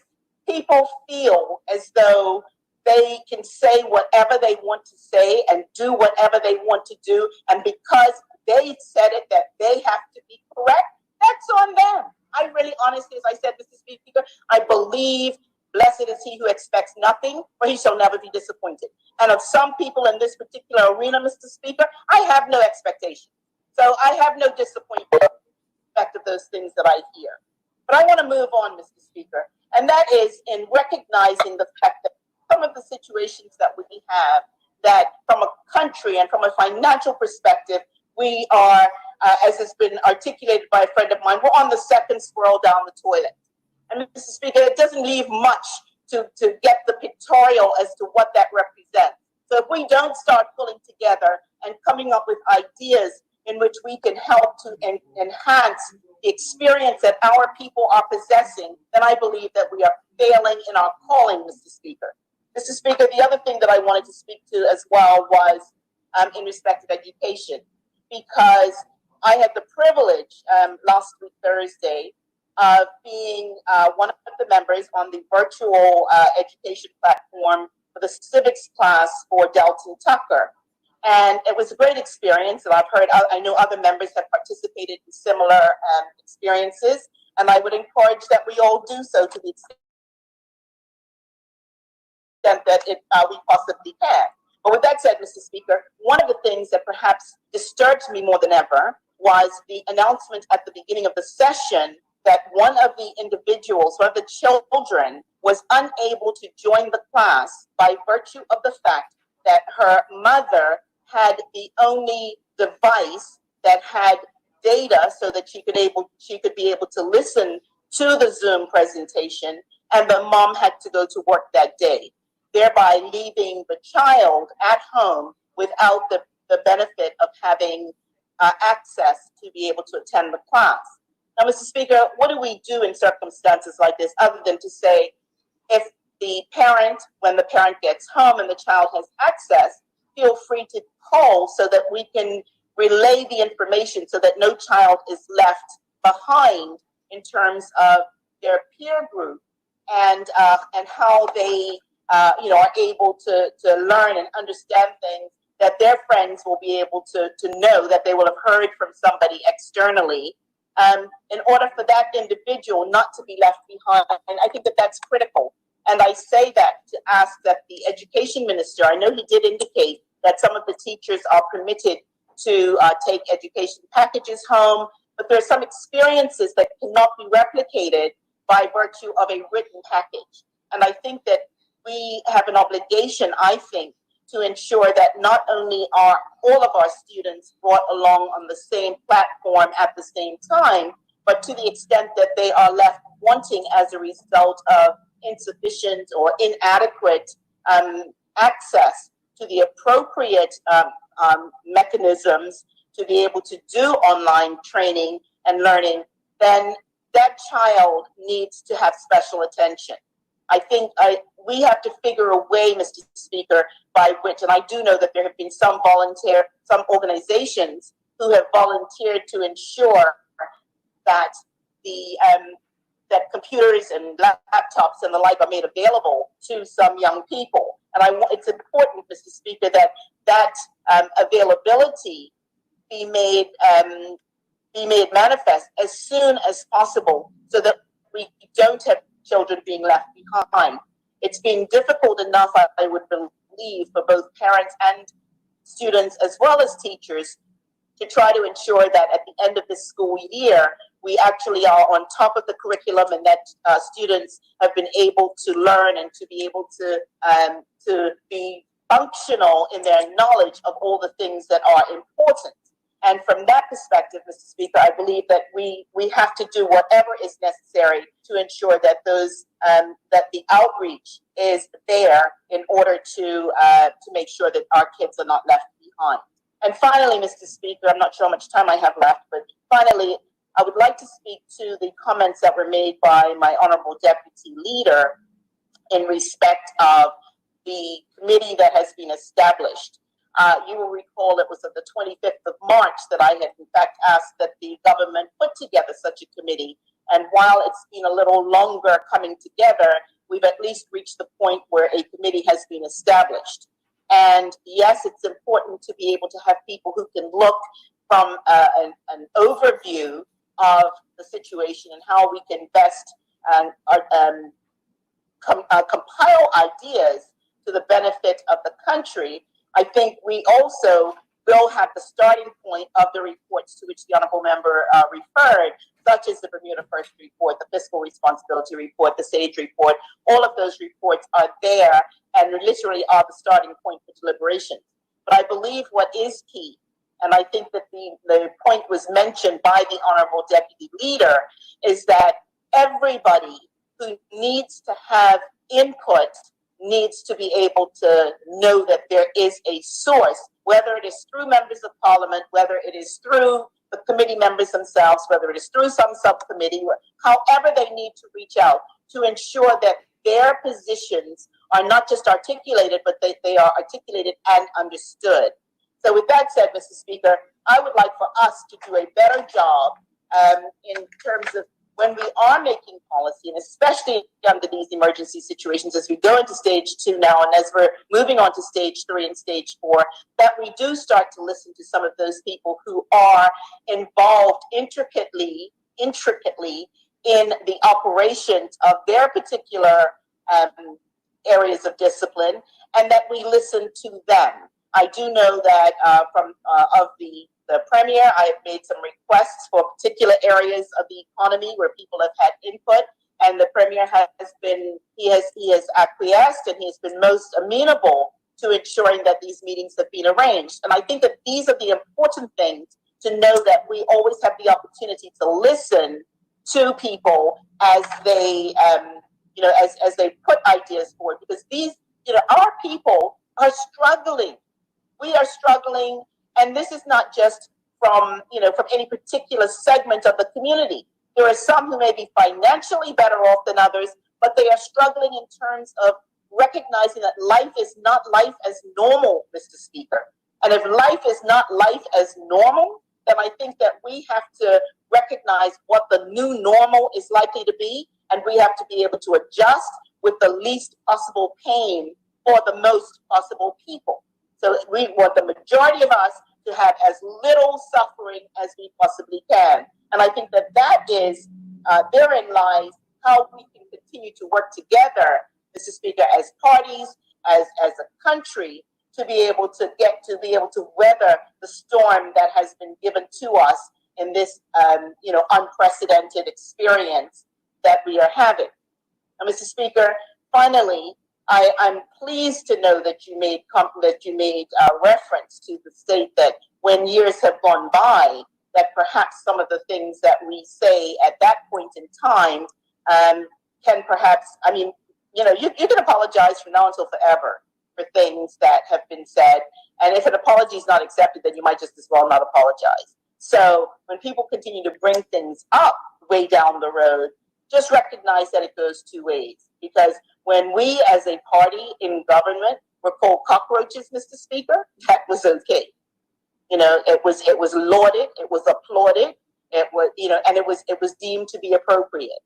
people feel as though they can say whatever they want to say and do whatever they want to do, and because they said it that they have to be correct, that's on them. I really honestly, as I said, Mr. Speaker, I believe blessed is he who expects nothing, for he shall never be disappointed. And of some people in this particular arena, Mr. Speaker, I have no expectation. So I have no disappointment in respect of those things that I hear. But I want to move on, Mr. Speaker, and that is in recognizing the fact that some of the situations that we have, that from a country and from a financial perspective, we are, as has been articulated by a friend of mine, we're on the second swirl down the toilet. And Mr. Speaker, it doesn't leave much to get the pictorial as to what that represents. So if we don't start pulling together and coming up with ideas in which we can help to enhance the experience that our people are possessing, then I believe that we are failing in our calling, Mr. Speaker. Mr. Speaker, the other thing that I wanted to speak to as well was in respect of education, because I had the privilege last week, Thursday, being one of the members on the virtual education platform for the civics class for Delton Tucker. And it was a great experience. And I know other members have participated in similar experiences. And I would encourage that we all do so to the extent that we possibly can. But with that said, Mr. Speaker, one of the things that perhaps disturbed me more than ever was the announcement at the beginning of the session that one of the individuals, one of the children, was unable to join the class by virtue of the fact that her mother had the only device that had data so that she could be able to listen to the Zoom presentation, and the mom had to go to work that day, thereby leaving the child at home without the benefit of having access to be able to attend the class. Now, Mr. Speaker, what do we do in circumstances like this other than to say, if the parent, when the parent gets home and the child has access, feel free to call so that we can relay the information so that no child is left behind in terms of their peer group and how they are able to learn and understand things that their friends will be able to know that they will have heard from somebody externally, in order for that individual not to be left behind. And I think that that's critical. And I say that to ask that the education minister, I know he did indicate that some of the teachers are permitted to take education packages home, but there are some experiences that cannot be replicated by virtue of a written package. And I think that we have an obligation, I think, to ensure that not only are all of our students brought along on the same platform at the same time, but to the extent that they are left wanting as a result of insufficient or inadequate access to the appropriate mechanisms to be able to do online training and learning, then that child needs to have special attention. I think we have to figure a way, Mr. Speaker, by which, and I do know that there have been some organizations who have volunteered to ensure that that computers and laptops and the like are made available to some young people. And it's important, Mr. Speaker, that availability be made manifest as soon as possible, so that we don't have children being left behind. It's been difficult enough, I would believe, for both parents and students as well as teachers to try to ensure that at the end of this school year, we actually are on top of the curriculum and that students have been able to learn and to be able to be functional in their knowledge of all the things that are important. And from that perspective, Mr. Speaker, I believe that we have to do whatever is necessary to ensure that that the outreach is there in order to make sure that our kids are not left behind. And finally, Mr. Speaker, I'm not sure how much time I have left, but finally, I would like to speak to the comments that were made by my honorable deputy leader in respect of the committee that has been established. You will recall it was on the 25th of March that I had in fact asked that the government put together such a committee. And while it's been a little longer coming together, we've at least reached the point where a committee has been established. And yes, it's important to be able to have people who can look from an overview of the situation and how we can best compile ideas to the benefit of the country. I think we also will have the starting point of the reports to which the honorable member referred, such as the Bermuda First Report, the Fiscal Responsibility Report, the SAGE Report. All of those reports are there and literally are the starting point for deliberations. But I believe what is key, and I think that the point was mentioned by the honorable deputy leader, is that everybody who needs to have input needs to be able to know that there is a source, whether it is through members of parliament, whether it is through the committee members themselves, whether it is through some subcommittee, however they need to reach out to ensure that their positions are not just articulated, but they are articulated and understood. So with that said, Mr. Speaker, I would like for us to do a better job in terms of when we are making policy, and especially under these emergency situations, as we go into stage 2 now, and as we're moving on to stage 3 and stage 4, that we do start to listen to some of those people who are involved intricately in the operations of their particular areas of discipline, and that we listen to them. I do know that from the Premier, I have made some requests for particular areas of the economy where people have had input, and the Premier has acquiesced, and he has been most amenable to ensuring that these meetings have been arranged. And I think that these are the important things to know, that we always have the opportunity to listen to people as they, as they put ideas forward, because these, our people are struggling. We are struggling, and this is not just from any particular segment of the community. There are some who may be financially better off than others, but they are struggling in terms of recognizing that life is not life as normal, Mr. Speaker. And if life is not life as normal, then I think that we have to recognize what the new normal is likely to be, and we have to be able to adjust with the least possible pain for the most possible people. So we want the majority of us to have as little suffering as we possibly can. And I think that is, therein lies how we can continue to work together, Mr. Speaker, as parties, as a country, to be able to weather the storm that has been given to us in this, unprecedented experience that we are having. And Mr. Speaker, finally, I'm pleased to know that you made reference to the state that when years have gone by, that perhaps some of the things that we say at that point in time can perhaps, you can apologize from now until forever for things that have been said. And if an apology is not accepted, then you might just as well not apologize. So when people continue to bring things up way down the road, just recognize that it goes two ways. Because when we as a party in government were called cockroaches, Mr. Speaker, that was okay. It was lauded, it was applauded, it was deemed to be appropriate.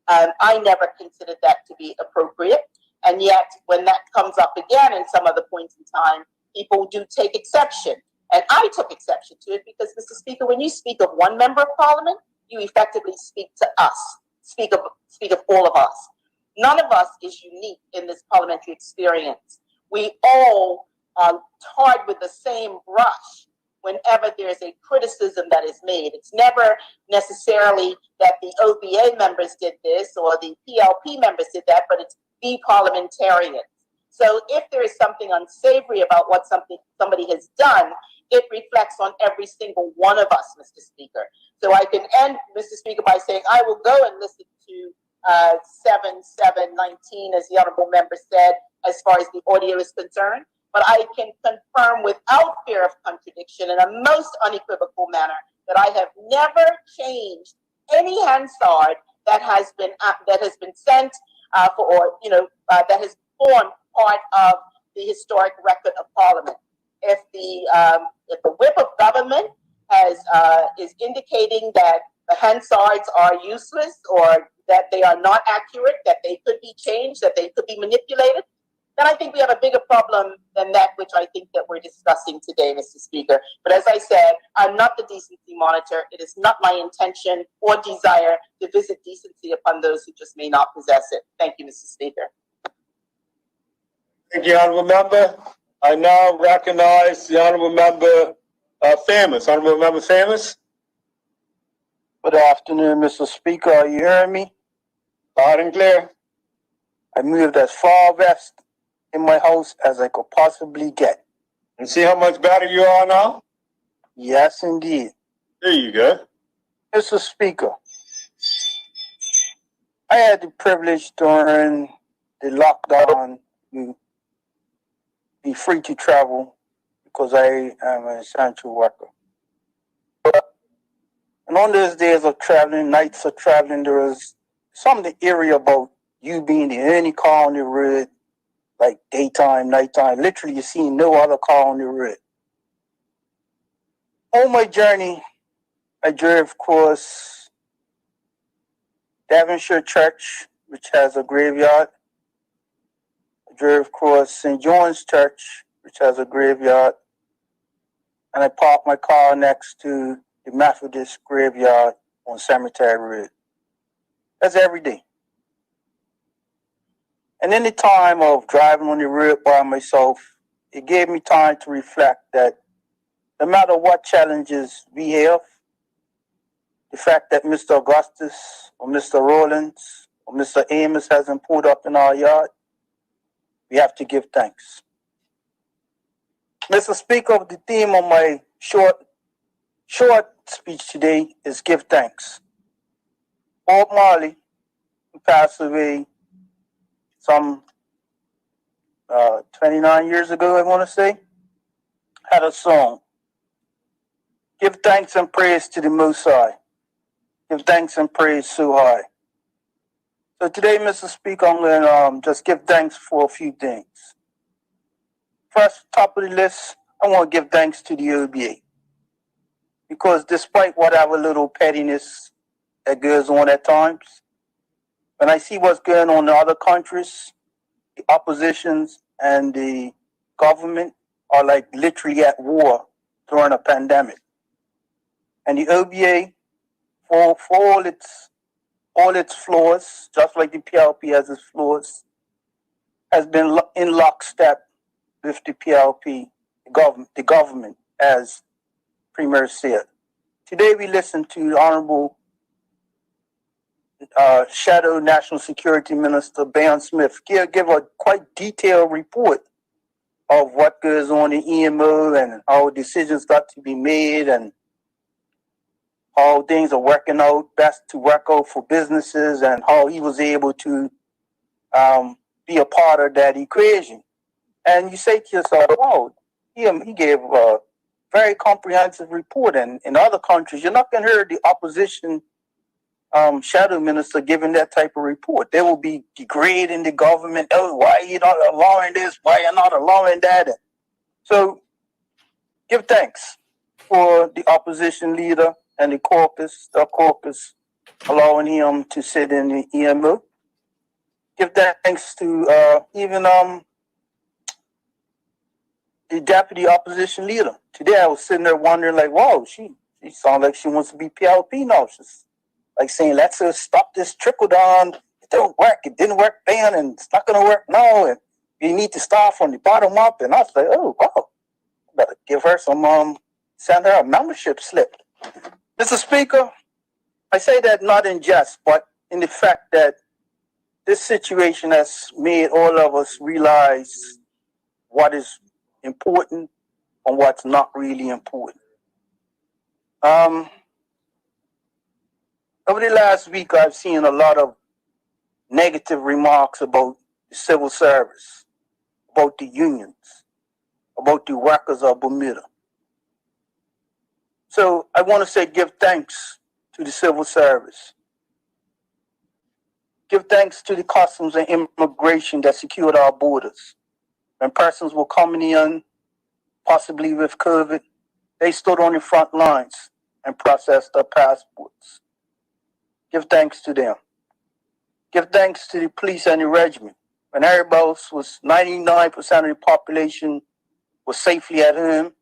I never considered that to be appropriate. And yet, when that comes up again in some other points in time, people do take exception. And I took exception to it because, Mr. Speaker, when you speak of one member of parliament, you effectively speak to us, speak of all of us. None of us is unique in this parliamentary experience. We all are tarred with the same brush whenever there's a criticism that is made. It's never necessarily that the OBA members did this or the PLP members did that, but it's the parliamentarians. So if there is something unsavory about what somebody has done, it reflects on every single one of us, Mr. Speaker. So I can end, Mr. Speaker, by saying I will go and listen to 7719, as the honorable member said, as far as the audio is concerned. But I can confirm without fear of contradiction in a most unequivocal manner that I have never changed any Hansard that has been sent that has formed part of the historic record of Parliament. If the whip of government is indicating that the Hansards are useless or that they are not accurate, that they could be changed, that they could be manipulated, then I think we have a bigger problem than that which I think that we're discussing today, Mr. Speaker. But as I said, I'm not the decency monitor. It is not my intention or desire to visit decency upon those who just may not possess it. Thank you, Mr. Speaker. Thank you, Honorable Member. I now recognize the Honorable Member Famous. Honorable Member Famous. Good afternoon, Mr. Speaker. Are you hearing me? Loud and clear. I moved as far west in my house as I could possibly get. And see how much better you are now? Yes, indeed. There you go. Mr. Speaker, I had the privilege during the lockdown to be free to travel because I am an essential worker. And on those days of traveling, nights of traveling, there was something eerie about you being the only car on the road, like daytime, nighttime. Literally, you see no other car on the road. On my journey, I drove across Devonshire Church, which has a graveyard. I drove across St. John's Church, which has a graveyard. And I parked my car next to the Methodist graveyard on Cemetery Road. That's every day. And in the time of driving on the road by myself, it gave me time to reflect that no matter what challenges we have, the fact that Mr. Augustus or Mr. Rollins or Mr. Amos hasn't pulled up in our yard, we have to give thanks. Mr. Speaker, the theme of my short speech today is give thanks. Bob Marley, who passed away some 29 years ago, I want to say, had a song. Give thanks and praise to the Most High. Give thanks and praise so high. So today, Mr. Speaker, I'm going to just give thanks for a few things. First, top of the list, I want to give thanks to the OBA. Because despite whatever little pettiness that goes on at times, when I see what's going on in other countries, the oppositions and the government are like literally at war during a pandemic. And the OBA, for all its flaws, just like the PLP has its flaws, has been in lockstep with the PLP, the government, as Premier said. Today we listened to the Honorable Shadow National Security Minister Ben Smith give a quite detailed report of what goes on in EMO and how decisions got to be made and how things are working out best to work out for businesses and how he was able to be a part of that equation. And you say to yourself, wow, he gave a very comprehensive report. And in other countries, you're not going to hear the opposition shadow minister giving that type of report. They will be degrading the government. Oh, why are you not allowing this? Why are you not allowing that? So give thanks for the opposition leader and the caucus allowing him to sit in the EMO. Give thanks to even the deputy opposition leader. Today I was sitting there wondering, like, wow, she sounds like she wants to be PLP now. She's like saying, let's stop this trickle down. It don't work. It didn't work then, and it's not going to work now. And you need to start from the bottom up. And I was like, oh, wow. Better give her some, send her a membership slip. Mr. Speaker, I say that not in jest, but in the fact that this situation has made all of us realize what is important and what's not really important. Over the last week, I've seen a lot of negative remarks about the civil service, about the unions, about the workers of Bermuda. So I want to say give thanks to the civil service. Give thanks to the customs and immigration that secured our borders. When persons were coming in, possibly with COVID, they stood on the front lines and processed their passports. Give thanks to them. Give thanks to the police and the regiment. When everybody else was 99% of the population was safely at home,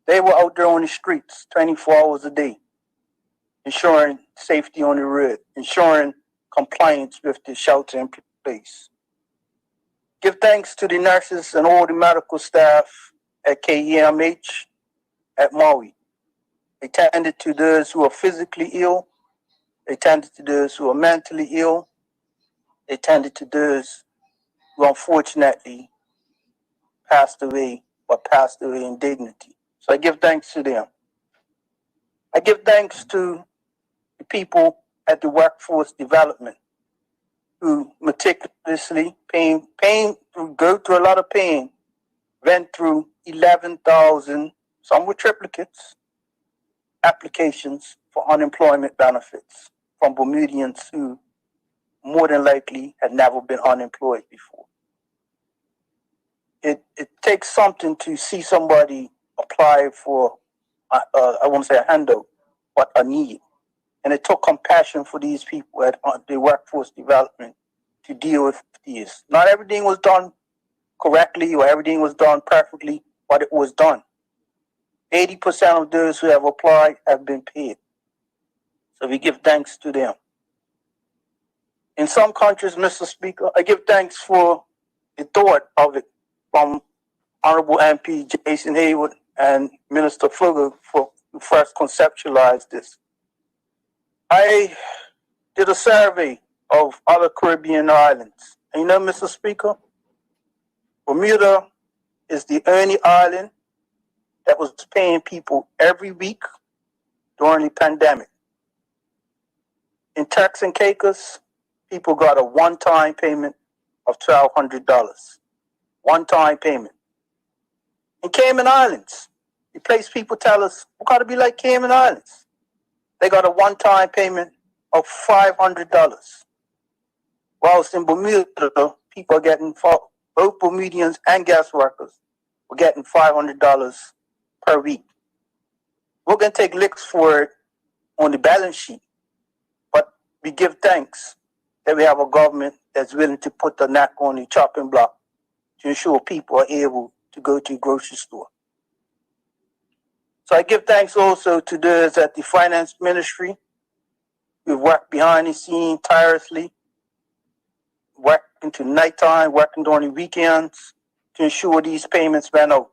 they were out there on the streets 24 hours a day, ensuring safety on the road, ensuring compliance with the shelter in place. Give thanks to the nurses and all the medical staff at KEMH at Maui. They tended to those who are physically ill. They tended to those who are mentally ill. They tended to those who unfortunately passed away, but passed away in dignity. So I give thanks to them. I give thanks to the people at the workforce development who meticulously go through a lot of pain, went through 11,000, some were triplicates, applications for unemployment benefits from Bermudians who more than likely had never been unemployed before. It takes something to see somebody apply for, I won't say a handout, but a need. And it took compassion for these people at the workforce development to deal with these. Not everything was done correctly or everything was done perfectly, but it was done. 80% of those who have applied have been paid. So we give thanks to them. In some countries, Mr. Speaker, I give thanks for the thought of it from Honorable MP Jason Hayward and Minister Pfluger for who first conceptualized this. I did a survey of other Caribbean islands. And you know, Mr. Speaker, Bermuda is the only island that was paying people every week during the pandemic. In Turks and Caicos, people got a one-time payment of $1,200. One-time payment. In Cayman Islands, the place people tell us, we got to be like Cayman Islands. They got a one-time payment of $500. Whilst in Bermuda, people are getting, both Bermudians and guest workers were getting $500 per week. We're going to take licks for it on the balance sheet, but we give thanks that we have a government that's willing to put the knack on the chopping block to ensure people are able to go to a grocery store. So I give thanks also to those at the finance ministry who worked behind the scenes tirelessly, working to nighttime, working during the weekends to ensure these payments went out.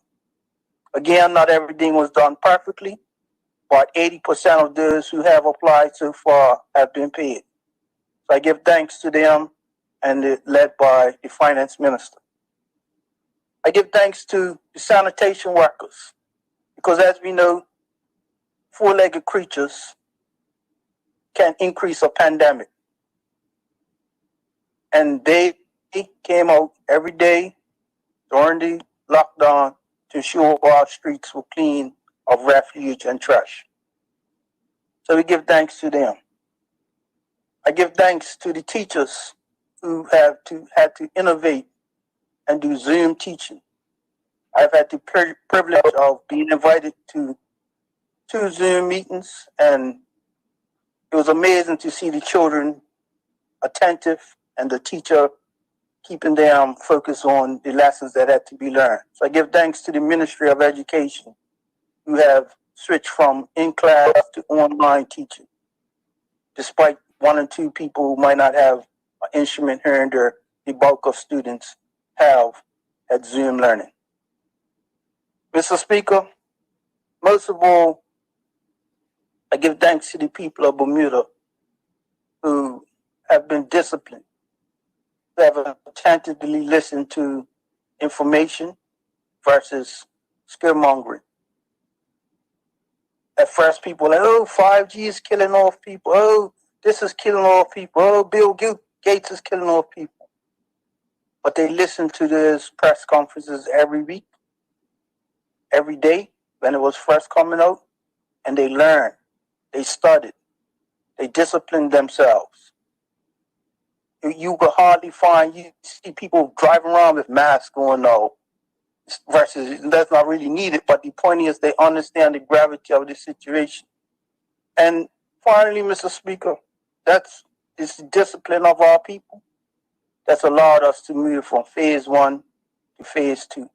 Again, not everything was done perfectly, but 80% of those who have applied so far have been paid. So I give thanks to them and led by the finance minister. I give thanks to the sanitation workers because as we know, four-legged creatures can increase a pandemic. And they came out every day during the lockdown to ensure our streets were clean of refuge and trash. So we give thanks to them. I give thanks to the teachers who had to innovate and do Zoom teaching. I've had the privilege of being invited to 2 Zoom meetings, and it was amazing to see the children attentive and the teacher keeping them focused on the lessons that had to be learned. So I give thanks to the Ministry of Education who have switched from in-class to online teaching, despite 1 or 2 people who might not have an instrument here and there, the bulk of students have at Zoom learning. Mr. Speaker, most of all, I give thanks to the people of Bermuda who have been disciplined, who have attentively listened to information versus scaremongering. At first, people were like, oh, 5G is killing off people. Oh, this is killing off people. Oh, Bill Gates is killing off people. But they listened to those press conferences every week, every day when it was first coming out, and they learned, they studied, they disciplined themselves. You could hardly you see people driving around with masks going, no, versus that's not really needed, but the point is they understand the gravity of the situation. And finally, Mr. Speaker, it's the discipline of our people that's allowed us to move from phase 1 to phase 2.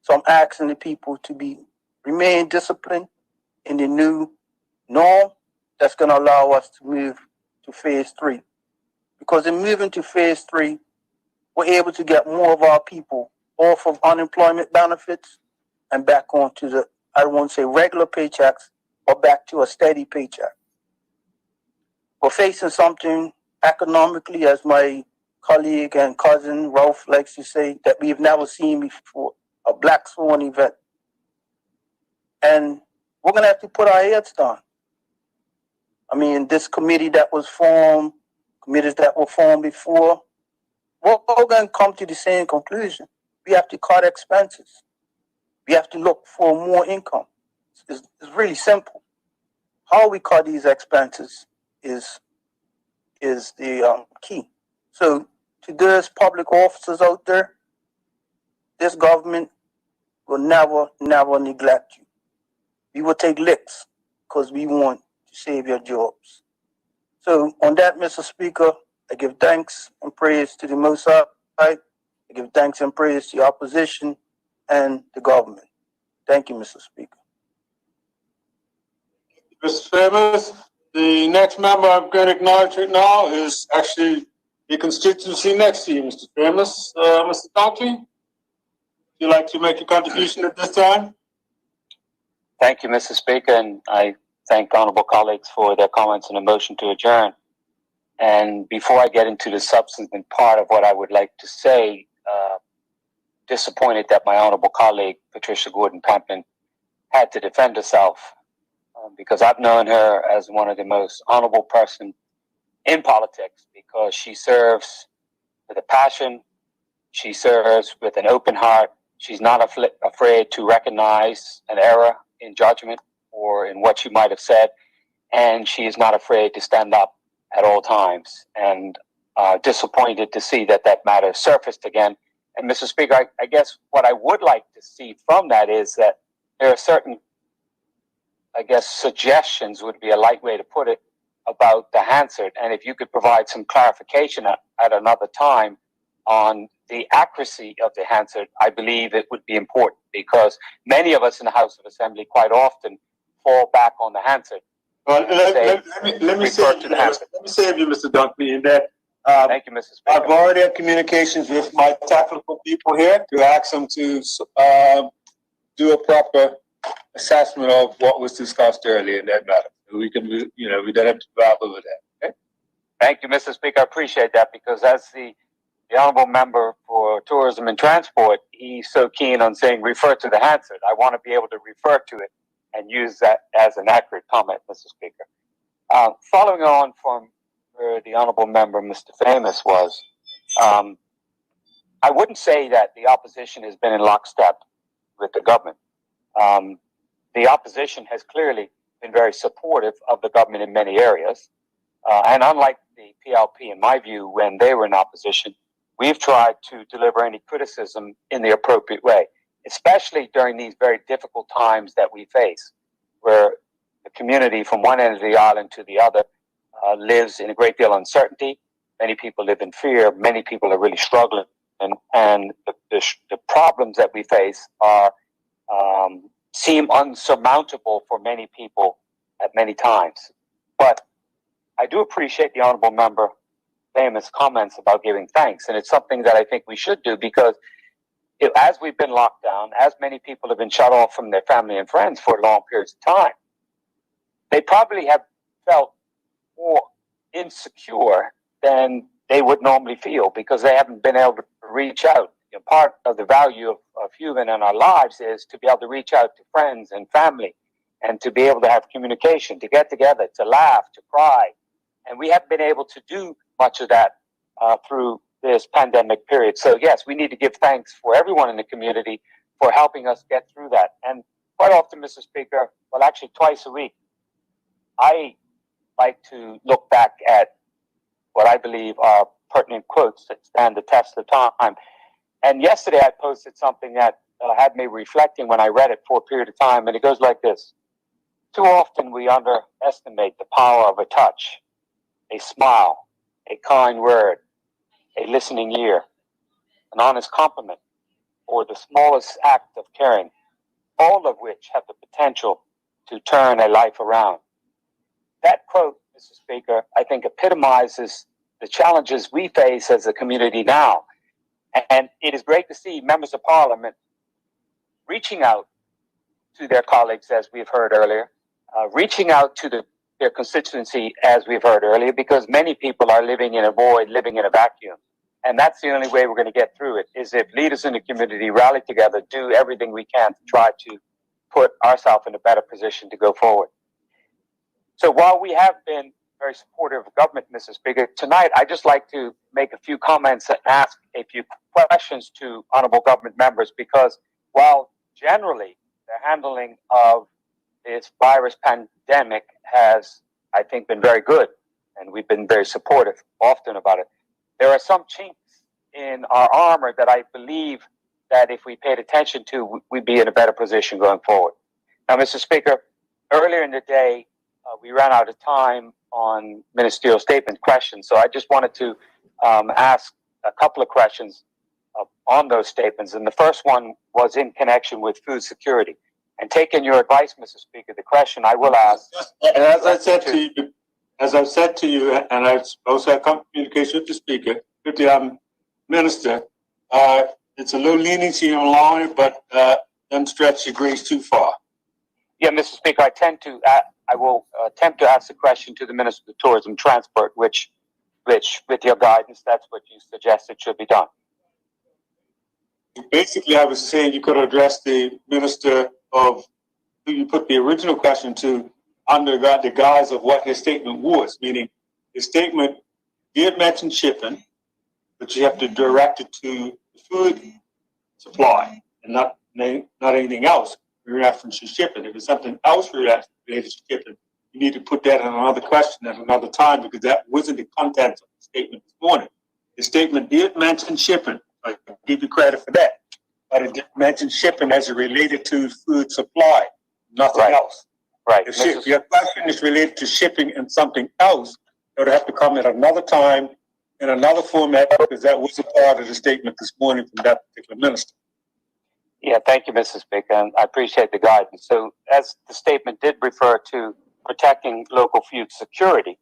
So I'm asking the people to remain disciplined in the new norm that's going to allow us to move to phase 3. Because in moving to phase 3, we're able to get more of our people off of unemployment benefits and back onto the, I don't want to say regular paychecks, but back to a steady paycheck. We're facing something economically, as my colleague and cousin Ralph likes to say, that we've never seen before, a black swan event. And we're going to have to put our heads down. I mean, this committee that was formed, committees that were formed before, we're all going to come to the same conclusion. We have to cut expenses. We have to look for more income. It's really simple. How we cut these expenses is the key. So to those public officers out there, this government will never neglect you. We will take licks because we want to save your jobs. So on that, Mr. Speaker, I give thanks and praise to the Most High. I give thanks and praise to the opposition and the government. Thank you, Mr. Speaker. Mr. Famous, the next member I'm going to acknowledge right now is actually the constituency next to you, Mr. Famous. Mr. Donkey, would you like to make a contribution at this time? Thank you, Mr. Speaker, and I thank honorable colleagues for their comments and a motion to adjourn. And before I get into the substantive part of what I would like to say, disappointed that my honorable colleague, Patricia Gordon Pempin, had to defend herself because I've known her as one of the most honorable person in politics because she serves with a passion, she serves with an open heart, she's not afraid to recognize an error in judgment or in what she might have said, and she is not afraid to stand up at all times. And disappointed to see that matter surfaced again. And Mr. Speaker, I guess what I would like to see from that is that there are certain, I guess, suggestions would be a light way to put it about the Hansard. And if you could provide some clarification at another time on the accuracy of the Hansard, I believe it would be important because many of us in the House of Assembly quite often fall back on the Hansard. Well, let me save you, Mr. Dunkley, in that. Thank you, Mr. Speaker. I've already had communications with my technical people here to ask them to do a proper assessment of what was discussed earlier in that matter. We can, we don't have to battle with that. Okay? Thank you, Mr. Speaker. I appreciate that because as the honorable member for tourism and transport, he's so keen on saying refer to the Hansard. I want to be able to refer to it and use that as an accurate comment, Mr. Speaker. Following on from where the honorable member, Mr. Famous, was, I wouldn't say that the opposition has been in lockstep with the government. The opposition has clearly been very supportive of the government in many areas. And unlike the PLP, in my view, when they were in opposition, we've tried to deliver any criticism in the appropriate way, especially during these very difficult times that we face, where the community from one end of the island to the other lives in a great deal of uncertainty. Many people live in fear. Many people are really struggling. And the problems that we face are seem unsurmountable for many people at many times. But I do appreciate the honorable member Famous comments about giving thanks. And it's something that I think we should do because as we've been locked down, as many people have been shut off from their family and friends for long periods of time, they probably have felt more insecure than they would normally feel because they haven't been able to reach out. Part of the value of human in our lives is to be able to reach out to friends and family and to be able to have communication, to get together, to laugh, to cry. And we haven't been able to do much of that through this pandemic period. So yes, we need to give thanks for everyone in the community for helping us get through that. And quite often, Mr. Speaker, well, actually twice a week, I like to look back at what I believe are pertinent quotes that stand the test of time. And yesterday I posted something that had me reflecting when I read it for a period of time, and it goes like this. Too often we underestimate the power of a touch, a smile, a kind word, a listening ear, an honest compliment, or the smallest act of caring, all of which have the potential to turn a life around. That quote, Mr. Speaker, I think epitomizes the challenges we face as a community now. And it is great to see members of parliament reaching out to their colleagues, as we've heard earlier, reaching out to their constituency, as we've heard earlier, because many people are living in a void, living in a vacuum. And that's the only way we're going to get through it, is if leaders in the community rally together, do everything we can to try to put ourselves in a better position to go forward. So while we have been very supportive of government, Mr. Speaker, tonight I'd just like to make a few comments and ask a few questions to honorable government members, because while generally the handling of this virus pandemic has, I think, been very good, and we've been very supportive often about it, there are some chinks in our armor that I believe that if we paid attention to, we'd be in a better position going forward. Now, Mr. Speaker, earlier in the day, we ran out of time on ministerial statement questions. So I just wanted to ask a couple of questions on those statements. And the first one was in connection with food security. And taking your advice, Mr. Speaker, the question I will ask. And as I said to you, and I also had communication with the Speaker, with the Minister, it's a little leniency on allowing it, but don't stretch your grace too far. Yeah, Mr. Speaker, I will attempt to ask the question to the Minister of Tourism and Transport, which, with your guidance, that's what you suggested should be done. Basically, I was saying you could address the Minister of who you put the original question to under the guise of what his statement was, meaning his statement did mention shipping, but you have to direct it to the food supply and not anything else in reference to shipping. If it's something else related to shipping, you need to put that in another question at another time, because that wasn't the content of the statement this morning. The statement did mention shipping. I give you credit for that. But it did mention shipping as it related to food supply, nothing else. Right. If your question is related to shipping and something else, it would have to come at another time in another format, because that wasn't part of the statement this morning from that particular minister. Yeah, thank you, Mr. Speaker, and I appreciate the guidance. So, as the statement did refer to protecting local food security,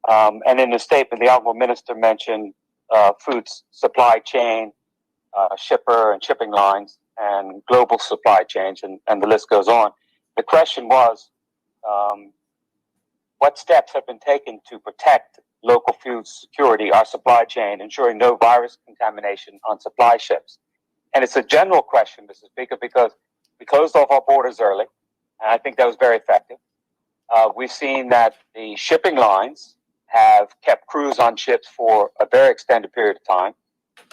and in the statement, the Honourable Minister mentioned food supply chain, shipper and shipping lines, and global supply chains, and the list goes on. The question was, what steps have been taken to protect local food security, our supply chain, ensuring no virus contamination on supply ships? And it's a general question, Mr. Speaker, because we closed off our borders early, and I think that was very effective. We've seen that the shipping lines have kept crews on ships for a very extended period of time,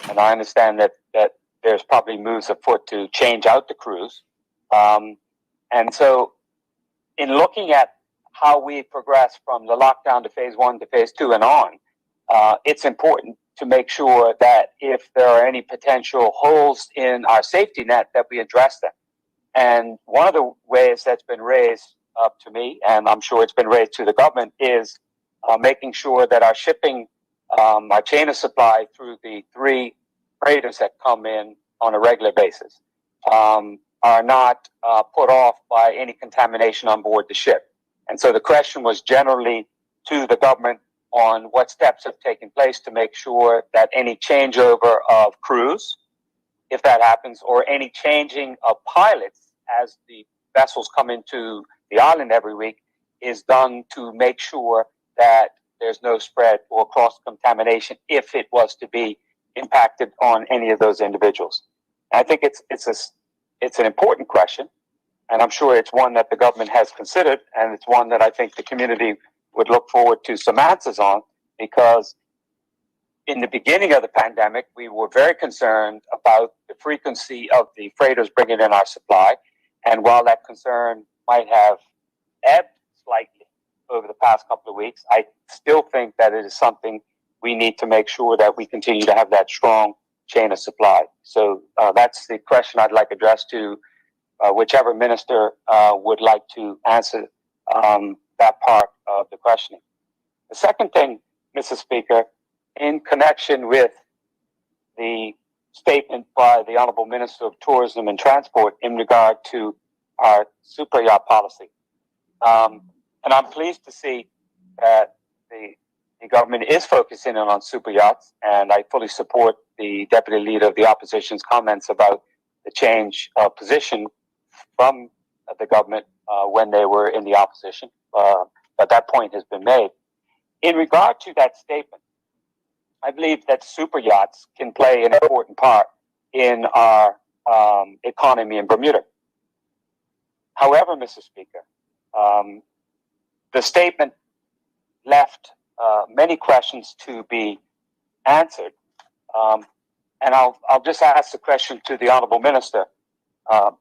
and I understand that there's probably moves afoot to change out the crews. And so, in looking at how we progress from the lockdown to phase 1 to phase 2 and on, it's important to make sure that if there are any potential holes in our safety net, that we address them. And one of the ways that's been raised up to me, and I'm sure it's been raised to the government, is making sure that our shipping, our chain of supply through the 3 freighters that come in on a regular basis, are not put off by any contamination on board the ship. And so the question was generally to the government on what steps have taken place to make sure that any changeover of crews, if that happens, or any changing of pilots as the vessels come into the island every week, is done to make sure that there's no spread or cross-contamination if it was to be impacted on any of those individuals. And I think it's an important question, and I'm sure it's one that the government has considered, and it's one that I think the community would look forward to some answers on, because in the beginning of the pandemic, we were very concerned about the frequency of the freighters bringing in our supply. And while that concern might have ebbed slightly over the past couple of weeks, I still think that it is something we need to make sure that we continue to have that strong chain of supply. So that's the question I'd like addressed to whichever minister would like to answer that part of the questioning. The second thing, Mr. Speaker, in connection with the statement by the Honourable Minister of Tourism and Transport in regard to our super yacht policy. And I'm pleased to see that the government is focusing on super yachts, and I fully support the Deputy Leader of the Opposition's comments about the change of position from the government when they were in the opposition. But that point has been made. In regard to that statement, I believe that super yachts can play an important part in our economy in Bermuda. However, Mr. Speaker, the statement left many questions to be answered. And I'll just ask the question to the Honourable Minister.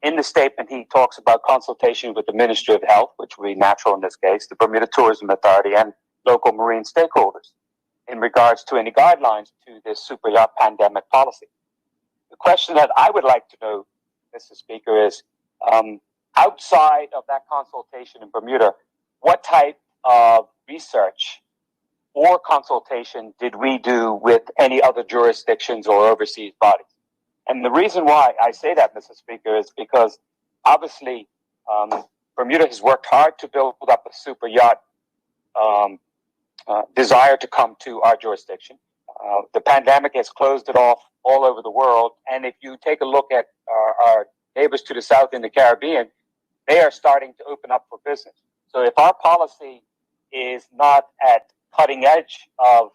In the statement, he talks about consultation with the Ministry of Health, which would be natural in this case, the Bermuda Tourism Authority, and local marine stakeholders in regards to any guidelines to this super yacht pandemic policy. The question that I would like to know, Mr. Speaker, is outside of that consultation in Bermuda, what type of research or consultation did we do with any other jurisdictions or overseas bodies? And the reason why I say that, Mr. Speaker, is because obviously Bermuda has worked hard to build up a super yacht desire to come to our jurisdiction. The pandemic has closed it off all over the world. And if you take a look at our neighbors to the south in the Caribbean, they are starting to open up for business. So if our policy is not at cutting edge of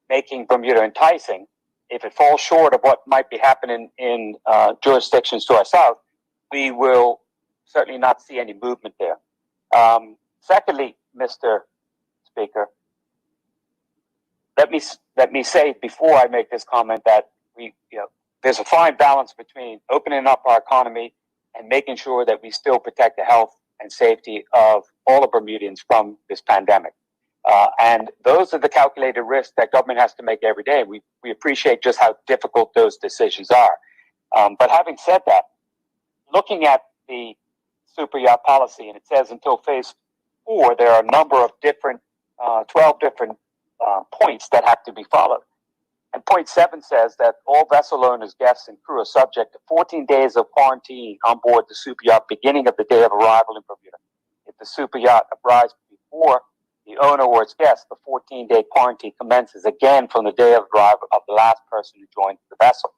making Bermuda enticing, if it falls short of what might be happening in jurisdictions to our south, we will certainly not see any movement there. Secondly, Mr. Speaker, let me say before I make this comment that there's a fine balance between opening up our economy and making sure that we still protect the health and safety of all the Bermudians from this pandemic. And those are the calculated risks that government has to make every day. We appreciate just how difficult those decisions are. But having said that, looking at the super yacht policy, and it says until phase 4, there are a number of different, 12 different points that have to be followed. And point 7 says that all vessel owners, guests, and crew are subject to 14 days of quarantine on board the super yacht beginning of the day of arrival in Bermuda. If the super yacht arrives before the owner or its guest, the 14-day quarantine commences again from the day of arrival of the last person who joined the vessel.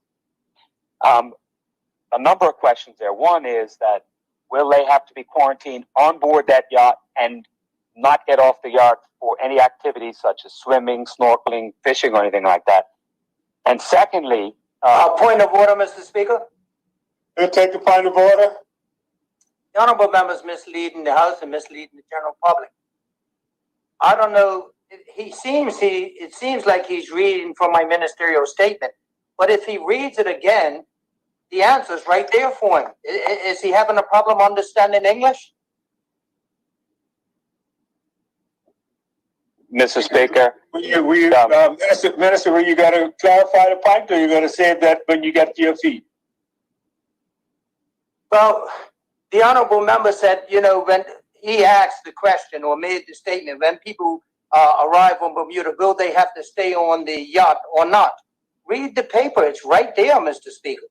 A number of questions there. One is that will they have to be quarantined on board that yacht and not get off the yacht for any activities such as swimming, snorkeling, fishing, or anything like that? And secondly, Point of order, Mr. Speaker. We'll take the point of order. The honorable member is misleading the House and misleading the general public. I don't know. It seems like he's reading from my ministerial statement, but if he reads it again, the answer's right there for him. Is he having a problem understanding English? Mr. Speaker, Minister, were you going to clarify the point, or are you going to say that when you get to your feet? Well, the honorable member said, when he asked the question or made the statement, when people arrive on Bermuda, will they have to stay on the yacht or not? Read the paper. It's right there, Mr. Speaker.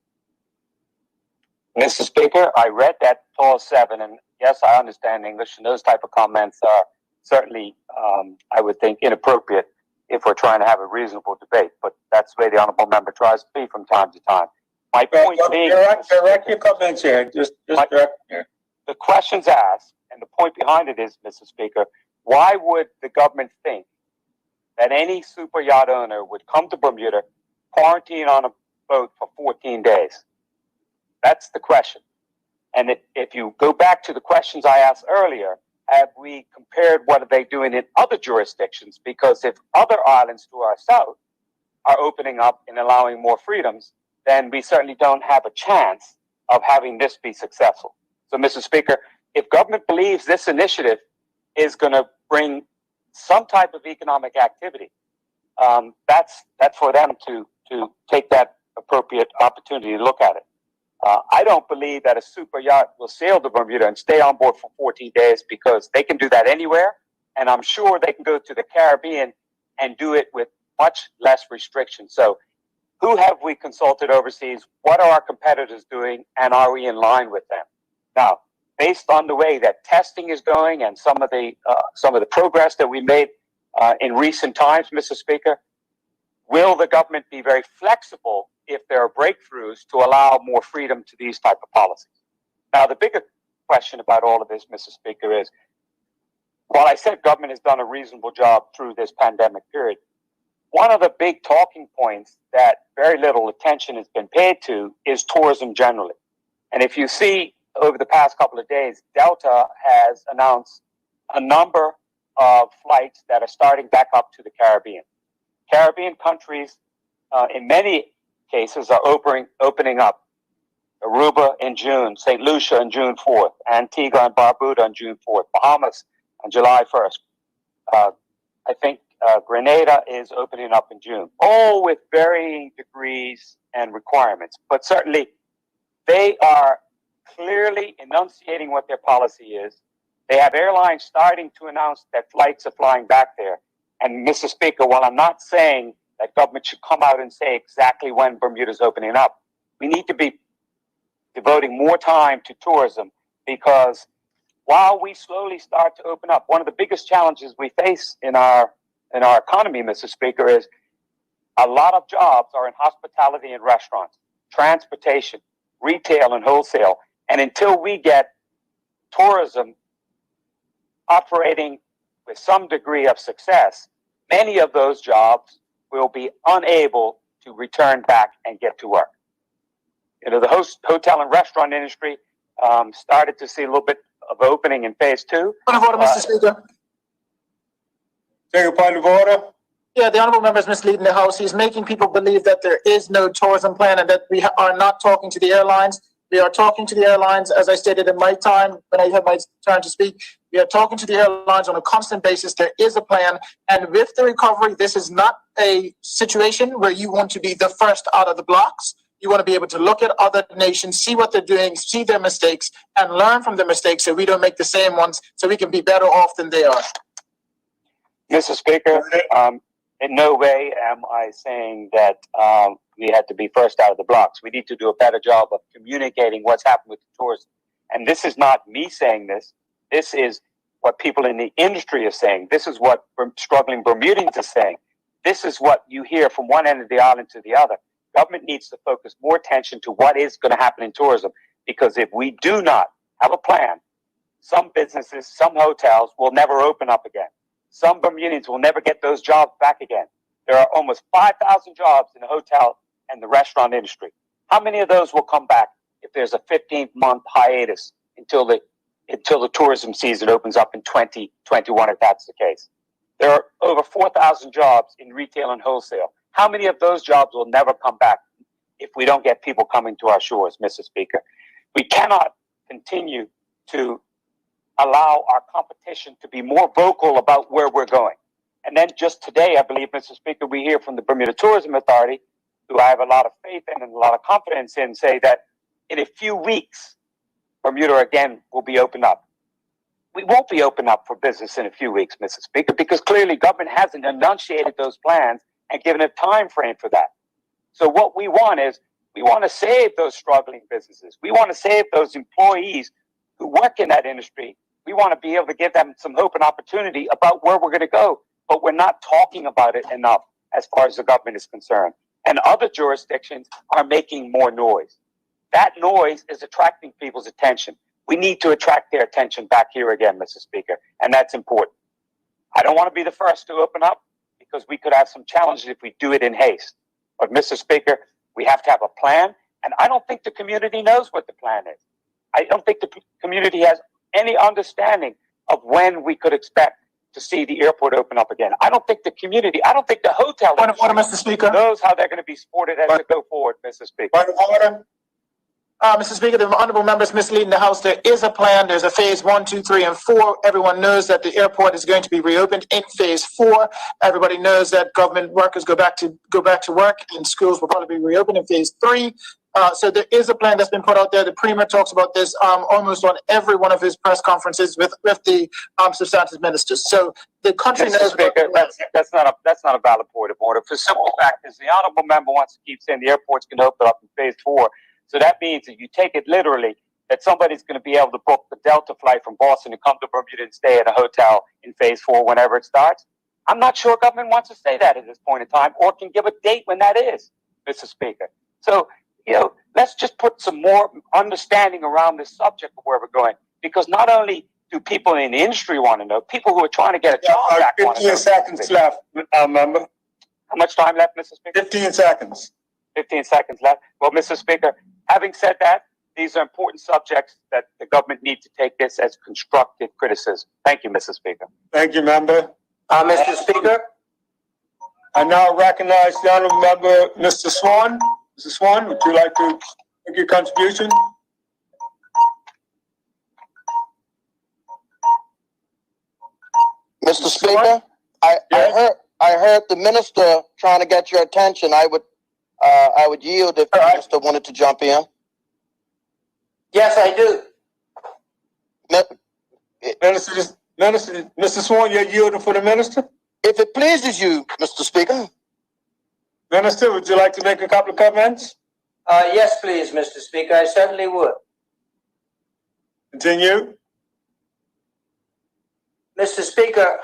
Mr. Speaker, I read that clause 7, and yes, I understand English, and those type of comments are certainly, I would think, inappropriate if we're trying to have a reasonable debate. But that's the way the honorable member tries to be from time to time. My point being, direct your comments here. Just direct here. The questions asked, and the point behind it is, Mr. Speaker, why would the government think that any super yacht owner would come to Bermuda, quarantine on a boat for 14 days? That's the question. And if you go back to the questions I asked earlier, have we compared what are they doing in other jurisdictions? Because if other islands to our south are opening up and allowing more freedoms, then we certainly don't have a chance of having this be successful. So, Mr. Speaker, if government believes this initiative is going to bring some type of economic activity, that's for them to take that appropriate opportunity to look at it. I don't believe that a super yacht will sail to Bermuda and stay on board for 14 days because they can do that anywhere. And I'm sure they can go to the Caribbean and do it with much less restrictions. So who have we consulted overseas? What are our competitors doing? And are we in line with them? Now, based on the way that testing is going and some of the progress that we made in recent times, Mr. Speaker, will the government be very flexible if there are breakthroughs to allow more freedom to these type of policies? Now, the bigger question about all of this, Mr. Speaker, is while I said government has done a reasonable job through this pandemic period, one of the big talking points that very little attention has been paid to is tourism generally. And if you see over the past couple of days, Delta has announced a number of flights that are starting back up to the Caribbean. Caribbean countries, in many cases, are opening up. Aruba in June, St. Lucia on June 4th, Antigua and Barbuda on June 4th, Bahamas on July 1st. I think Grenada is opening up in June, all with varying degrees and requirements. But certainly, they are clearly enunciating what their policy is. They have airlines starting to announce that flights are flying back there. And Mr. Speaker, while I'm not saying that government should come out and say exactly when Bermuda's opening up, we need to be devoting more time to tourism, because while we slowly start to open up, one of the biggest challenges we face in our economy, Mr. Speaker, is a lot of jobs are in hospitality and restaurants, transportation, retail and wholesale. And until we get tourism operating with some degree of success, many of those jobs will be unable to return back and get to work. You know, the hotel and restaurant industry started to see a little bit of opening in phase 2. Point of order, Mr. Speaker. Take a point of order. Yeah, the honorable member is misleading the House. He's making people believe that there is no tourism plan and that we are not talking to the airlines. We are talking to the airlines, as I stated in my time when I had my turn to speak. We are talking to the airlines on a constant basis. There is a plan. And with the recovery, this is not a situation where you want to be the first out of the blocks. You want to be able to look at other nations, see what they're doing, see their mistakes, and learn from their mistakes so we don't make the same ones, so we can be better off than they are. Mr. Speaker, in no way am I saying that we had to be first out of the blocks. We need to do a better job of communicating what's happened with the tourism. And this is not me saying this. This is what people in the industry are saying. This is what struggling Bermudians are saying. This is what you hear from one end of the island to the other. Government needs to focus more attention to what is going to happen in tourism, because if we do not have a plan, some businesses, some hotels will never open up again. Some Bermudians will never get those jobs back again. There are almost 5,000 jobs in the hotel and the restaurant industry. How many of those will come back if there's a 15-month hiatus until the tourism season opens up in 2021, if that's the case? There are over 4,000 jobs in retail and wholesale. How many of those jobs will never come back if we don't get people coming to our shores, Mr. Speaker? We cannot continue to allow our competition to be more vocal about where we're going. And then just today, I believe, Mr. Speaker, we hear from the Bermuda Tourism Authority, who I have a lot of faith in and a lot of confidence in, say that in a few weeks, Bermuda again will be opened up. We won't be open up for business in a few weeks, Mr. Speaker, because clearly government hasn't enunciated those plans and given a time frame for that. So what we want is, we want to save those struggling businesses. We want to save those employees who work in that industry. We want to be able to give them some hope and opportunity about where we're going to go, but we're not talking about it enough as far as the government is concerned. And other jurisdictions are making more noise. That noise is attracting people's attention. We need to attract their attention back here again, Mr. Speaker, and that's important. I don't want to be the first to open up, because we could have some challenges if we do it in haste. But, Mr. Speaker, we have to have a plan, and I don't think the community knows what the plan is. I don't think the community has any understanding of when we could expect to see the airport open up again. I don't think the community, I don't think the hotel industry Mr. Speaker. knows how they're going to be supported as they go forward, Mr. Speaker. Point of order. Mr. Speaker, the honorable members misleading the House. There is a plan. There's a phase 1, 2, 3, and 4. Everyone knows that the airport is going to be reopened in phase 4. Everybody knows that government workers go back to work, and schools will probably be reopened in phase 3. So there is a plan that's been put out there. The Premier talks about this almost on every one of his press conferences with the substantive ministers. So the country Mr. knows. Speaker, that's not a valid point of order. For the simple fact is, the honorable member wants to keep saying the airport's going to open up in phase 4. So that means that you take it literally that somebody's going to be able to book the Delta flight from Boston to come to Bermuda and stay at a hotel in phase 4 whenever it starts. I'm not sure government wants to say that at this point in time, or can give a date when that is, Mr. Speaker. So, let's just put some more understanding around this subject of where we're going. Because not only do people in the industry want to know, people who are trying to get a job back want to know. 15 seconds left, member. How much time left, Mr. Speaker? 15 seconds. 15 seconds left. Well, Mr. Speaker, having said that, these are important subjects that the government needs to take this as constructive criticism. Thank you, Mr. Speaker. Thank you, member. Mr. Speaker. I now recognize the honorable member, Mr. Swan. Mr. Swan, would you like to make your contribution? Mr. Speaker, I heard the minister trying to get your attention. I would yield if the minister wanted to jump in. Yes, I do. Mr. Swan, you're yielding for the minister? If it pleases you, Mr. Speaker. Minister, would you like to make a couple of comments? Yes, please, Mr. Speaker. I certainly would. Continue. Mr. Speaker,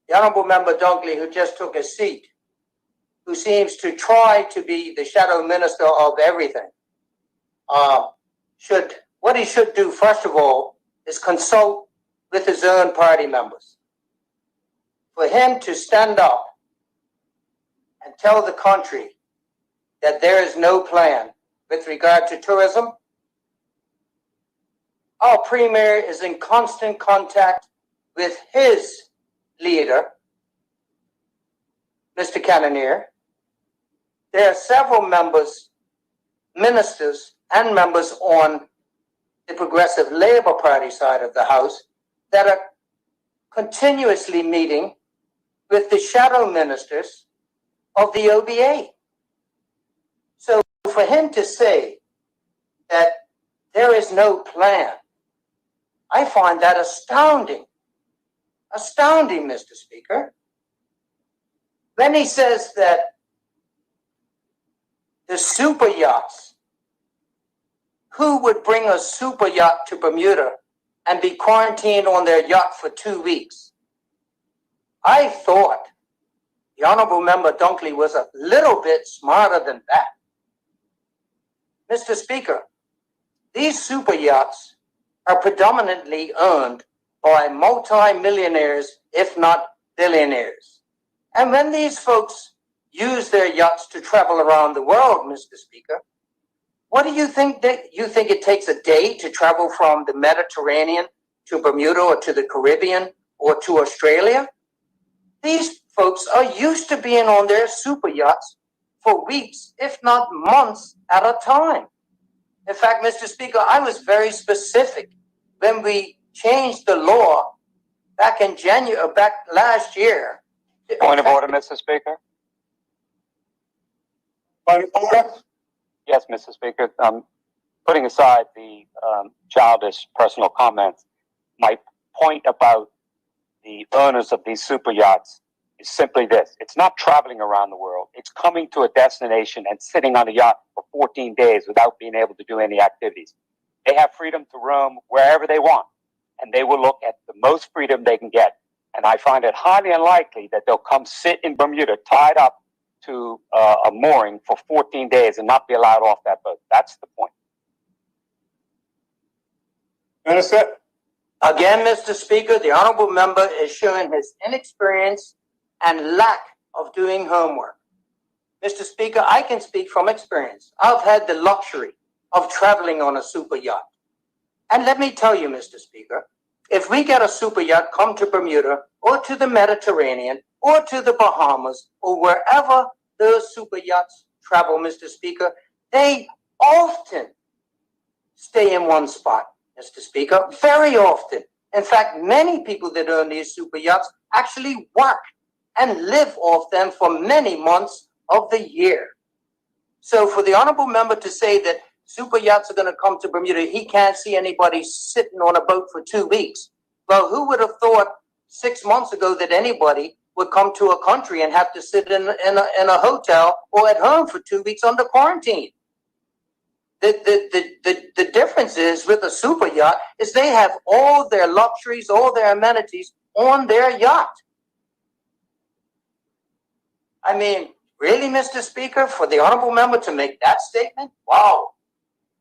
the Honourable Member Dunkley, who just took a seat, who seems to try to be the shadow minister of everything, what he should do, first of all, is consult with his own party members. For him to stand up and tell the country that there is no plan with regard to tourism. Our Premier is in constant contact with his leader, Mr. Cannonier. There are several members, ministers, and members on the Progressive Labour Party side of the House that are continuously meeting with the shadow ministers of the OBA. So for him to say that there is no plan, I find that astounding. Astounding, Mr. Speaker. Then he says that the super yachts, who would bring a super yacht to Bermuda and be quarantined on their yacht for 2 weeks? I thought the Honourable Member Dunkley was a little bit smarter than that. Mr. Speaker, these super yachts are predominantly owned by multi-millionaires, if not billionaires. And when these folks use their yachts to travel around the world, Mr. Speaker, what do you think you think it takes a day to travel from the Mediterranean to Bermuda or to the Caribbean or to Australia? These folks are used to being on their super yachts for weeks, if not months at a time. In fact, Mr. Speaker, I was very specific when we changed the law back last year. Point of order, Mr. Speaker. Point of order? Yes, Mr. Speaker. Putting aside the childish personal comments, my point about the owners of these super yachts is simply this. It's not traveling around the world. It's coming to a destination and sitting on a yacht for 14 days without being able to do any activities. They have freedom to roam wherever they want, and they will look at the most freedom they can get. And I find it highly unlikely that they'll come sit in Bermuda tied up to a mooring for 14 days and not be allowed off that boat. That's the point. Minister? Again, Mr. Speaker, the Honourable Member is showing his inexperience and lack of doing homework. Mr. Speaker, I can speak from experience. I've had the luxury of traveling on a super yacht. And let me tell you, Mr. Speaker, if we get a super yacht come to Bermuda or to the Mediterranean or to the Bahamas or wherever those super yachts travel, Mr. Speaker, they often stay in one spot, Mr. Speaker, very often. In fact, many people that own these super yachts actually work and live off them for many months of the year. So for the Honourable Member to say that super yachts are going to come to Bermuda, he can't see anybody sitting on a boat for 2 weeks. Well, who would have thought 6 months ago that anybody would come to a country and have to sit in a hotel or at home for 2 weeks under quarantine? The difference is with a super yacht is they have all their luxuries, all their amenities on their yacht. I mean, really, Mr. Speaker, for the Honourable Member to make that statement? Wow.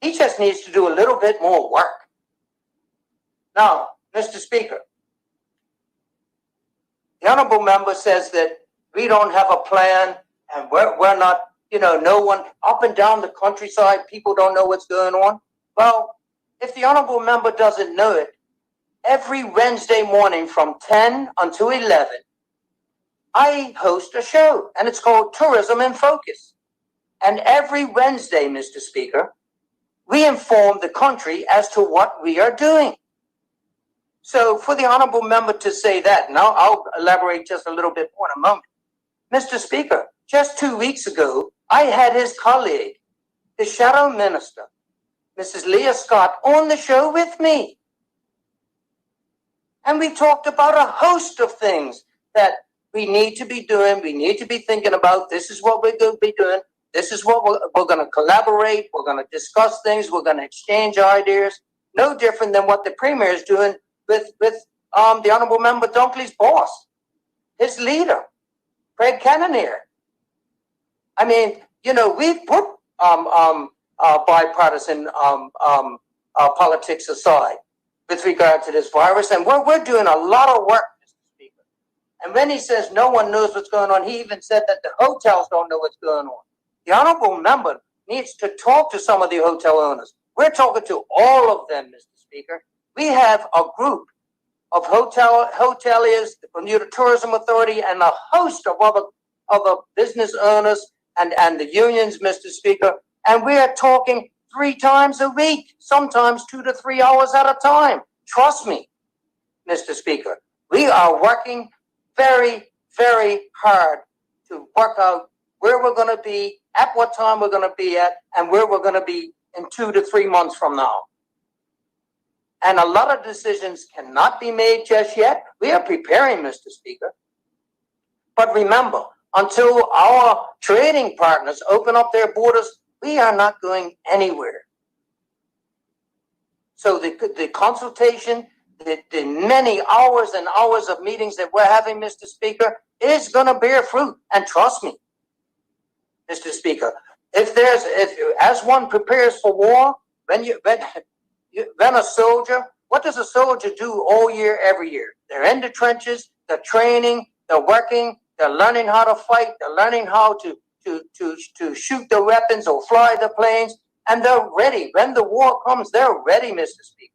He just needs to do a little bit more work. Now, Mr. Speaker, the Honourable Member says that we don't have a plan and we're not, no one up and down the countryside, people don't know what's going on. Well, if the Honourable Member doesn't know it, every Wednesday morning from 10 until 11, I host a show, and it's called Tourism in Focus. And every Wednesday, Mr. Speaker, we inform the country as to what we are doing. So for the Honourable Member to say that, and I'll elaborate just a little bit more in a moment. Mr. Speaker, just 2 weeks ago, I had his colleague, the Shadow Minister, Mrs. Leah Scott, on the show with me. And we talked about a host of things that we need to be doing. We need to be thinking about. This is what we're going to be doing. This is what we're going to collaborate. We're going to discuss things. We're going to exchange ideas. No different than what the premier is doing with the Honorable Member Dunkley's boss, his leader, Craig Cannonier. I mean, you know, we've put bipartisan politics aside with regard to this virus, and we're doing a lot of work, Mr. Speaker. And when he says no one knows what's going on, he even said that the hotels don't know what's going on. The honorable member needs to talk to some of the hotel owners. We're talking to all of them, Mr. Speaker. We have a group of hoteliers, the Bermuda Tourism Authority, and a host of other business owners and the unions, Mr. Speaker. And we are talking 3 times a week, sometimes 2 to 3 hours at a time. Trust me, Mr. Speaker. We are working very, very hard to work out where we're going to be, at what time we're going to be at, and where we're going to be in 2 to 3 months from now. And a lot of decisions cannot be made just yet. We are preparing, Mr. Speaker. But remember, until our trading partners open up their borders, we are not going anywhere. So the consultation, the many hours and hours of meetings that we're having, Mr. Speaker, is going to bear fruit. And trust me, Mr. Speaker, as one prepares for war, when a soldier, what does a soldier do all year, every year? They're in the trenches, they're training, they're working, they're learning how to fight, they're learning how to shoot the weapons or fly the planes, and they're ready. When the war comes, they're ready, Mr. Speaker.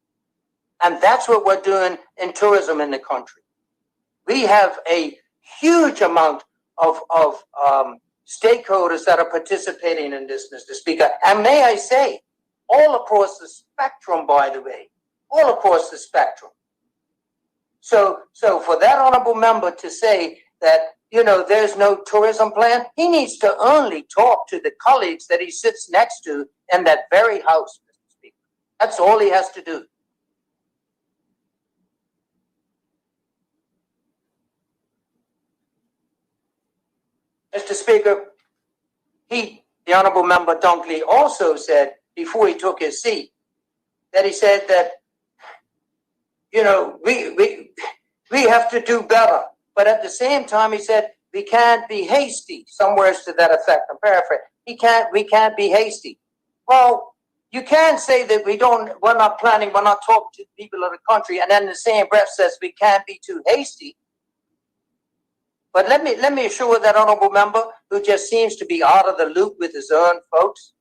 And that's what we're doing in tourism in the country. We have a huge amount of stakeholders that are participating in this, Mr. Speaker. And may I say, all across the spectrum, by the way, all across the spectrum. So for that honorable member to say that, you know, there's no tourism plan, he needs to only talk to the colleagues that he sits next to in that very house, Mr. Speaker. That's all he has to do. Mr. Speaker, the honorable member Dunkley also said before he took his seat that he said that, you know, we have to do better. But at the same time, he said, we can't be hasty, somewhere to that effect. I'm paraphrasing. We can't be hasty. Well, you can't say that we're not planning, we're not talking to the people of the country, and then in the same breath says we can't be too hasty. But let me assure that honorable member who just seems to be out of the loop with his own folks.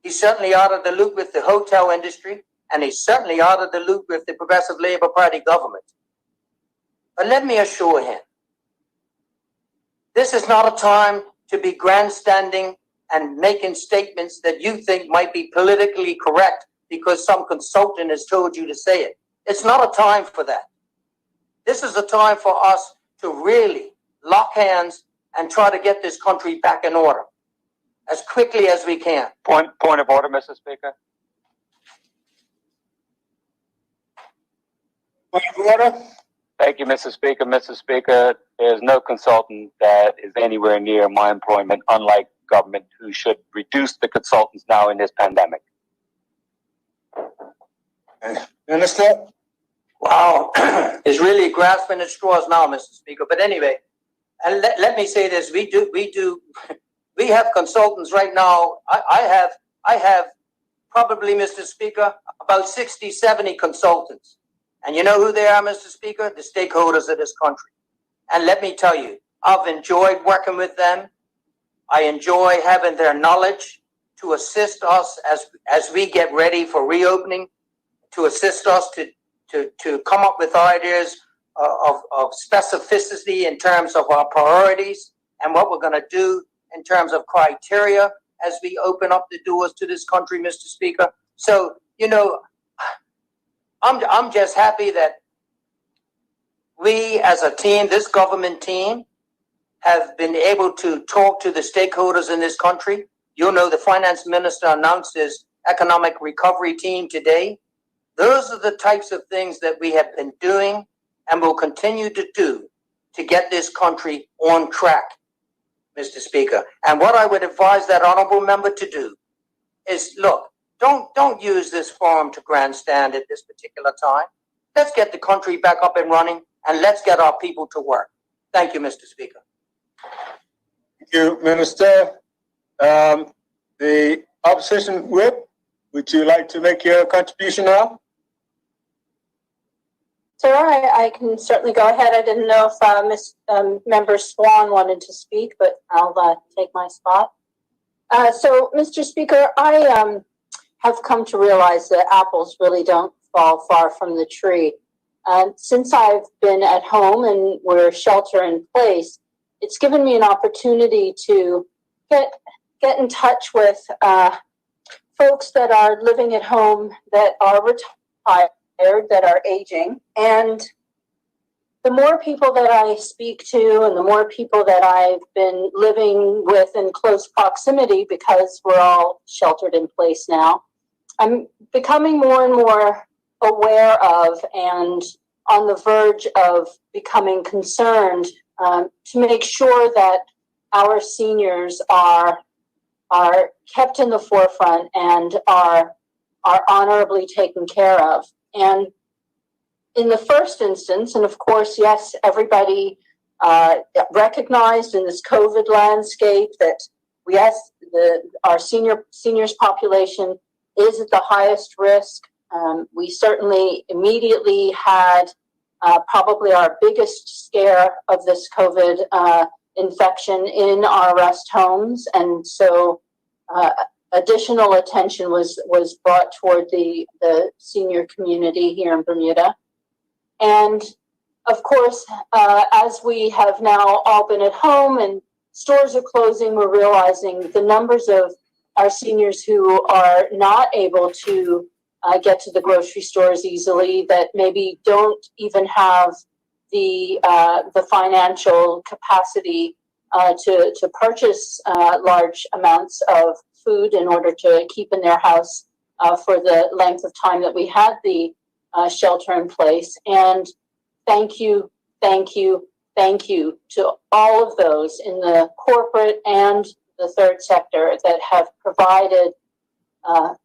He's certainly out of the loop with the hotel industry, and he's certainly out of the loop with the Progressive Labour Party government. But let me assure him, this is not a time to be grandstanding and making statements that you think might be politically correct because some consultant has told you to say it. It's not a time for that. This is a time for us to really lock hands and try to get this country back in order as quickly as we can. Point of order, Mr. Speaker. Point of order. Thank you, Mr. Speaker. Mr. Speaker, there's no consultant that is anywhere near my employment, unlike government, who should reduce the consultants now in this pandemic. Minister? Wow, it's really grasping at straws now, Mr. Speaker. But anyway, and let me say this: we have consultants right now. I have probably, Mr. Speaker, about 60, 70 consultants. And you know who they are, Mr. Speaker? The stakeholders of this country. And let me tell you, I've enjoyed working with them. I enjoy having their knowledge to assist us as we get ready for reopening, to assist us to come up with ideas of specificity in terms of our priorities and what we're going to do in terms of criteria as we open up the doors to this country, Mr. Speaker. So, you know, I'm just happy that we as a team, this government team, have been able to talk to the stakeholders in this country. You know, the finance minister announced his economic recovery team today. Those are the types of things that we have been doing and will continue to do to get this country on track, Mr. Speaker. And what I would advise that honorable member to do is, look, don't use this forum to grandstand at this particular time. Let's get the country back up and running, and let's get our people to work. Thank you, Mr. Speaker. Thank you, Minister. The opposition whip, would you like to make your contribution now? Sir, I can certainly go ahead. I didn't know if Member Swan wanted to speak, but I'll take my spot. So, Mr. Speaker, I have come to realize that apples really don't fall far from the tree. Since I've been at home and we're shelter in place, it's given me an opportunity to get in touch with folks that are living at home, that are retired, that are aging. And the more people that I speak to and the more people that I've been living with in close proximity, because we're all sheltered in place now, I'm becoming more and more aware of and on the verge of becoming concerned to make sure that our seniors are kept in the forefront and are honorably taken care of. And in the first instance, and of course, yes, everybody recognized in this COVID landscape that yes, our seniors population is at the highest risk. We certainly immediately had probably our biggest scare of this COVID infection in our rest homes, and so additional attention was brought toward the senior community here in Bermuda. And of course, as we have now all been at home and stores are closing, we're realizing the numbers of our seniors who are not able to get to the grocery stores easily, that maybe don't even have the financial capacity to purchase large amounts of food in order to keep in their house for the length of time that we had the shelter in place. And thank you to all of those in the corporate and the third sector that have provided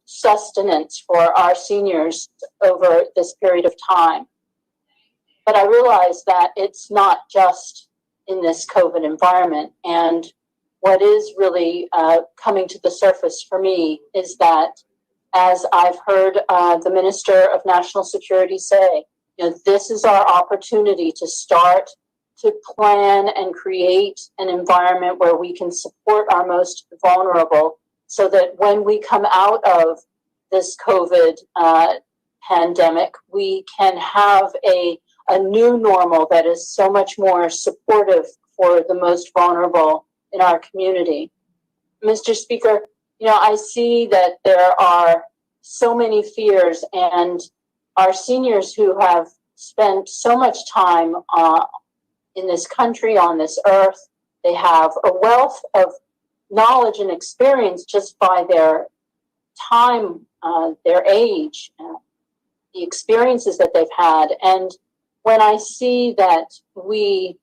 sustenance for our seniors over this period of time. But I realize that it's not just in this COVID environment. And what is really coming to the surface for me is that, as I've heard the Minister of National Security say, this is our opportunity to start to plan and create an environment where we can support our most vulnerable, so that when we come out of this COVID pandemic, we can have a new normal that is so much more supportive for the most vulnerable in our community. Mr. Speaker, I see that there are so many fears, and our seniors who have spent so much time in this country, on this earth, they have a wealth of knowledge and experience just by their time, their age, the experiences that they've had. And when I see that we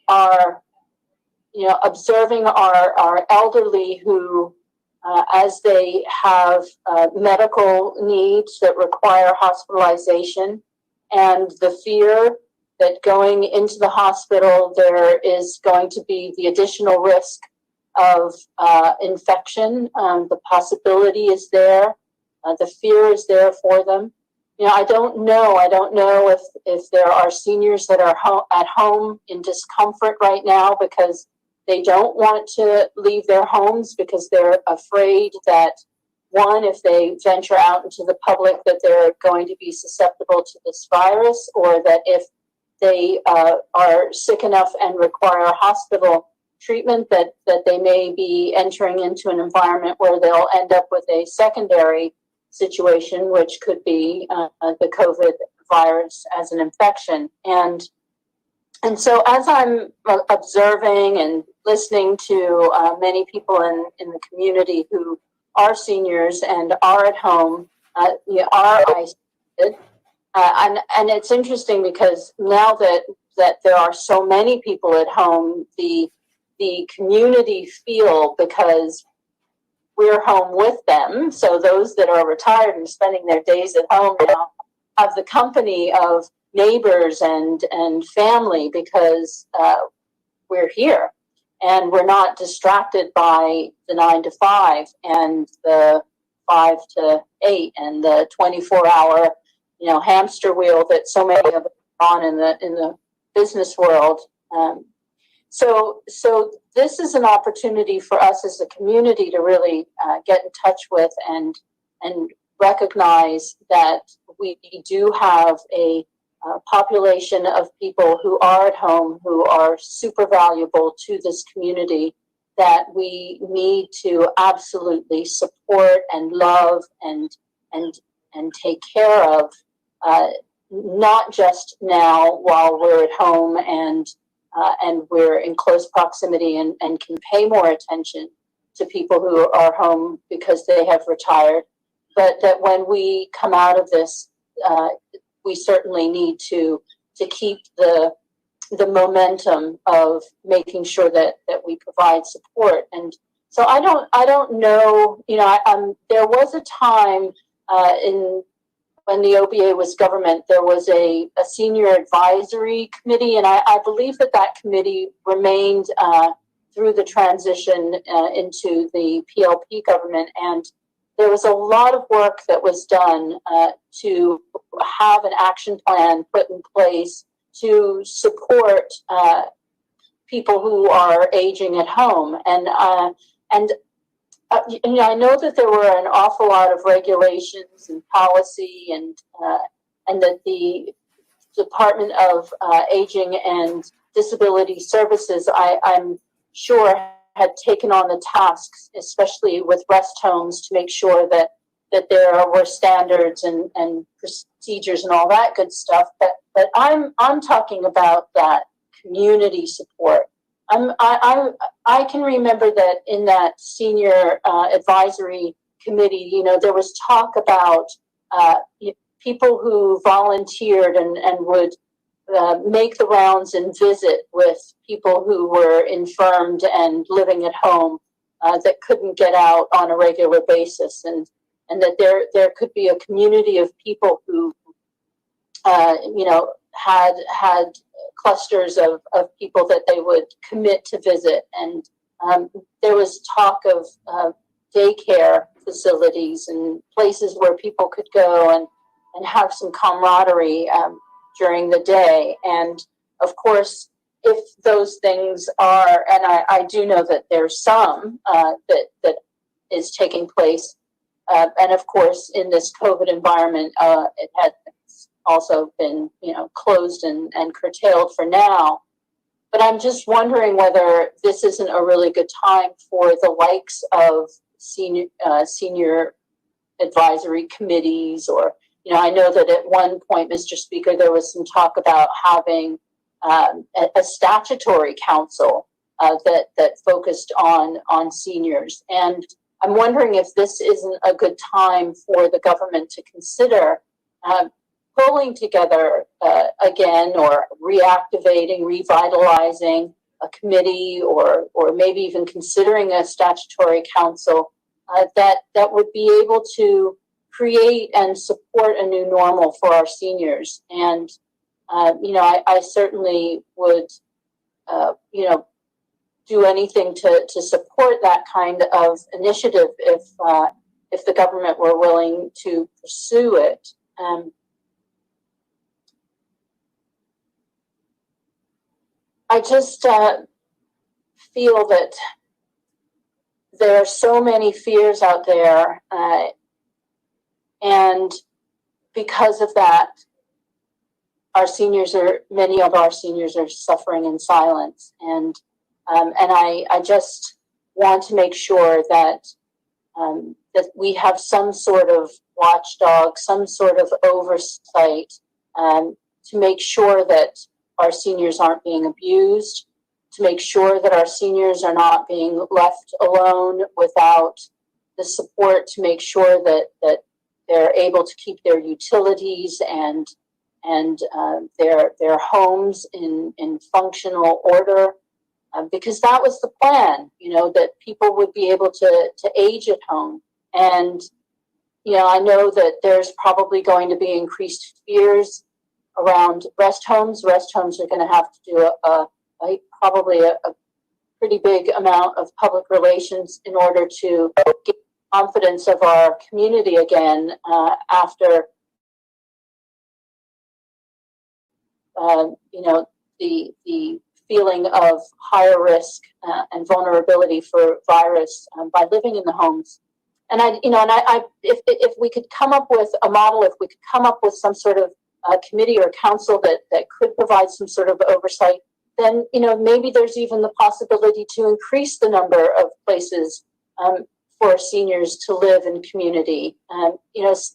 are, observing our elderly who, as they have medical needs that require hospitalization, and the fear that going into the hospital, there is going to be the additional risk of infection. The possibility is there. The fear is there for them. I don't know if there are seniors that are at home in discomfort right now because they don't want to leave their homes because they're afraid that, one, if they venture out into the public, that they're going to be susceptible to this virus, or that if they are sick enough and require hospital treatment, that they may be entering into an environment where they'll end up with a secondary situation, which could be the COVID virus as an infection. And so as I'm observing and listening to many people in the community who are seniors and are at home, are isolated, And it's interesting because now that there are so many people at home, the community feel, because we're home with them. So those that are retired and spending their days at home now have the company of neighbors and family, because we're here and we're not distracted by the 9 to 5 and the 5 to 8 and the 24-hour, hamster wheel that so many of us are on in the business world. So this is an opportunity for us as a community to really get in touch with and recognize that we do have a population of people who are at home, who are super valuable to this community, that we need to absolutely support and love and take care of, not just now while we're at home and we're in close proximity and can pay more attention to people who are home because they have retired, but that when we come out of this, we certainly need to keep the momentum of making sure that we provide support. And so I don't know, there was a time when the OBA was government, there was a senior advisory committee, and I believe that committee remained through the transition into the PLP government. And there was a lot of work that was done to have an action plan put in place to support people who are aging at home. And I know that there were an awful lot of regulations and policy, and that the Department of Aging and Disability Services, I'm sure, had taken on the tasks, especially with rest homes, to make sure that there were standards and procedures and all that good stuff. But I'm talking about that community support. I can remember that in that senior advisory committee, there was talk about people who volunteered and would make the rounds and visit with people who were infirmed and living at home that couldn't get out on a regular basis, and that there could be a community of people who had clusters of people that they would commit to visit. And there was talk of daycare facilities and places where people could go and have some camaraderie during the day. And of course, if those things are, and I do know that there's some that is taking place, and of course in this COVID environment, it has also been closed and curtailed for now. But I'm just wondering whether this isn't a really good time for the likes of senior advisory committees, or I know that at one point, Mr. Speaker, there was some talk about having a statutory council that focused on seniors. And I'm wondering if this isn't a good time for the government to consider pulling together again, or reactivating, revitalizing a committee, or maybe even considering a statutory council that would be able to create and support a new normal for our seniors. And I certainly would do anything to support that kind of initiative if the government were willing to pursue it. I just feel that there are so many fears out there, and because of that, many of our seniors are suffering in silence. And I just want to make sure that we have some sort of watchdog, some sort of oversight, to make sure that our seniors aren't being abused, to make sure that our seniors are not being left alone without the support, to make sure that they're able to keep their utilities and and their homes in functional order, because that was the plan, that people would be able to age at home. And I know that there's probably going to be increased fears around rest homes. Rest homes are going to have to do probably a pretty big amount of public relations in order to get confidence of our community again after the feeling of higher risk and vulnerability for virus by living in the homes. And if we could come up with a model, if we could come up with some sort of committee or council that could provide some sort of oversight, then maybe there's even the possibility to increase the number of places for seniors to live in community.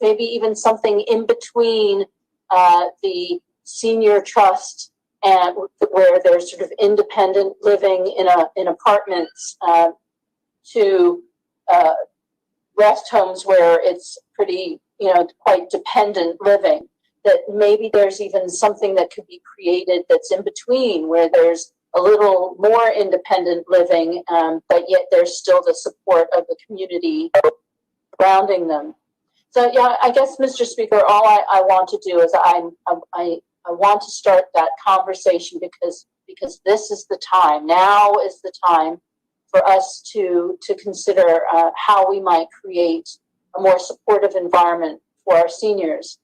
Maybe even something in between the senior trust and where there's sort of independent living in apartments to rest homes where it's pretty quite dependent living. That maybe there's even something that could be created that's in between, where there's a little more independent living, but yet there's still the support of the community surrounding them. So yeah, I guess, Mr. Speaker, all I want to do is I want to start that conversation because this is the time. Now is the time for us to consider how we might create a more supportive environment for our seniors.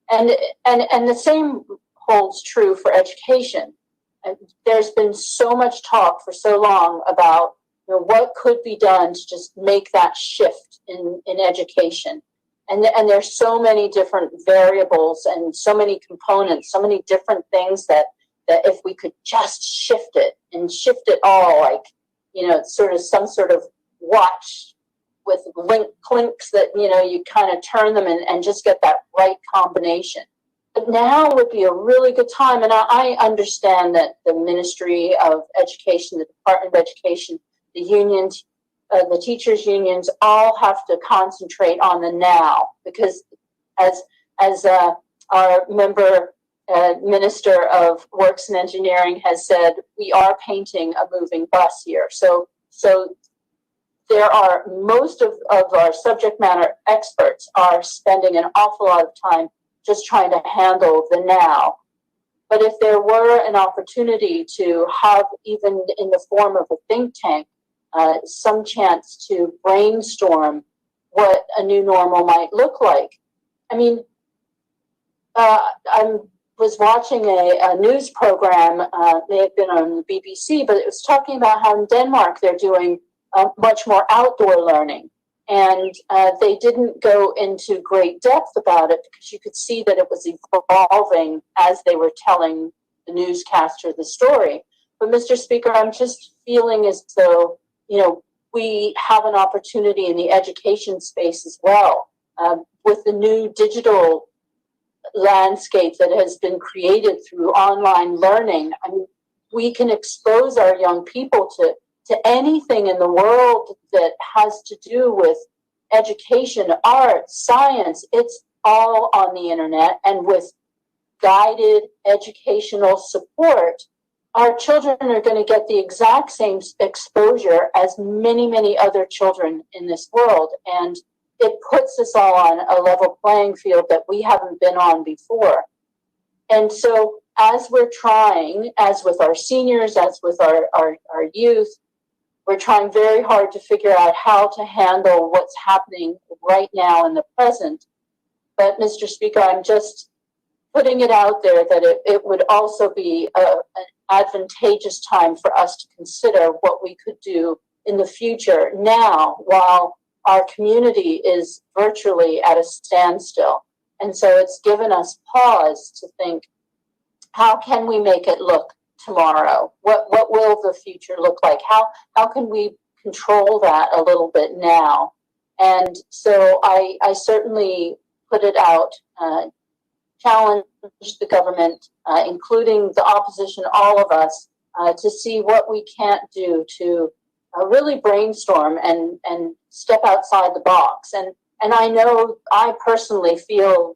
And the same holds true for education. And there's been so much talk for so long about what could be done to just make that shift in education. And there's so many different variables and so many components, so many different things that if we could just shift it and shift it all, like, sort of some sort of watch with clinks that, you kind of turn them and just get that right combination. But now would be a really good time. And I understand that the Ministry of Education, the Department of Education, the unions, the teachers' unions all have to concentrate on the now, because as our member Minister of Works and Engineering has said, we are painting a moving bus here. So there are most of our subject matter experts are spending an awful lot of time just trying to handle the now. But if there were an opportunity to have, even in the form of a think tank, some chance to brainstorm what a new normal might look like. I mean, I was watching a news program, may have been on the BBC, but it was talking about how in Denmark they're doing much more outdoor learning. And they didn't go into great depth about it because you could see that it was evolving as they were telling the newscaster the story. But Mr. Speaker, I'm just feeling as though, we have an opportunity in the education space as well, with the new digital landscape that has been created through online learning. I mean, we can expose our young people to anything in the world that has to do with education, art, science. It's all on the internet, and with guided educational support, our children are going to get the exact same exposure as many, many other children in this world. And it puts us all on a level playing field that we haven't been on before. And so as we're trying, as with our seniors, as with our youth, we're trying very hard to figure out how to handle what's happening right now in the present. But Mr. Speaker, I'm just putting it out there that it would also be an advantageous time for us to consider what we could do in the future now, while our community is virtually at a standstill. And so it's given us pause to think, how can we make it look tomorrow? What will the future look like? How can we control that a little bit now? And so I certainly put it out, challenge the government, including the opposition, all of us, to see what we can't do to really brainstorm and step outside the box. And I know I personally feel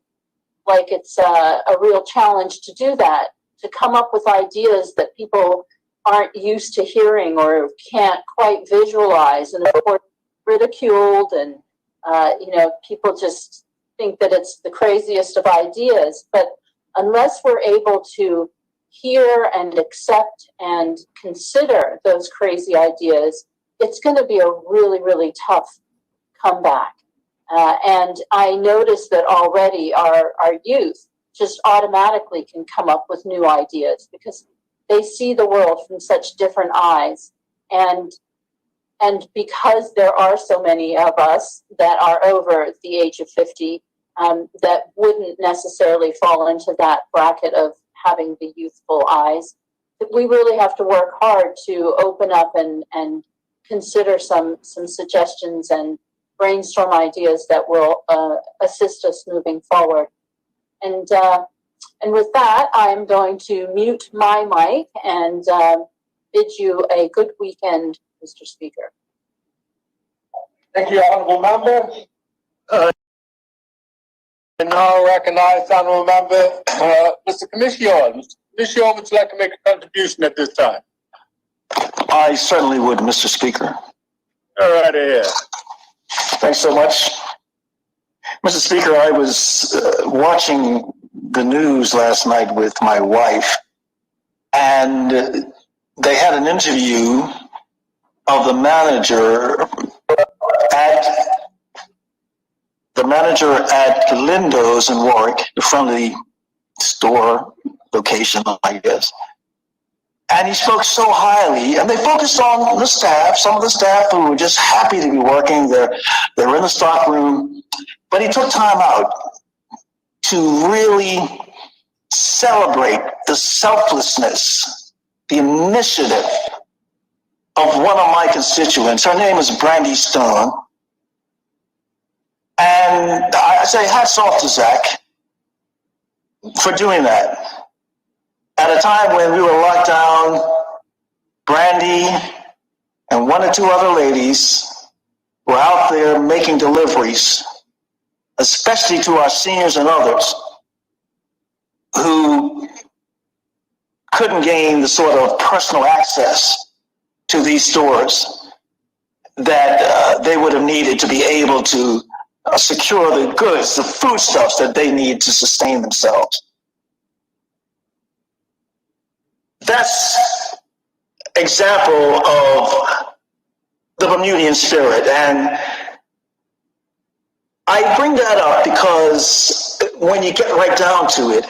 like it's a real challenge to do that, to come up with ideas that people aren't used to hearing or can't quite visualize, and of course ridiculed, and people just think that it's the craziest of ideas. But unless we're able to hear and accept and consider those crazy ideas, it's going to be a really, really tough comeback. And I notice that already our youth just automatically can come up with new ideas because they see the world from such different eyes. And because there are so many of us that are over the age of 50, that wouldn't necessarily fall into that bracket of having the youthful eyes, we really have to work hard to open up and consider some suggestions and brainstorm ideas that will assist us moving forward. And with that, I'm going to mute my mic and bid you a good weekend, Mr. Speaker. Thank you, honorable member. And now recognize honorable member, Mr. Commissioner. Mr. Commissioner, would you like to make a contribution at this time? I certainly would, Mr. Speaker. All right, here. Thanks so much. Mr. Speaker, I was watching the news last night with my wife, and they had an interview of the manager at Lindo's in Warwick, the friendly store location, I guess. And he spoke so highly, and they focused on the staff, some of the staff who were just happy to be working. They're in the stock room. But he took time out to really celebrate the selflessness, the initiative of one of my constituents. Her name is Brandy Stone. And I say hats off to Zach for doing that. At a time when we were locked down, Brandy and one or two other ladies were out there making deliveries, especially to our seniors and others who couldn't gain the sort of personal access to these stores that they would have needed to be able to secure the goods, the foodstuffs that they need to sustain themselves. That's example of the Bermudian spirit. And I bring that up because when you get right down to it,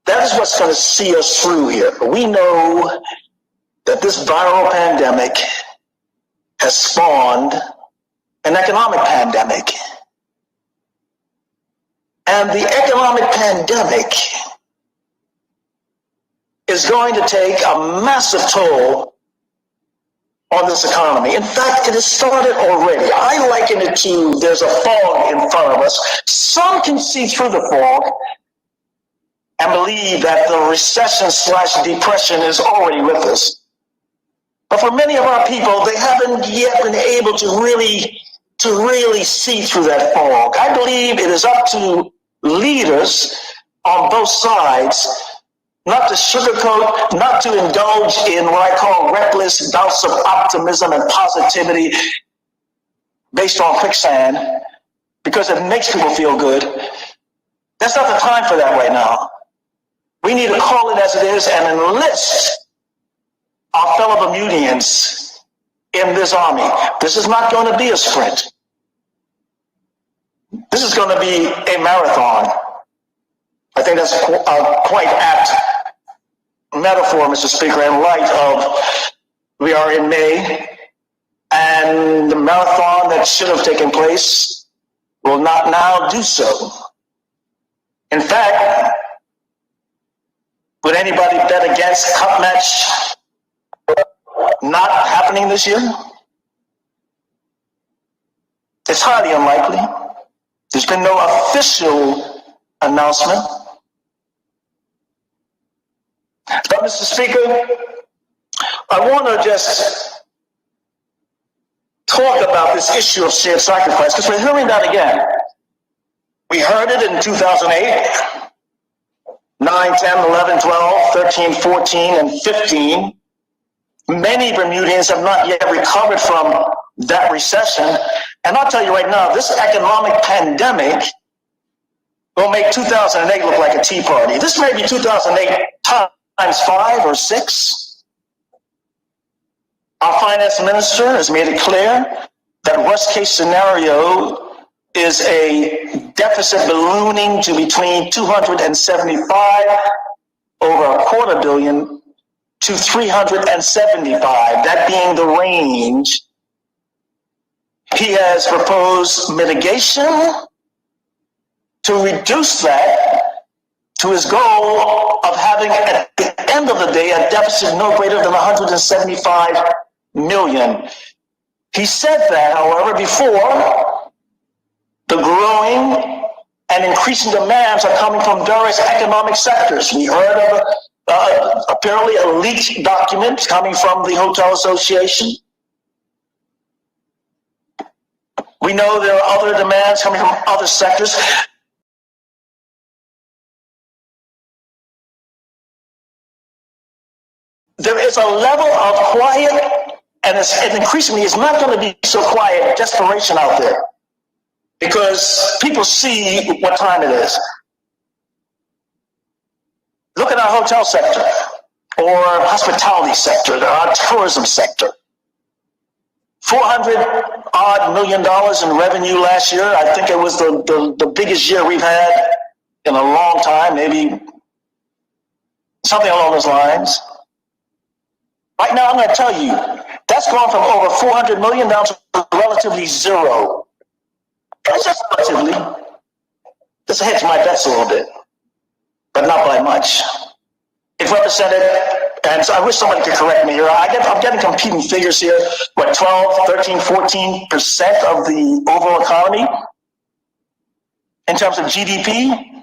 that is what's going to see us through here. We know that this viral pandemic has spawned an economic pandemic. And the economic pandemic is going to take a massive toll on this economy. In fact, it has started already. I liken it to there's a fog in front of us. Some can see through the fog and believe that the recession/depression is already with us. But for many of our people, they haven't yet been able to really see through that fog. I believe it is up to leaders on both sides not to sugarcoat, not to indulge in what I call reckless bouts of optimism and positivity based on quicksand because it makes people feel good. That's not the time for that right now. We need to call it as it is and enlist our fellow Bermudians in this army. This is not going to be a sprint. This is going to be a marathon. I think that's a quite apt metaphor, Mr. Speaker, in light of we are in May and the marathon that should have taken place will not now do so. In fact, would anybody bet against Cup Match not happening this year? It's highly unlikely. There's been no official announcement. But, Mr. Speaker, I want to just talk about this issue of shared sacrifice because we're hearing that again. We heard it in 2008, 9, 10, 11, 12, 13, 14, and 15. Many Bermudians have not yet recovered from that recession. And I'll tell you right now, this economic pandemic will make 2008 look like a tea party. This may be 2008 times 5 or 6. Our finance minister has made it clear that worst case scenario is a deficit ballooning to between 275 over a $250 million to 375, that being the range. He has proposed mitigation to reduce that to his goal of having, at the end of the day, a deficit no greater than 175 million. He said that, however, before the growing and increasing demands are coming from various economic sectors. We heard of apparently a leaked document coming from the Hotel Association. We know there are other demands coming from other sectors. There is a level of quiet, and increasingly it's not going to be so quiet, desperation out there, because people see what time it is. Look at our hotel sector, or hospitality sector, our tourism sector. $400 million in revenue last year. I think it was the biggest year we've had in a long time, maybe something along those lines. Right now, I'm going to tell you, that's gone from over 400 million down to relatively zero. It's just relatively. This hedged my bets a little bit, but not by much. It represented, and so I wish somebody could correct me here, I'm getting competing figures here, what, 12, 13, 14% of the overall economy in terms of GDP?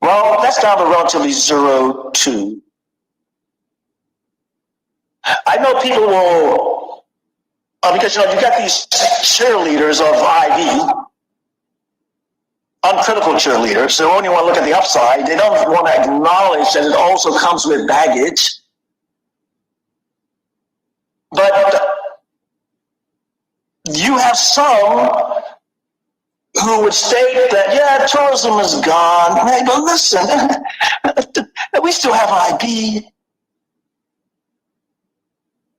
Well, that's down to relatively 0 too. I know people will, because you got these cheerleaders of IB, uncritical cheerleaders. They only want to look at the upside. They don't want to acknowledge that it also comes with baggage. But you have some who would state that, yeah, tourism is gone. Hey, but listen, we still have IB.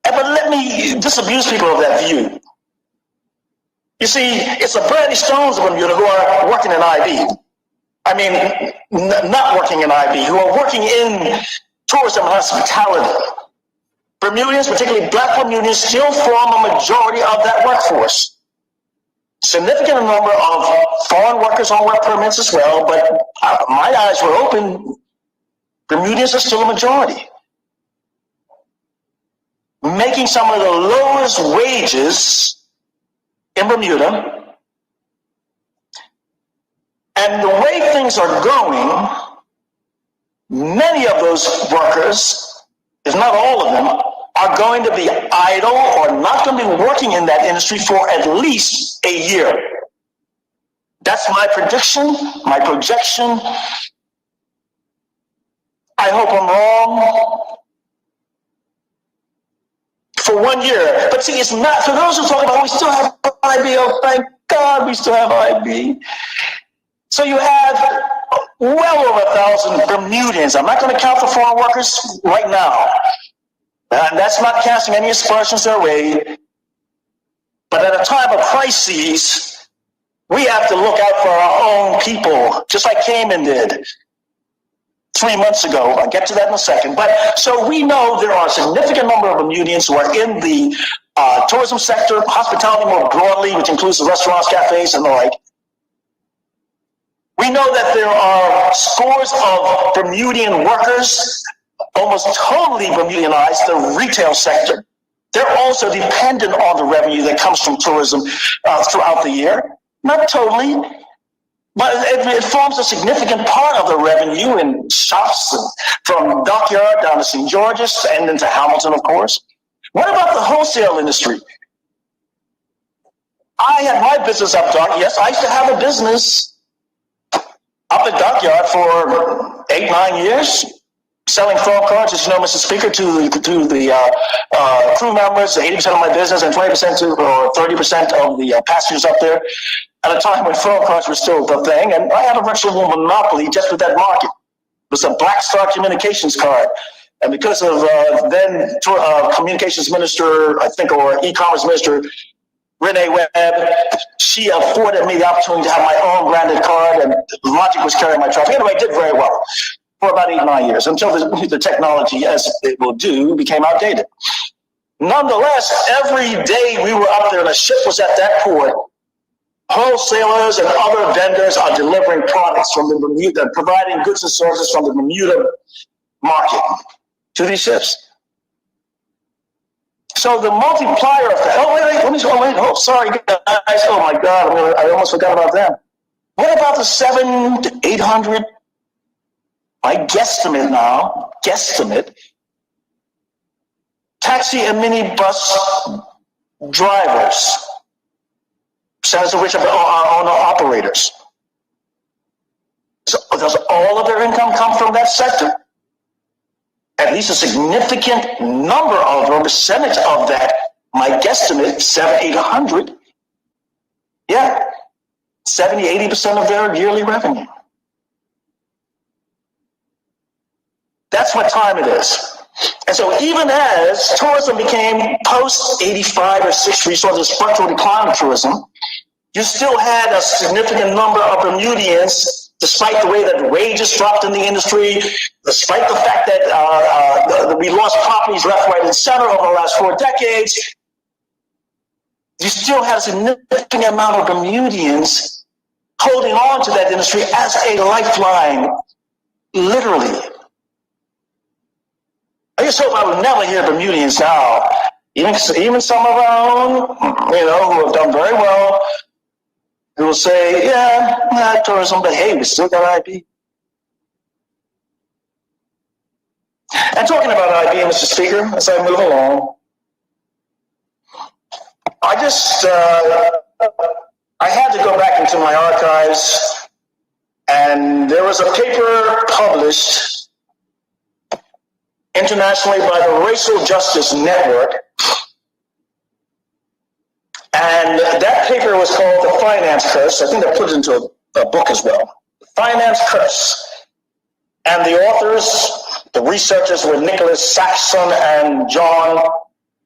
But let me disabuse people of that view. You see, it's the Bradley Stones of Bermuda who are working in IB. I mean, not working in IB, who are working in tourism and hospitality. Bermudians, particularly black Bermudians, still form a majority of that workforce. Significant number of foreign workers on work permits as well, but my eyes were open. Bermudians are still a majority, making some of the lowest wages in Bermuda. And the way things are going, many of those workers, if not all of them, are going to be idle or not going to be working in that industry for at least a year. That's my prediction, my projection. I hope I'm wrong. For 1 year. But see, it's not, for those who talk about, we still have IB, oh thank God we still have IB. So you have well over 1,000 Bermudians. I'm not going to count the foreign workers right now. And that's not casting any aspersions their way. But at a time of crises, we have to look out for our own people, just like Cayman did 3 months ago. I'll get to that in a second. But so we know there are a significant number of Bermudians who are in the tourism sector, hospitality more broadly, which includes the restaurants, cafes, and the like. We know that there are scores of Bermudian workers, almost totally Bermudianized, the retail sector. They're also dependent on the revenue that comes from tourism throughout the year. Not totally, but it forms a significant part of the revenue in shops, and from Dockyard down to St. George's and into Hamilton, of course. What about the wholesale industry? I had my business up, Doc. Yes, I used to have a business. up at Dockyard for 8-9 years, selling phone cards, as you know, Mr. Speaker, to the crew members, 80% of my business and 20% or 30% of the passengers up there, at a time when phone cards were still the thing. And I had a virtual monopoly just with that market. It was a Black Star Communications card. And because of then communications minister, I think, or e-commerce minister, Renee Webb, she afforded me the opportunity to have my own branded card, and Logic was carrying my traffic. Anyway, I did very well for about 8-9 years until the technology, as it will do, became outdated. Nonetheless, every day we were up there and a ship was at that port, wholesalers and other vendors are delivering products from the Bermuda, providing goods and services from the Bermuda market to these ships. So the multiplier effect, sorry guys, oh my God, I almost forgot about them. What about the 700 to 800, I guesstimate, taxi and minibus drivers, percentage of which are owner operators. So does all of their income come from that sector? At least a significant number of, or percentage of that, my guesstimate, 700-800, yeah, 70-80% of their yearly revenue. That's what time it is. And so even as tourism became post-85 or 60, we saw the structural decline of tourism, you still had a significant number of Bermudians, despite the way that wages dropped in the industry, despite the fact that we lost properties left, right, and center over the last 4 decades, you still had a significant amount of Bermudians holding on to that industry as a lifeline, literally. I just hope I will never hear Bermudians now, even some of our own, who have done very well, who will say, yeah, tourism, but hey, we still got IB. And talking about IB, Mr. Speaker, as I move along, I had to go back into my archives, and there was a paper published internationally by the Racial Justice Network. And that paper was called The Finance Curse. I think they put it into a book as well. The Finance Curse. And the authors, the researchers, were Nicholas Saxon and John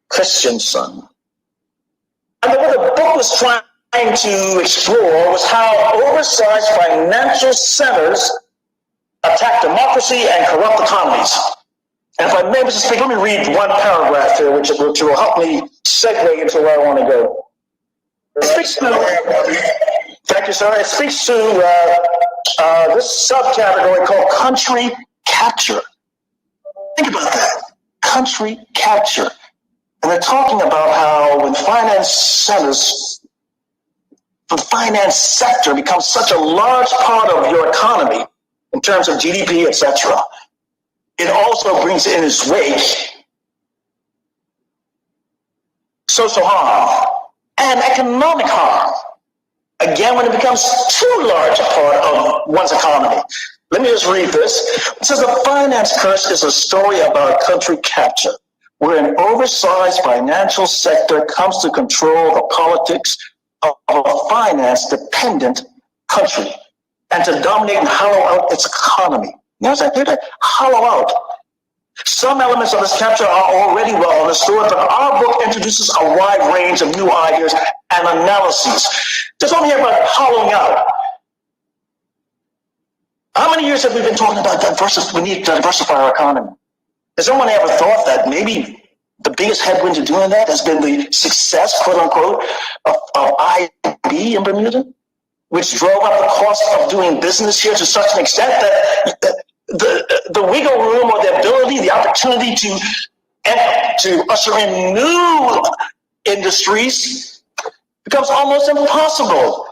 Christensen. And what the book was trying to explore was how oversized financial centers attack democracy and corrupt economies. And if I may, Mr. Speaker, let me read one paragraph here, which will help me segue into where I want to go. It speaks to, thank you, sir. It speaks to this subcategory called country capture. Think about that, country capture. And they're talking about how when finance centers, the finance sector becomes such a large part of your economy in terms of GDP, etc., it also brings in its wake social harm and economic harm. Again, when it becomes too large a part of one's economy. Let me just read this. It says, The Finance Curse is a story about country capture, where an oversized financial sector comes to control the politics of a finance-dependent country and to dominate and hollow out its economy. You know what I'm saying? Hollow out. Some elements of this capture are already well understood, but our book introduces a wide range of new ideas and analyses. Just only about hollowing out. How many years have we been talking about we need to diversify our economy? Has anyone ever thought that maybe the biggest headwind to doing that has been the success, quote unquote, of IB in Bermuda, which drove up the cost of doing business here to such an extent that the wiggle room or the ability, the opportunity to usher in new industries becomes almost impossible.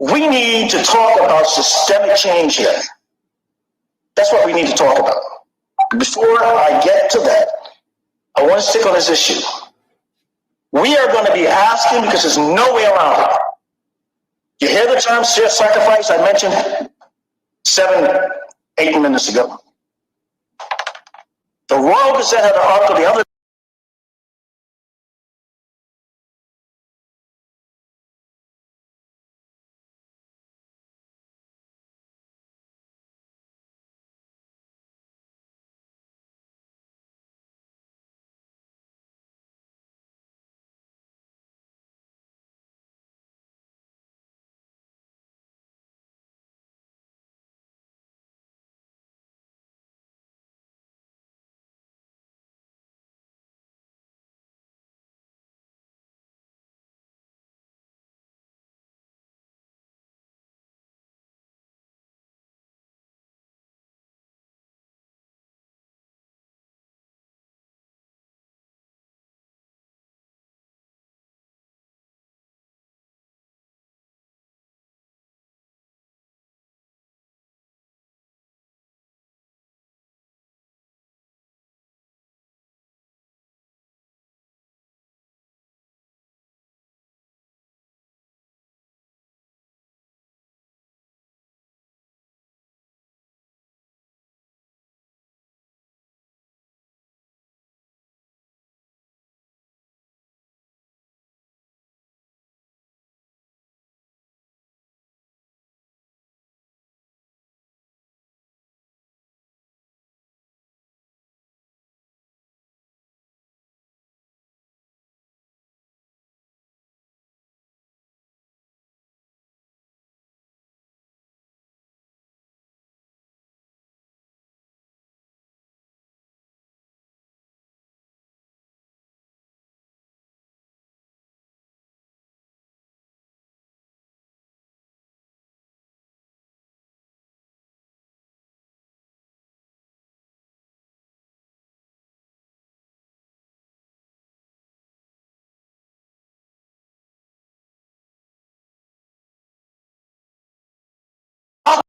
We need to talk about systemic change here. That's what we need to talk about. Before I get to that, I want to stick on this issue. we are going to be asking, because there's no way around it. You hear the term shared sacrifice? I mentioned 7-8 minutes ago. The Royal Gazette had an article the other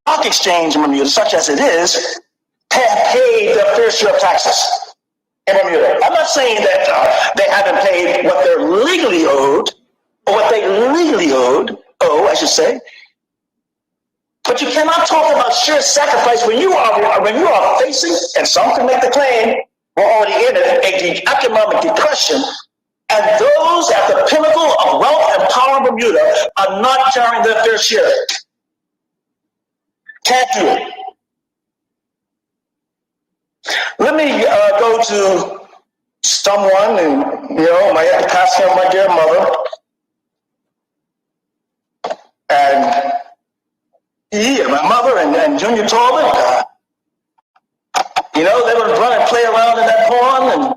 stock exchange in Bermuda, such as it is, paid their fair share of taxes in Bermuda. I'm not saying that they haven't paid what they're legally owed, or what they legally owe, I should say. But you cannot talk about sheer sacrifice when you are facing, and some can make the claim, we're already in it, an economic depression, and those at the pinnacle of wealth and power in Bermuda are not carrying their fair share. Can't do it. Let me go to someone, and I have to pass him my dear mother, and my mother and Junior Talbot, they would run and play around in that pond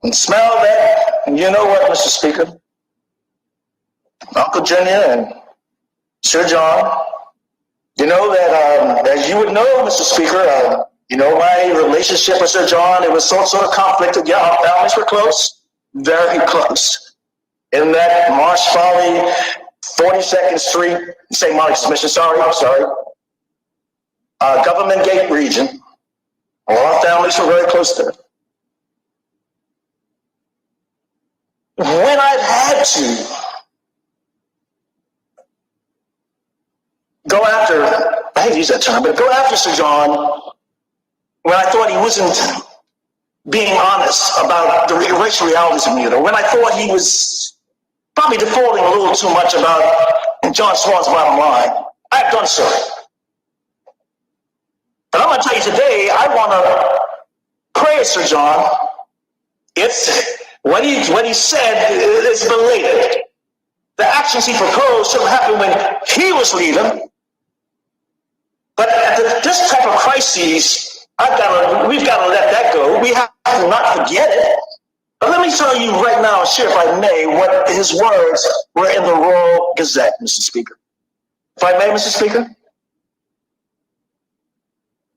and smell that. And you know what, Mr. Speaker? Uncle Junior and Sir John, you know that, as you would know, Mr. Speaker, my relationship with Sir John, it was sort of conflicted. Yeah, our families were close, very close. In that Marsh Folly, 42nd Street, St. Monica Mission, Government Gate region. All our families were very close there. When I've had to go after, I hate to use that term, but go after Sir John when I thought he wasn't being honest about the racial realities of Bermuda, when I thought he was probably defaulting a little too much about John Swan's bottom line, I've done so. But I'm going to tell you today, I want to praise Sir John. It's what he said is belated. The actions he proposed should have happened when he was leaving. But at this type of crises, we've got to let that go. We have to not forget it. But let me tell you right now, share, if I may, what his words were in the Royal Gazette, Mr. Speaker. If I may, Mr. Speaker?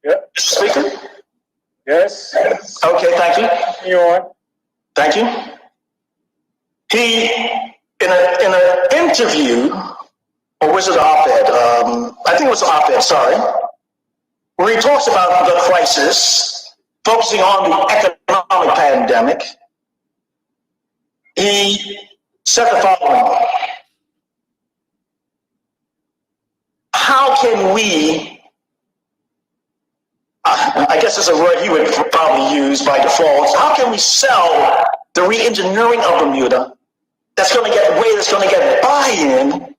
Yeah. Mr. Speaker? Yes. Okay, thank you. You're on. Thank you. He, in an interview, or was it an op-ed? I think it was an op-ed, sorry, where he talks about the crisis, focusing on the economic pandemic. he said the following: how can we, I guess it's a word he would probably use by default, how can we sell the re-engineering of Bermuda that's going to get buy-in,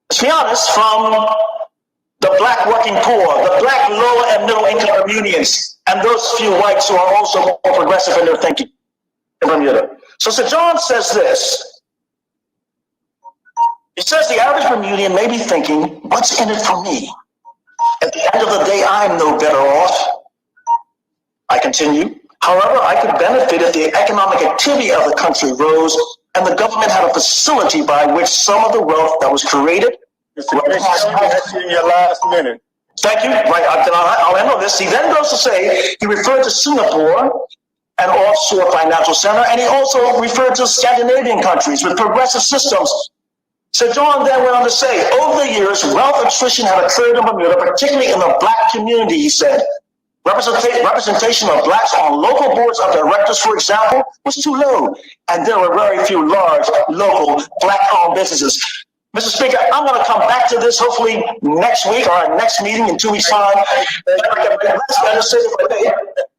let's be honest, from the black working poor, the black lower and middle income Bermudians, and those few whites who are also more progressive in their thinking in Bermuda. So Sir John says this. He says the average Bermudian may be thinking, what's in it for me? At the end of the day, I'm no better off. I continue. However, I could benefit if the economic activity of the country rose and the government had a facility by which some of the wealth that was created. Mr. Commissioner, that's in your last minute. Thank you. Right, I'll end on this. He then goes to say, he referred to Singapore, an offshore financial center, and he also referred to Scandinavian countries with progressive systems. Sir John then went on to say, over the years, wealth attrition had occurred in Bermuda, particularly in the black community, he said. Representation of blacks on local boards of directors, for example, was too low, and there were very few large, local, black-owned businesses. Mr. Speaker, I'm going to come back to this hopefully next week or our next meeting in 2 weeks' time.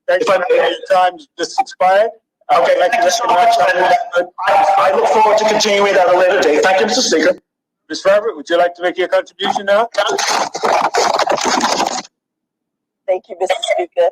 If I may, time just expired. Okay, thank you so much. I look forward to continuing at a later date. Thank you, Mr. Speaker. Ms. Robert, would you like to make your contribution now? Thank you, Mr. Speaker.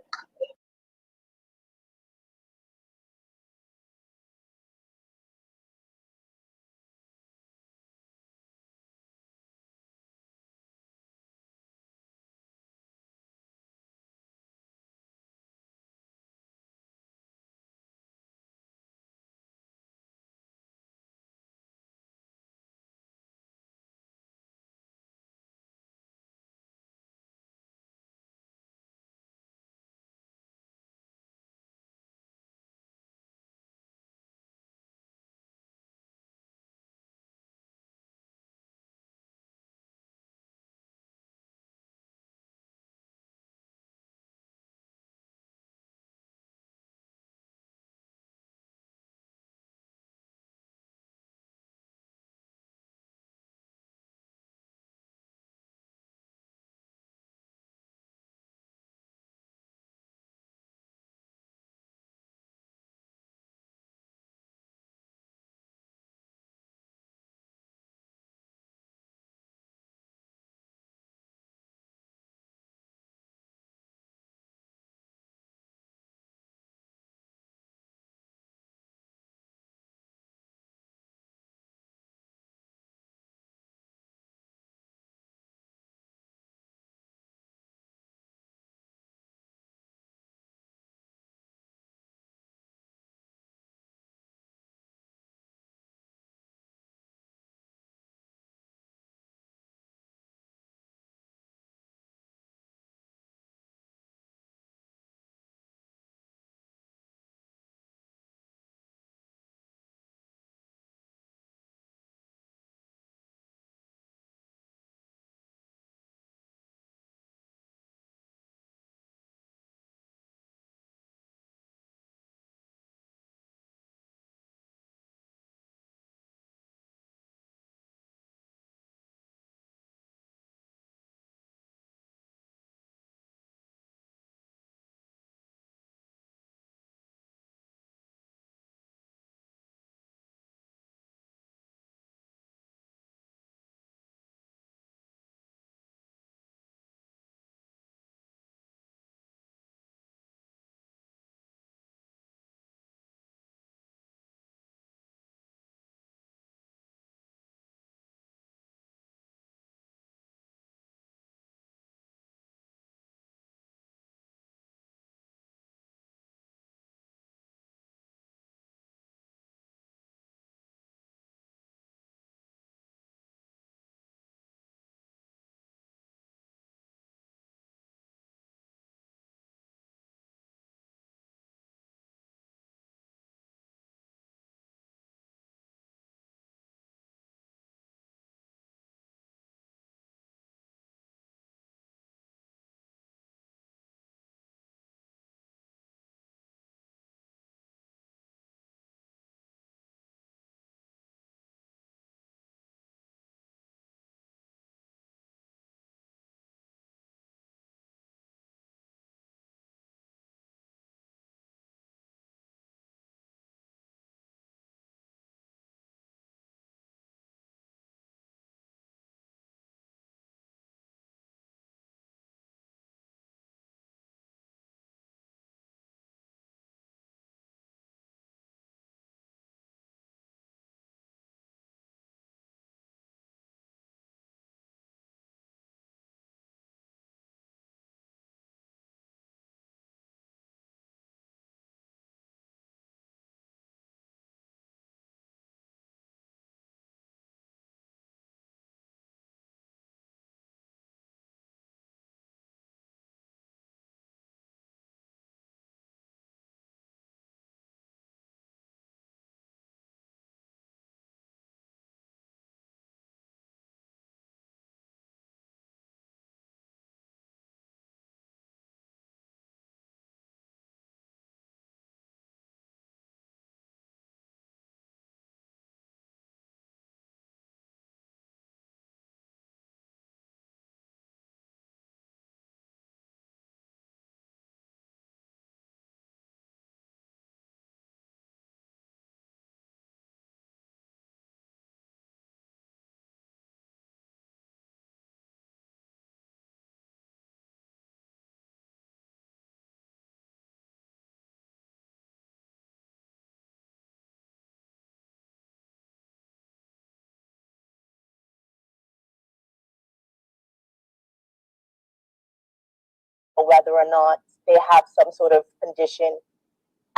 whether or not they have some sort of condition.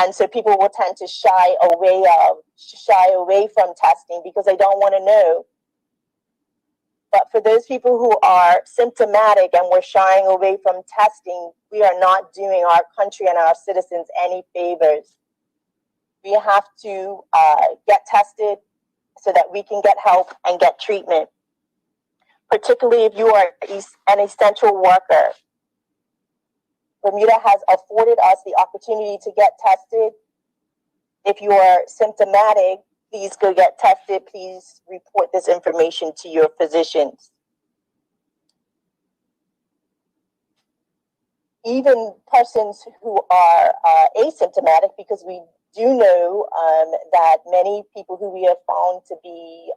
And so people will tend to shy away from testing because they don't want to know. But for those people who are symptomatic and we're shying away from testing, we are not doing our country and our citizens any favors. We have to get tested so that we can get help and get treatment, particularly if you are an essential worker. Bermuda has afforded us the opportunity to get tested. If you are symptomatic, please go get tested. Please report this information to your physicians. Even persons who are asymptomatic, because we do know that many people who we have found to be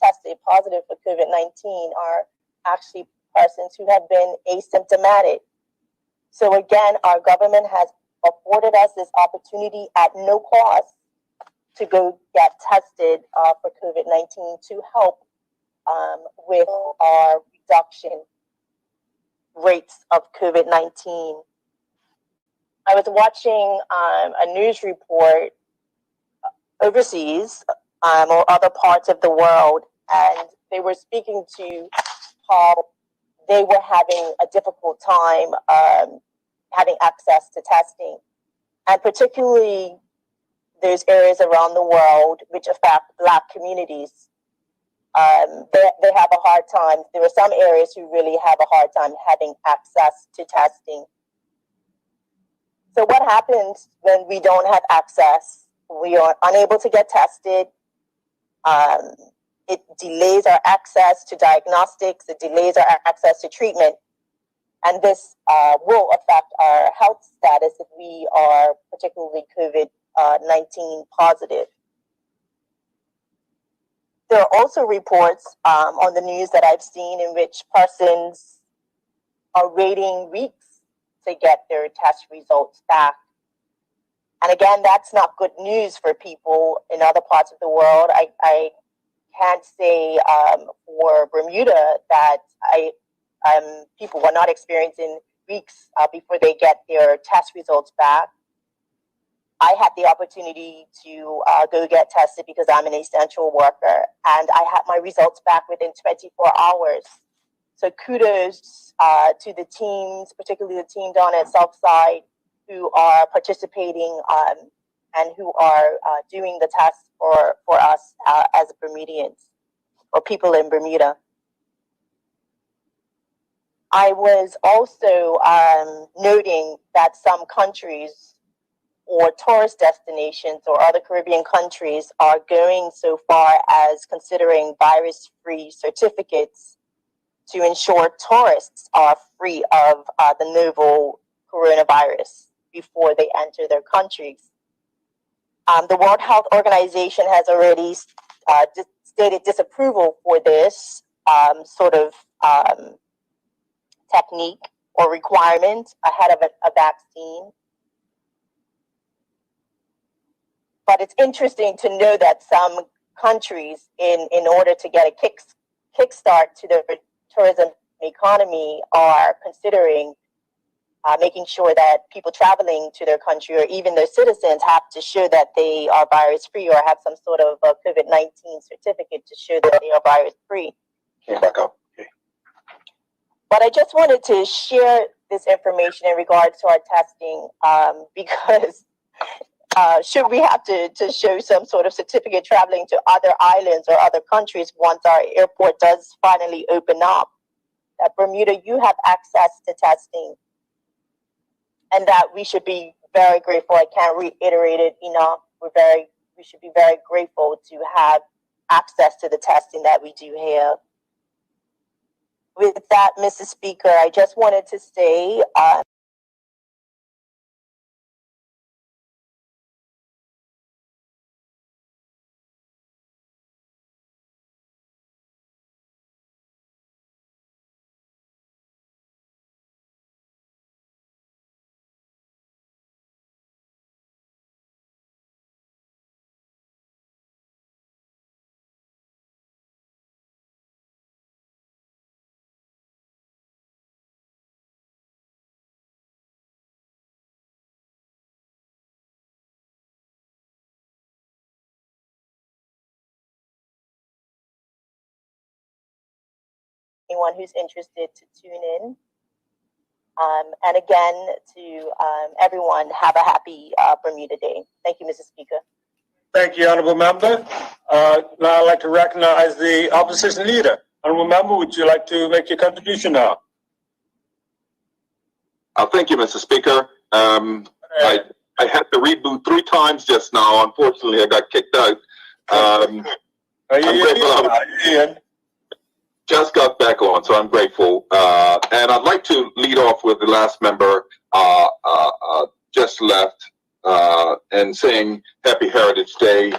tested positive for COVID-19 are actually persons who have been asymptomatic. So again, our government has afforded us this opportunity at no cost to go get tested for COVID-19 to help with our reduction rates of COVID-19. I was watching a news report overseas or other parts of the world, and they were speaking to how they were having a difficult time having access to testing, and particularly there's areas around the world which affect Black communities. They have a hard time. There are some areas who really have a hard time having access to testing. So what happens when we don't have access? We are unable to get tested. It delays our access to diagnostics. It delays our access to treatment. And this will affect our health status if we are particularly COVID-19 positive. There are also reports on the news that I've seen in which persons are waiting weeks to get their test results back. And again, that's not good news for people in other parts of the world. I can't say for Bermuda that people are not experiencing weeks before they get their test results back. I had the opportunity to go get tested because I'm an essential worker, and I had my results back within 24 hours. So kudos to the teams, particularly the team down at Southside, who are participating and who are doing the tests for us as Bermudians or people in Bermuda. I was also noting that some countries or tourist destinations or other Caribbean countries are going so far as considering virus-free certificates to ensure tourists are free of the novel coronavirus before they enter their countries. The World Health Organization has already stated disapproval for this sort of technique or requirement ahead of a vaccine. But it's interesting to know that some countries, in order to get a kickstart to their tourism economy, are considering making sure that people traveling to their country or even their citizens have to show that they are virus-free or have some sort of a COVID-19 certificate to show that they are virus-free. Came back up. Okay. But I just wanted to share this information in regards to our testing because should we have to show some sort of certificate traveling to other islands or other countries once our airport does finally open up, that Bermuda, you have access to testing, and that we should be very grateful. I can't reiterate it enough. We should be very grateful to have access to the testing that we do have. With that, Mrs. Speaker, I just wanted to say anyone who's interested to tune in. And again, to everyone, have a happy Bermuda Day. Thank you, Mr. Speaker. Thank you, Honorable Member. Now I'd like to recognize the opposition leader. Honorable Member, would you like to make your contribution now? Thank you, Mr. Speaker. I had to reboot 3 times just now. Unfortunately, I got kicked out. I'm grateful. Just got back on, so I'm grateful. And I'd like to lead off with the last member just left and saying Happy Heritage Day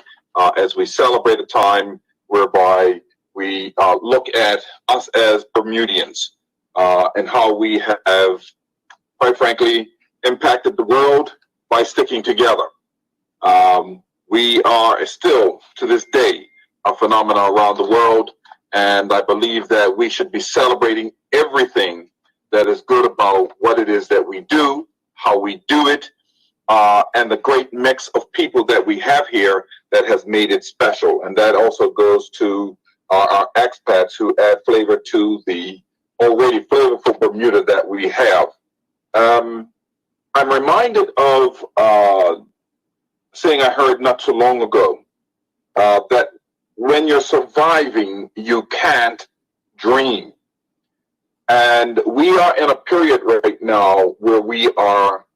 as we celebrate a time whereby we look at us as Bermudians and how we have, quite frankly, impacted the world by sticking together. We are still, to this day, a phenomenon around the world, and I believe that we should be celebrating everything that is good about what it is that we do, how we do it, and the great mix of people that we have here that has made it special. And that also goes to our expats who add flavor to the already flavorful Bermuda that we have. I'm reminded of saying I heard not too long ago that when you're surviving, you can't dream. And we are in a period right now where we are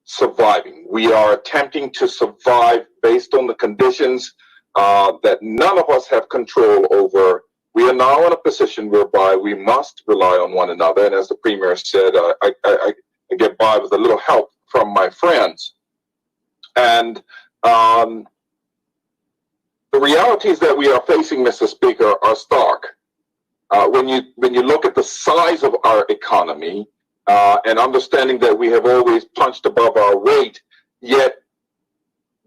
surviving. We are attempting to survive based on the conditions that none of us have control over. We are now in a position whereby we must rely on one another. And as the Premier said, I get by with a little help from my friends. And the realities that we are facing, Mr. Speaker, are stark. When you look at the size of our economy and understanding that we have always punched above our weight, yet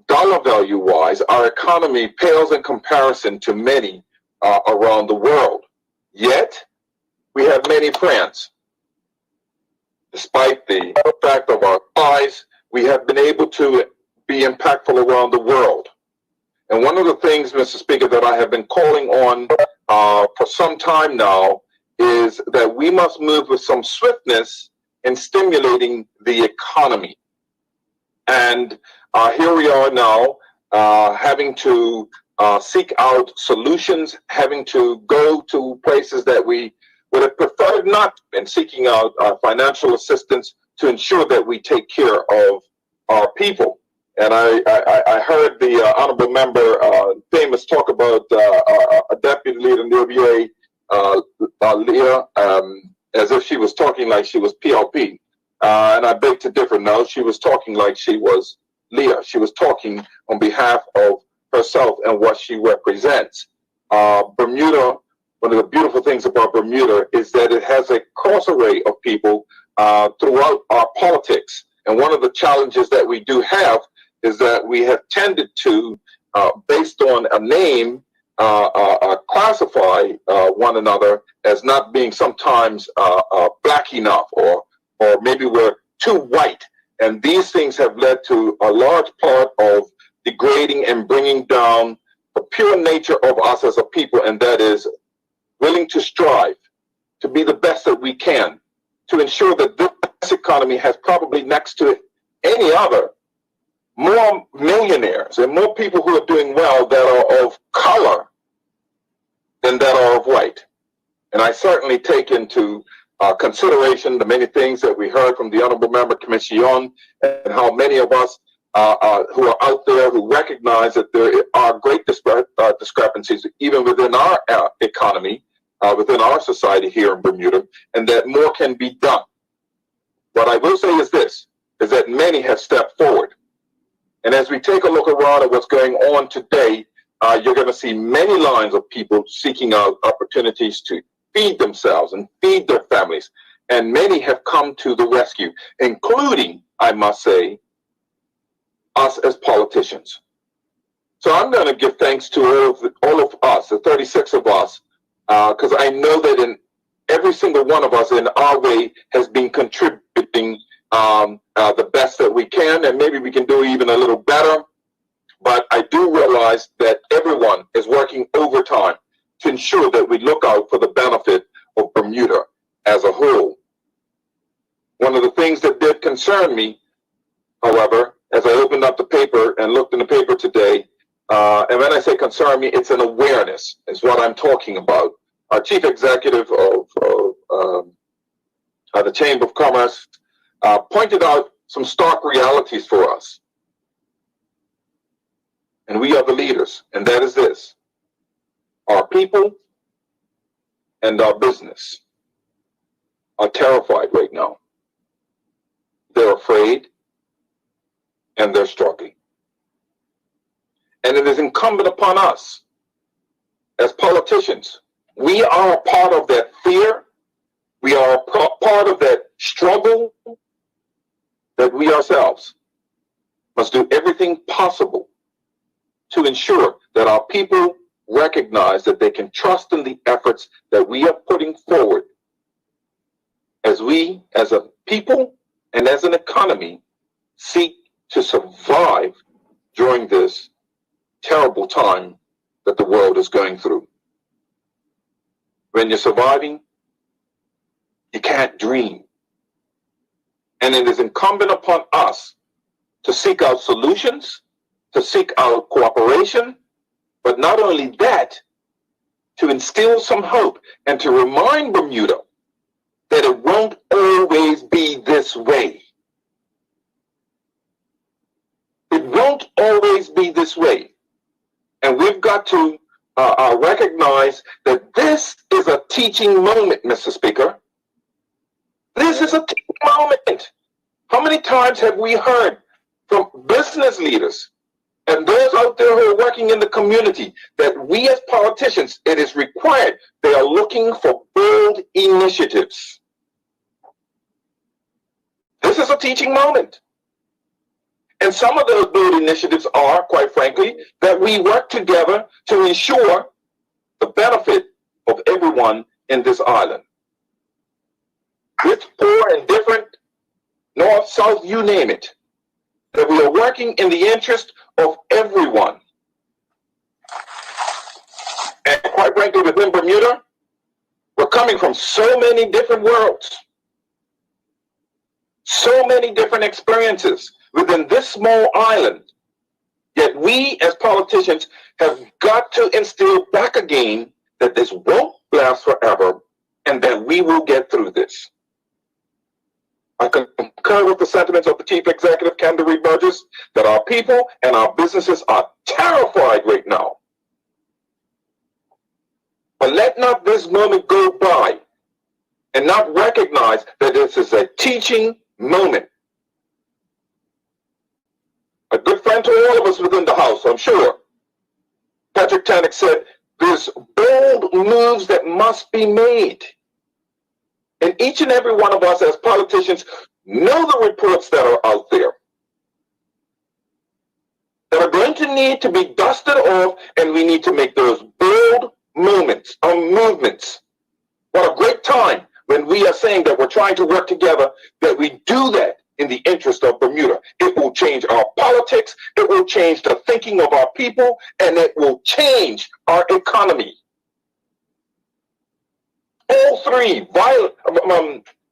dollar value wise, our economy pales in comparison to many around the world. Yet we have many friends. Despite the fact of our size, we have been able to be impactful around the world. And one of the things, Mr. Speaker, that I have been calling on for some time now is that we must move with some swiftness in stimulating the economy. And here we are now having to seek out solutions, having to go to places that we would have preferred not, and seeking out financial assistance to ensure that we take care of our people. And I heard the honorable member famous talk about a deputy leader in the OVA, Leah, as if she was talking like she was PLP. And I beg to differ. No, she was talking like she was Leah. She was talking on behalf of herself and what she represents. Bermuda, one of the beautiful things about Bermuda is that it has a cross array of people throughout our politics. And one of the challenges that we do have is that we have tended to, based on a name, classify one another as not being sometimes black enough, or maybe we're too white. And these things have led to a large part of degrading and bringing down the pure nature of us as a people, and that is willing to strive to be the best that we can to ensure that this economy has probably next to any other more millionaires and more people who are doing well that are of color than that are of white. And I certainly take into consideration the many things that we heard from the Honorable Member Commission, and how many of us who are out there who recognize that there are great discrepancies even within our economy, within our society here in Bermuda, and that more can be done. What I will say is this, is that many have stepped forward. And as we take a look around at what's going on today, you're going to see many lines of people seeking out opportunities to feed themselves and feed their families. And many have come to the rescue, including, I must say, us as politicians. So I'm going to give thanks to all of us, the 36 of us, because I know that in every single one of us in our way has been contributing the best that we can, and maybe we can do even a little better. But I do realize that everyone is working overtime to ensure that we look out for the benefit of Bermuda as a whole. One of the things that did concern me, however, as I opened up the paper and looked in the paper today, and when I say concern me, it's an awareness, is what I'm talking about. Our chief executive of the Chamber of Commerce pointed out some stark realities for us. And we are the leaders, and that is this: our people and our business are terrified right now. They're afraid and they're struggling. And it is incumbent upon us as politicians. We are a part of that fear. We are a part of that struggle, that we ourselves must do everything possible to ensure that our people recognize that they can trust in the efforts that we are putting forward as we, as a people and as an economy, seek to survive during this terrible time that the world is going through. When you're surviving, you can't dream. And it is incumbent upon us to seek out solutions, to seek out cooperation, but not only that, to instill some hope and to remind Bermuda that it won't always be this way. It won't always be this way. And we've got to recognize that this is a teaching moment, Mr. Speaker. This is a teaching moment. How many times have we heard from business leaders and those out there who are working in the community that we as politicians, it is required, they are looking for bold initiatives. This is a teaching moment. And some of those bold initiatives are, quite frankly, that we work together to ensure the benefit of everyone in this island. Rich, poor, and different, north, south, you name it. That we are working in the interest of everyone. And quite frankly, within Bermuda, we're coming from so many different worlds, so many different experiences within this small island. Yet we as politicians have got to instill back again that this won't last forever and that we will get through this. I concur with the sentiments of the Chief Executive, Kendra Burgess, that our people and our businesses are terrified right now. But let not this moment go by and not recognize that this is a teaching moment. A good friend to all of us within the House, I'm sure, Patrick Tannock, said there's bold moves that must be made. And each and every one of us as politicians know the reports that are out there that are going to need to be dusted off, and we need to make those bold movements. What a great time when we are saying that we're trying to work together, that we do that in the interest of Bermuda. It will change our politics, it will change the thinking of our people, and it will change our economy. All three,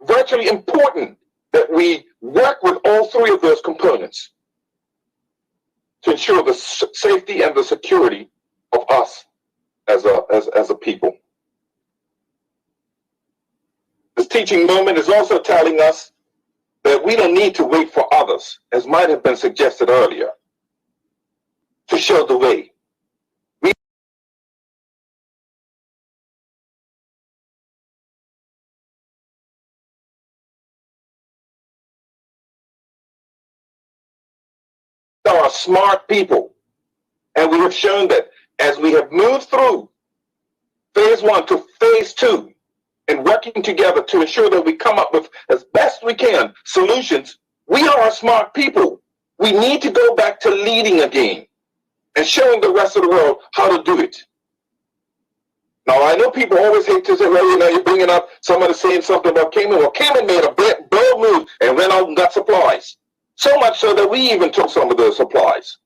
virtually important that we work with all three of those components to ensure the safety and the security of us as a people. This teaching moment is also telling us that we don't need to wait for others, as might have been suggested earlier, to show the way. We are smart people, and we have shown that as we have moved through phase 1 to phase 2, and working together to ensure that we come up with, as best we can, solutions, we are smart people. We need to go back to leading again and showing the rest of the world how to do it. Now, I know people always hate to say, well, you're bringing up somebody saying something about Cayman. Well, Cayman made a bold move and went out and got supplies. So much so that we even took some of those supplies.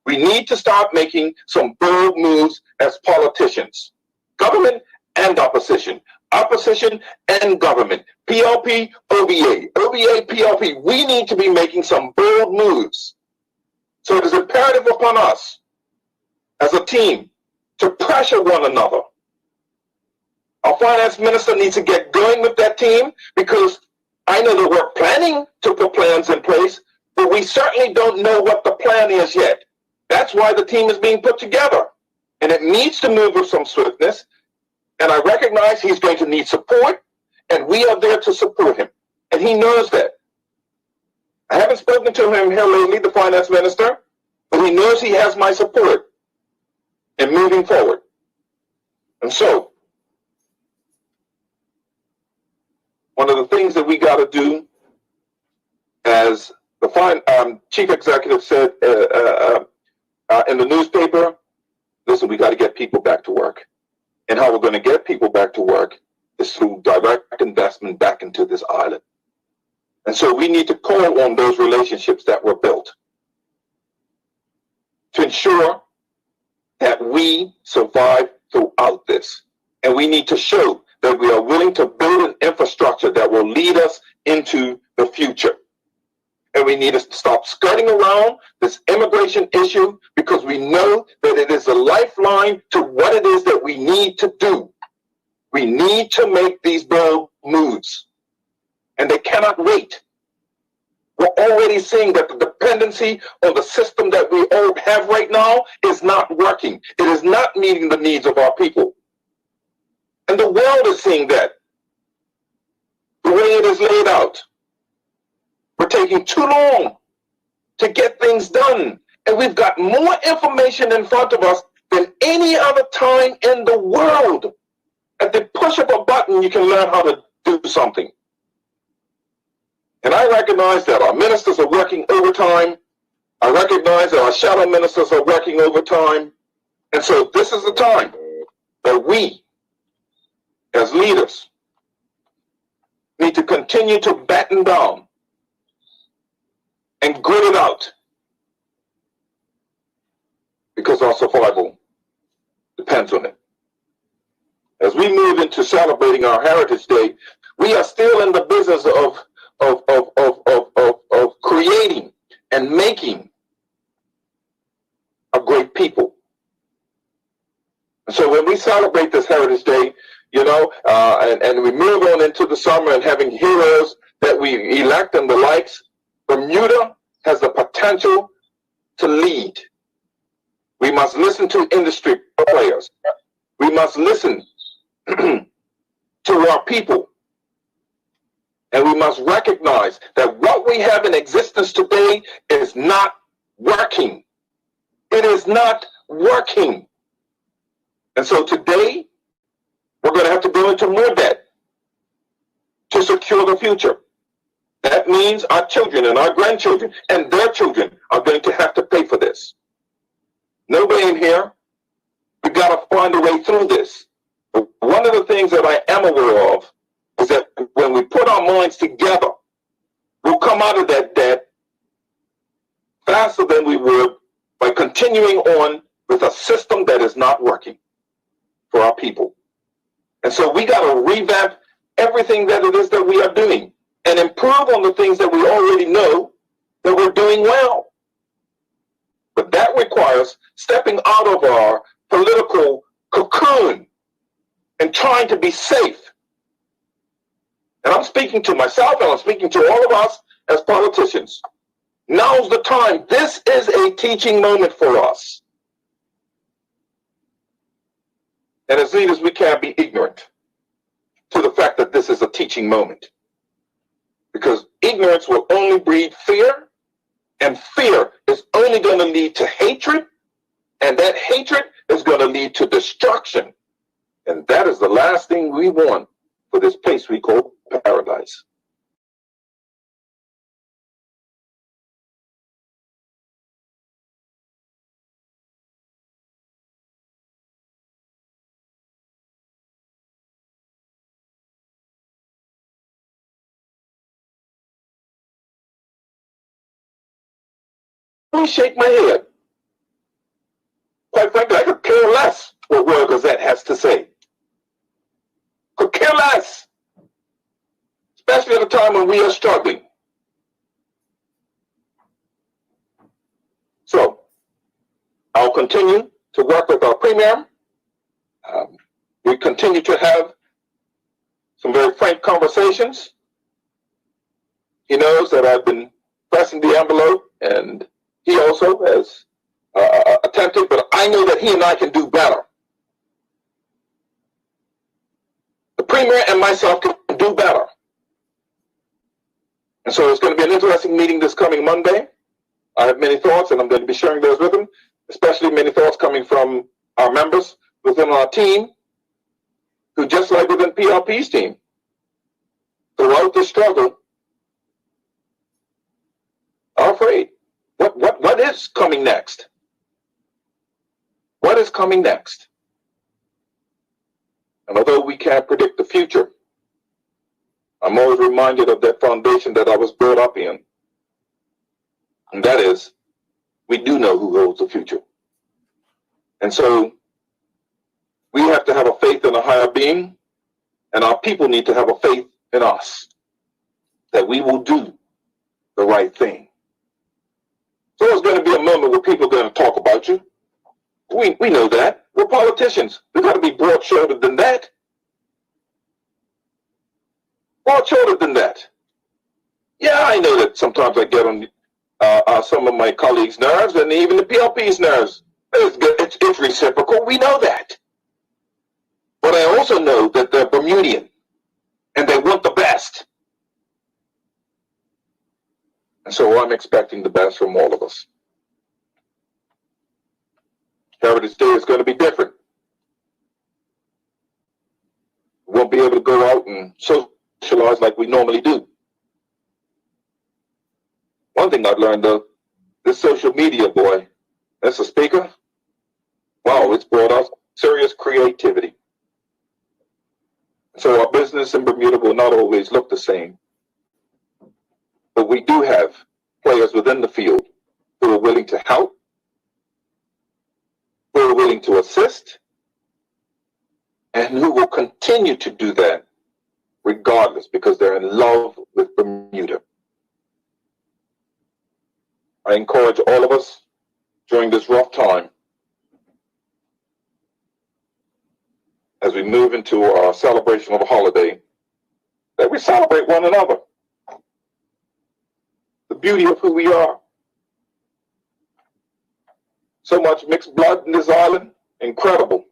We need to start making some bold moves as politicians, government and opposition. opposition and government, PLP, OVA, OVA, PLP, we need to be making some bold moves. So it is imperative upon us as a team to pressure one another. Our finance minister needs to get going with that team, because I know that we're planning to put plans in place, but we certainly don't know what the plan is yet. That's why the team is being put together. And it needs to move with some swiftness. And I recognize he's going to need support, and we are there to support him. And he knows that. I haven't spoken to him here lately, the finance minister, but he knows he has my support in moving forward. And so, one of the things that we got to do, as the chief executive said in the newspaper, listen, we got to get people back to work. And how we're going to get people back to work is through direct investment back into this island. And so we need to call on those relationships that were built to ensure that we survive throughout this. And we need to show that we are willing to build an infrastructure that will lead us into the future. And we need to stop skirting around this immigration issue, because we know that it is a lifeline to what it is that we need to do. We need to make these bold moves, and they cannot wait. We're already seeing that the dependency on the system that we all have right now is not working. It is not meeting the needs of our people. And the world is seeing that, the way it is laid out. We're taking too long to get things done. And we've got more information in front of us than any other time in the world. At the push of a button, you can learn how to do something. And I recognize that our ministers are working overtime. I recognize that our shadow ministers are working overtime. And so this is the time that we, as leaders, need to continue to batten down and grit it out, because our survival depends on it. As we move into celebrating our Heritage Day, we are still in the business of creating and making a great people. And so when we celebrate this Heritage Day, you know, and we move on into the summer and having heroes that we elect and the likes, Bermuda has the potential to lead. We must listen to industry players. We must listen to our people. And we must recognize that what we have in existence today is not working. It is not working. And so today, we're going to have to go into more debt to secure the future. That means our children and our grandchildren and their children are going to have to pay for this. No blame here. We've got to find a way through this. But one of the things that I am aware of is that when we put our minds together, we'll come out of that debt faster than we would by continuing on with a system that is not working for our people. And so we got to revamp everything that it is that we are doing and improve on the things that we already know that we're doing well. But that requires stepping out of our political cocoon and trying to be safe. And I'm speaking to myself and I'm speaking to all of us as politicians. Now's the time. This is a teaching moment for us. And as leaders, we can't be ignorant to the fact that this is a teaching moment. Because ignorance will only breed fear, and fear is only going to lead to hatred, and that hatred is going to lead to destruction. And that is the last thing we want for this place we call paradise. I shake my head. Quite frankly, I could care less what Royal Gazette has to say. could care less, especially at a time when we are struggling. So I'll continue to work with our Premier. We continue to have some very frank conversations. He knows that I've been pressing the envelope, and he also has attempted, but I know that he and I can do better. The Premier and myself can do better. And so it's going to be an interesting meeting this coming Monday. I have many thoughts, and I'm going to be sharing those with him, especially many thoughts coming from our members within our team, who, just like within PRP's team, throughout the struggle, are afraid. What is coming next? What is coming next? And although we can't predict the future, I'm always reminded of that foundation that I was brought up in. And that is, we do know who holds the future. And so we have to have a faith in a higher being, and our people need to have a faith in us that we will do the right thing. So there's going to be a moment where people are going to talk about you. We know that. We're politicians. We've got to be broad-shouldered than that. Broad-shouldered than that. Yeah, I know that sometimes I get on some of my colleagues' nerves and even the PLP's nerves. It's reciprocal. We know that. But I also know that they're Bermudian and they want the best. And so I'm expecting the best from all of us. Heritage Day is going to be different. We won't be able to go out and socialize like we normally do. One thing I've learned, though, this social media, boy, Mr. Speaker, wow, it's brought us serious creativity. So our business in Bermuda will not always look the same. But we do have players within the field who are willing to help, who are willing to assist, and who will continue to do that regardless, because they're in love with Bermuda. I encourage all of us during this rough time, as we move into our celebration of a holiday, that we celebrate one another. The beauty of who we are. So much mixed blood in this island, incredible.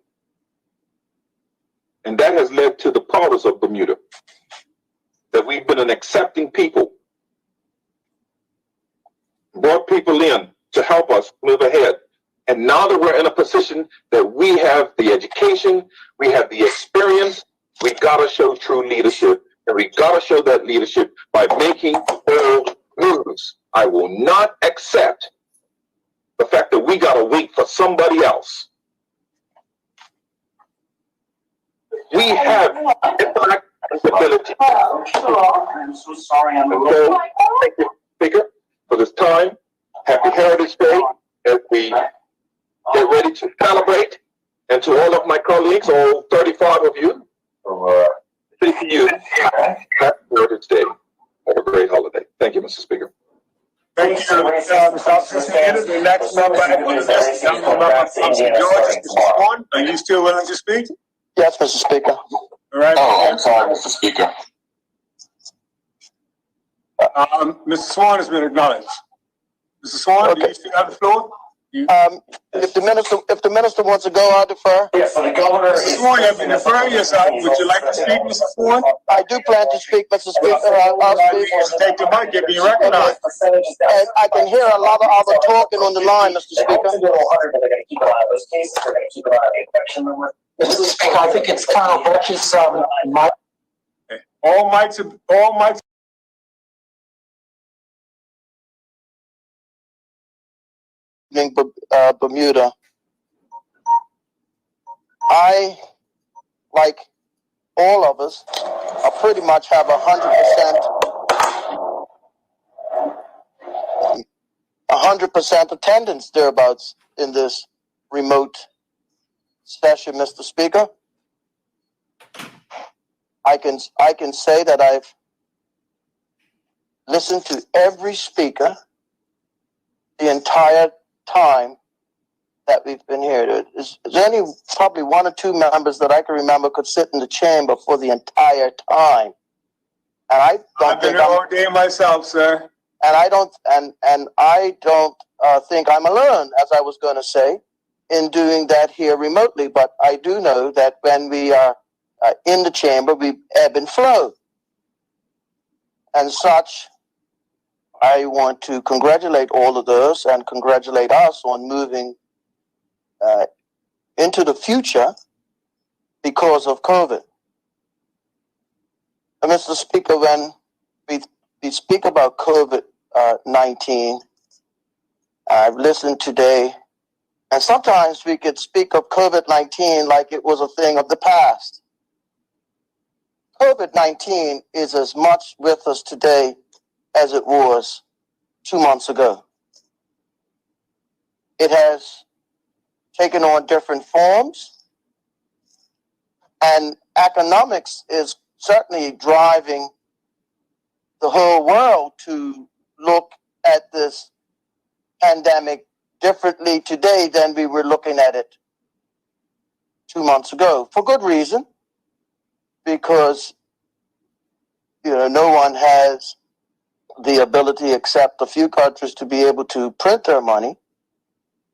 And that has led to the powers of Bermuda, that we've been an accepting people, brought people in to help us move ahead. And now that we're in a position that we have the education, we have the experience, we gotta show true leadership. And we gotta show that leadership by making bold moves. I will not accept the fact that we gotta wait for somebody else. We have impact and ability. I'm so sorry. So, thank you, Speaker, for this time. Happy Heritage Day as we get ready to celebrate. And to all of my colleagues, all 35 of you, thank you. Happy Heritage Day. Have a great holiday. Thank you, Mr. Speaker. Thank you, Mr. Officer. The next member after this, young member from St. George, Mr. Swan. Are you still willing to speak? Yes, Mr. Speaker. All right. Oh, I'm sorry, Mr. Speaker. Mr. Swan has been acknowledged. Mr. Swan, do you still have the floor? If the minister wants to go, I'll defer. Yes, so the governor. Mr. Swan, you have been deferring yourself. Would you like to speak, Mr. Swan? I do plan to speak, Mr. Speaker. I'll speak. Take the mic, you're being recognized. And I can hear a lot of other talking on the line, Mr. Speaker. Mr. Speaker, I think it's Colonel Birch's mic. All mics. Bermuda. I, like all of us, I pretty much have 100% attendance thereabouts in this remote session, Mr. Speaker. I can say that I've listened to every speaker the entire time that we've been here. Is there any, probably one or two members that I can remember could sit in the chamber for the entire time? And I don't I've been here all day myself, sir. And I don't think I'm alone, as I was going to say, in doing that here remotely. But I do know that when we are in the chamber, we ebb and flow. And such, I want to congratulate all of those and congratulate us on moving into the future because of COVID. And Mr. Speaker, when we speak about COVID-19, I've listened today, and sometimes we could speak of COVID-19 like it was a thing of the past. COVID-19 is as much with us today as it was 2 months ago. It has taken on different forms, and economics is certainly driving the whole world to look at this pandemic differently today than we were looking at it 2 months ago, for good reason, because no one has the ability except a few countries to be able to print their money.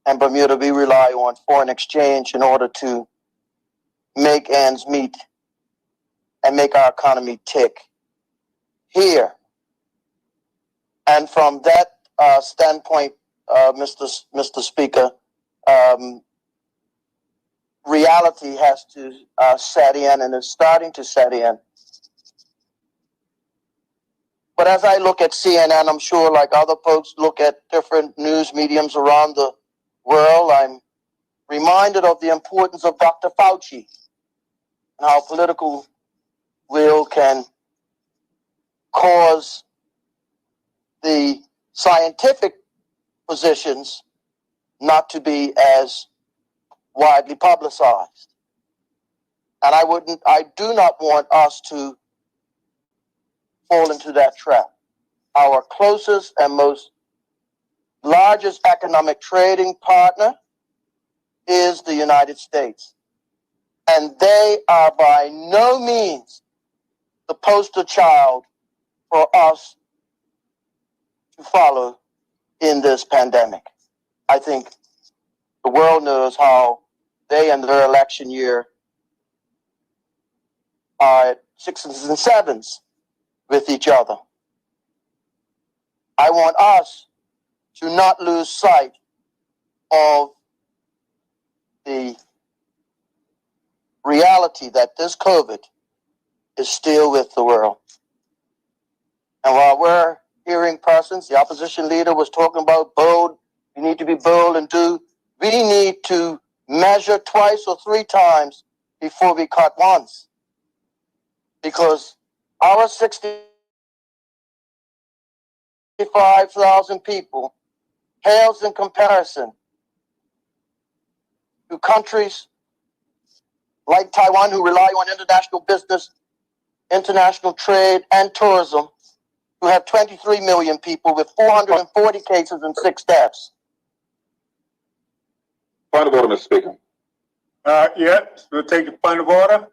And Bermuda, we rely on foreign exchange in order to make ends meet and make our economy tick here. And from that standpoint, Mr. Speaker, reality has to set in, and is starting to set in. But as I look at CNN, I'm sure like other folks look at different news mediums around the world, I'm reminded of the importance of Dr. Fauci and how political will can cause the scientific positions not to be as widely publicized. And I do not want us to fall into that trap. Our closest and most largest economic trading partner is the United States. And they are by no means the poster child for us to follow in this pandemic. I think the world knows how they in their election year are at sixes and sevens with each other. I want us to not lose sight of the reality that this COVID is still with the world. And while we're hearing persons, the opposition leader was talking about bold, we need to be bold and do, we need to measure twice or three times before we cut once. Because our 65,000 people pales in comparison to countries like Taiwan, who rely on international business, international trade, and tourism, who have 23 million people with 440 cases and 6 deaths. Point of order, Mr. Speaker. We'll take the point of order.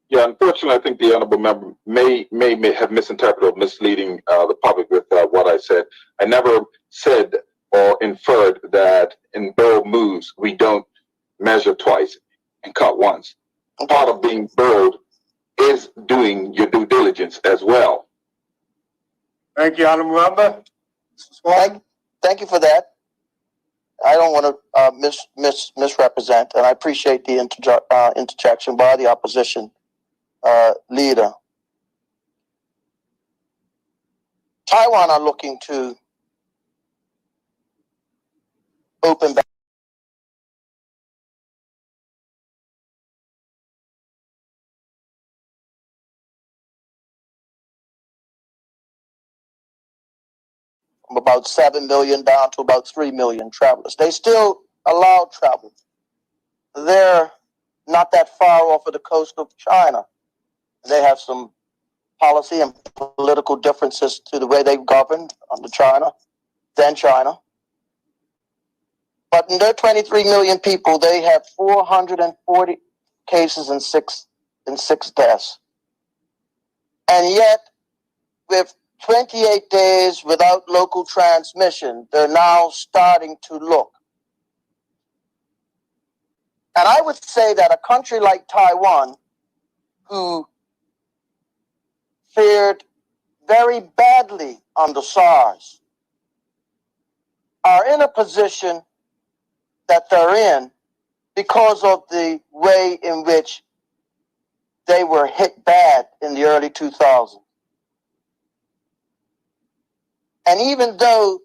Yeah, unfortunately, I think the honorable member may have misinterpreted or misleading the public with what I said. I never said or inferred that in bold moves we don't measure twice and cut once. Part of being bold is doing your due diligence as well. Thank you, honorable member. Thank you for that. I don't want to misrepresent, and I appreciate the interjection by the opposition leader. Taiwan are looking to open back. From about 7 million down to about 3 million travelers. They still allow travel. They're not that far off of the coast of China. They have some policy and political differences to the way they've governed under China, then China. But in their 23 million people, they have 440 cases and six deaths. And yet, with 28 days without local transmission, they're now starting to look. And I would say that a country like Taiwan, who fared very badly under SARS, are in a position that they're in because of the way in which they were hit bad in the early 2000s. And even though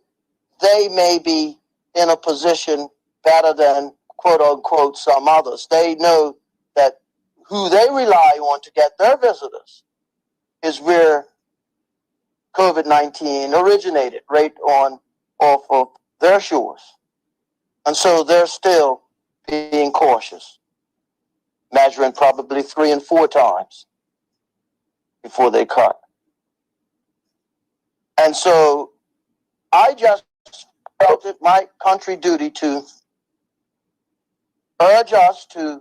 they may be in a position better than quote unquote some others, they know that who they rely on to get their visitors is where COVID-19 originated, right off of their shores. And so they're still being cautious, measuring probably 3 and 4 times before they cut. And so I just felt it my country duty to urge us to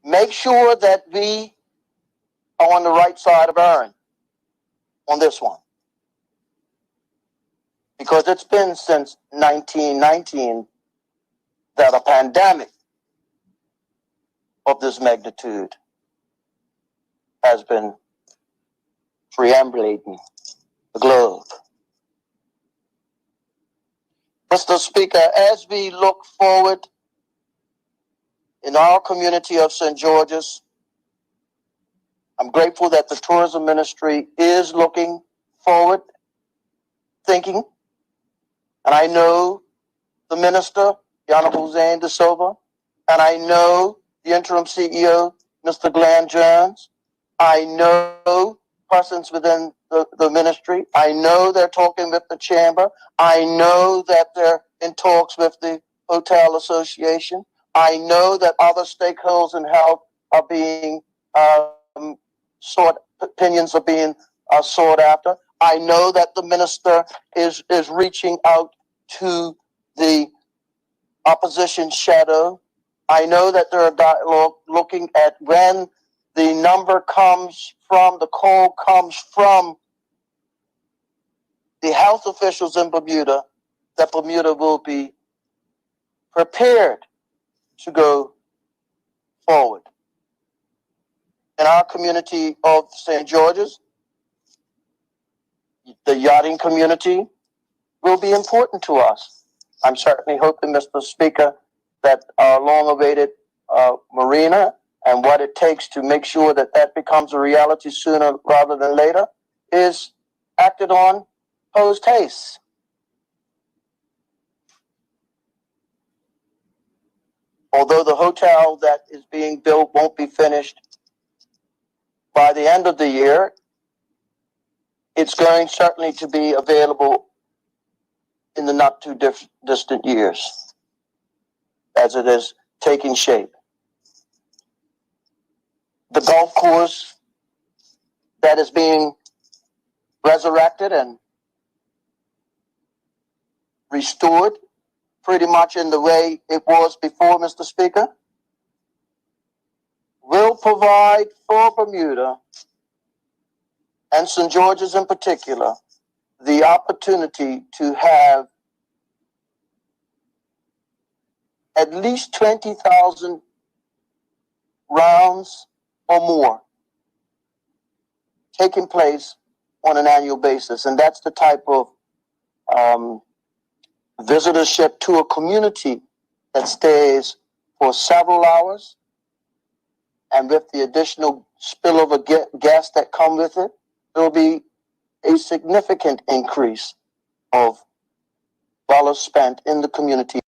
make sure that we are on the right side of Aaron on this one. Because it's been since 1919 that a pandemic of this magnitude has been preambulating the globe. Mr. Speaker, as we look forward in our community of St. George's, I'm grateful that the tourism ministry is looking forward, thinking, and I know the minister, the Honorable Zane De Silva, and I know the interim CEO, Mr. Glenn Jones. I know persons within the ministry. I know they're talking with the chamber. I know that they're in talks with the Hotel Association. I know that other stakeholders in health are being opinions are being sought after. I know that the minister is reaching out to the opposition shadow. I know that there are dialogue looking at when the number comes from, the call comes from the health officials in Bermuda, that Bermuda will be prepared to go forward. In our community of St. George's, the yachting community will be important to us. I'm certainly hoping, Mr. Speaker, that our long-awaited marina and what it takes to make sure that that becomes a reality sooner rather than later is acted on post haste. Although the hotel that is being built won't be finished by the end of the year, it's going certainly to be available in the not too distant years as it is taking shape. The golf course that is being resurrected and restored pretty much in the way it was before, Mr. Speaker, will provide for Bermuda and St. George's in particular the opportunity to have at least 20,000 rounds or more taking place on an annual basis. And that's the type of visitorship to a community that stays for several hours, and with the additional spillover guests that come with it, there will be a significant increase of dollars spent in the community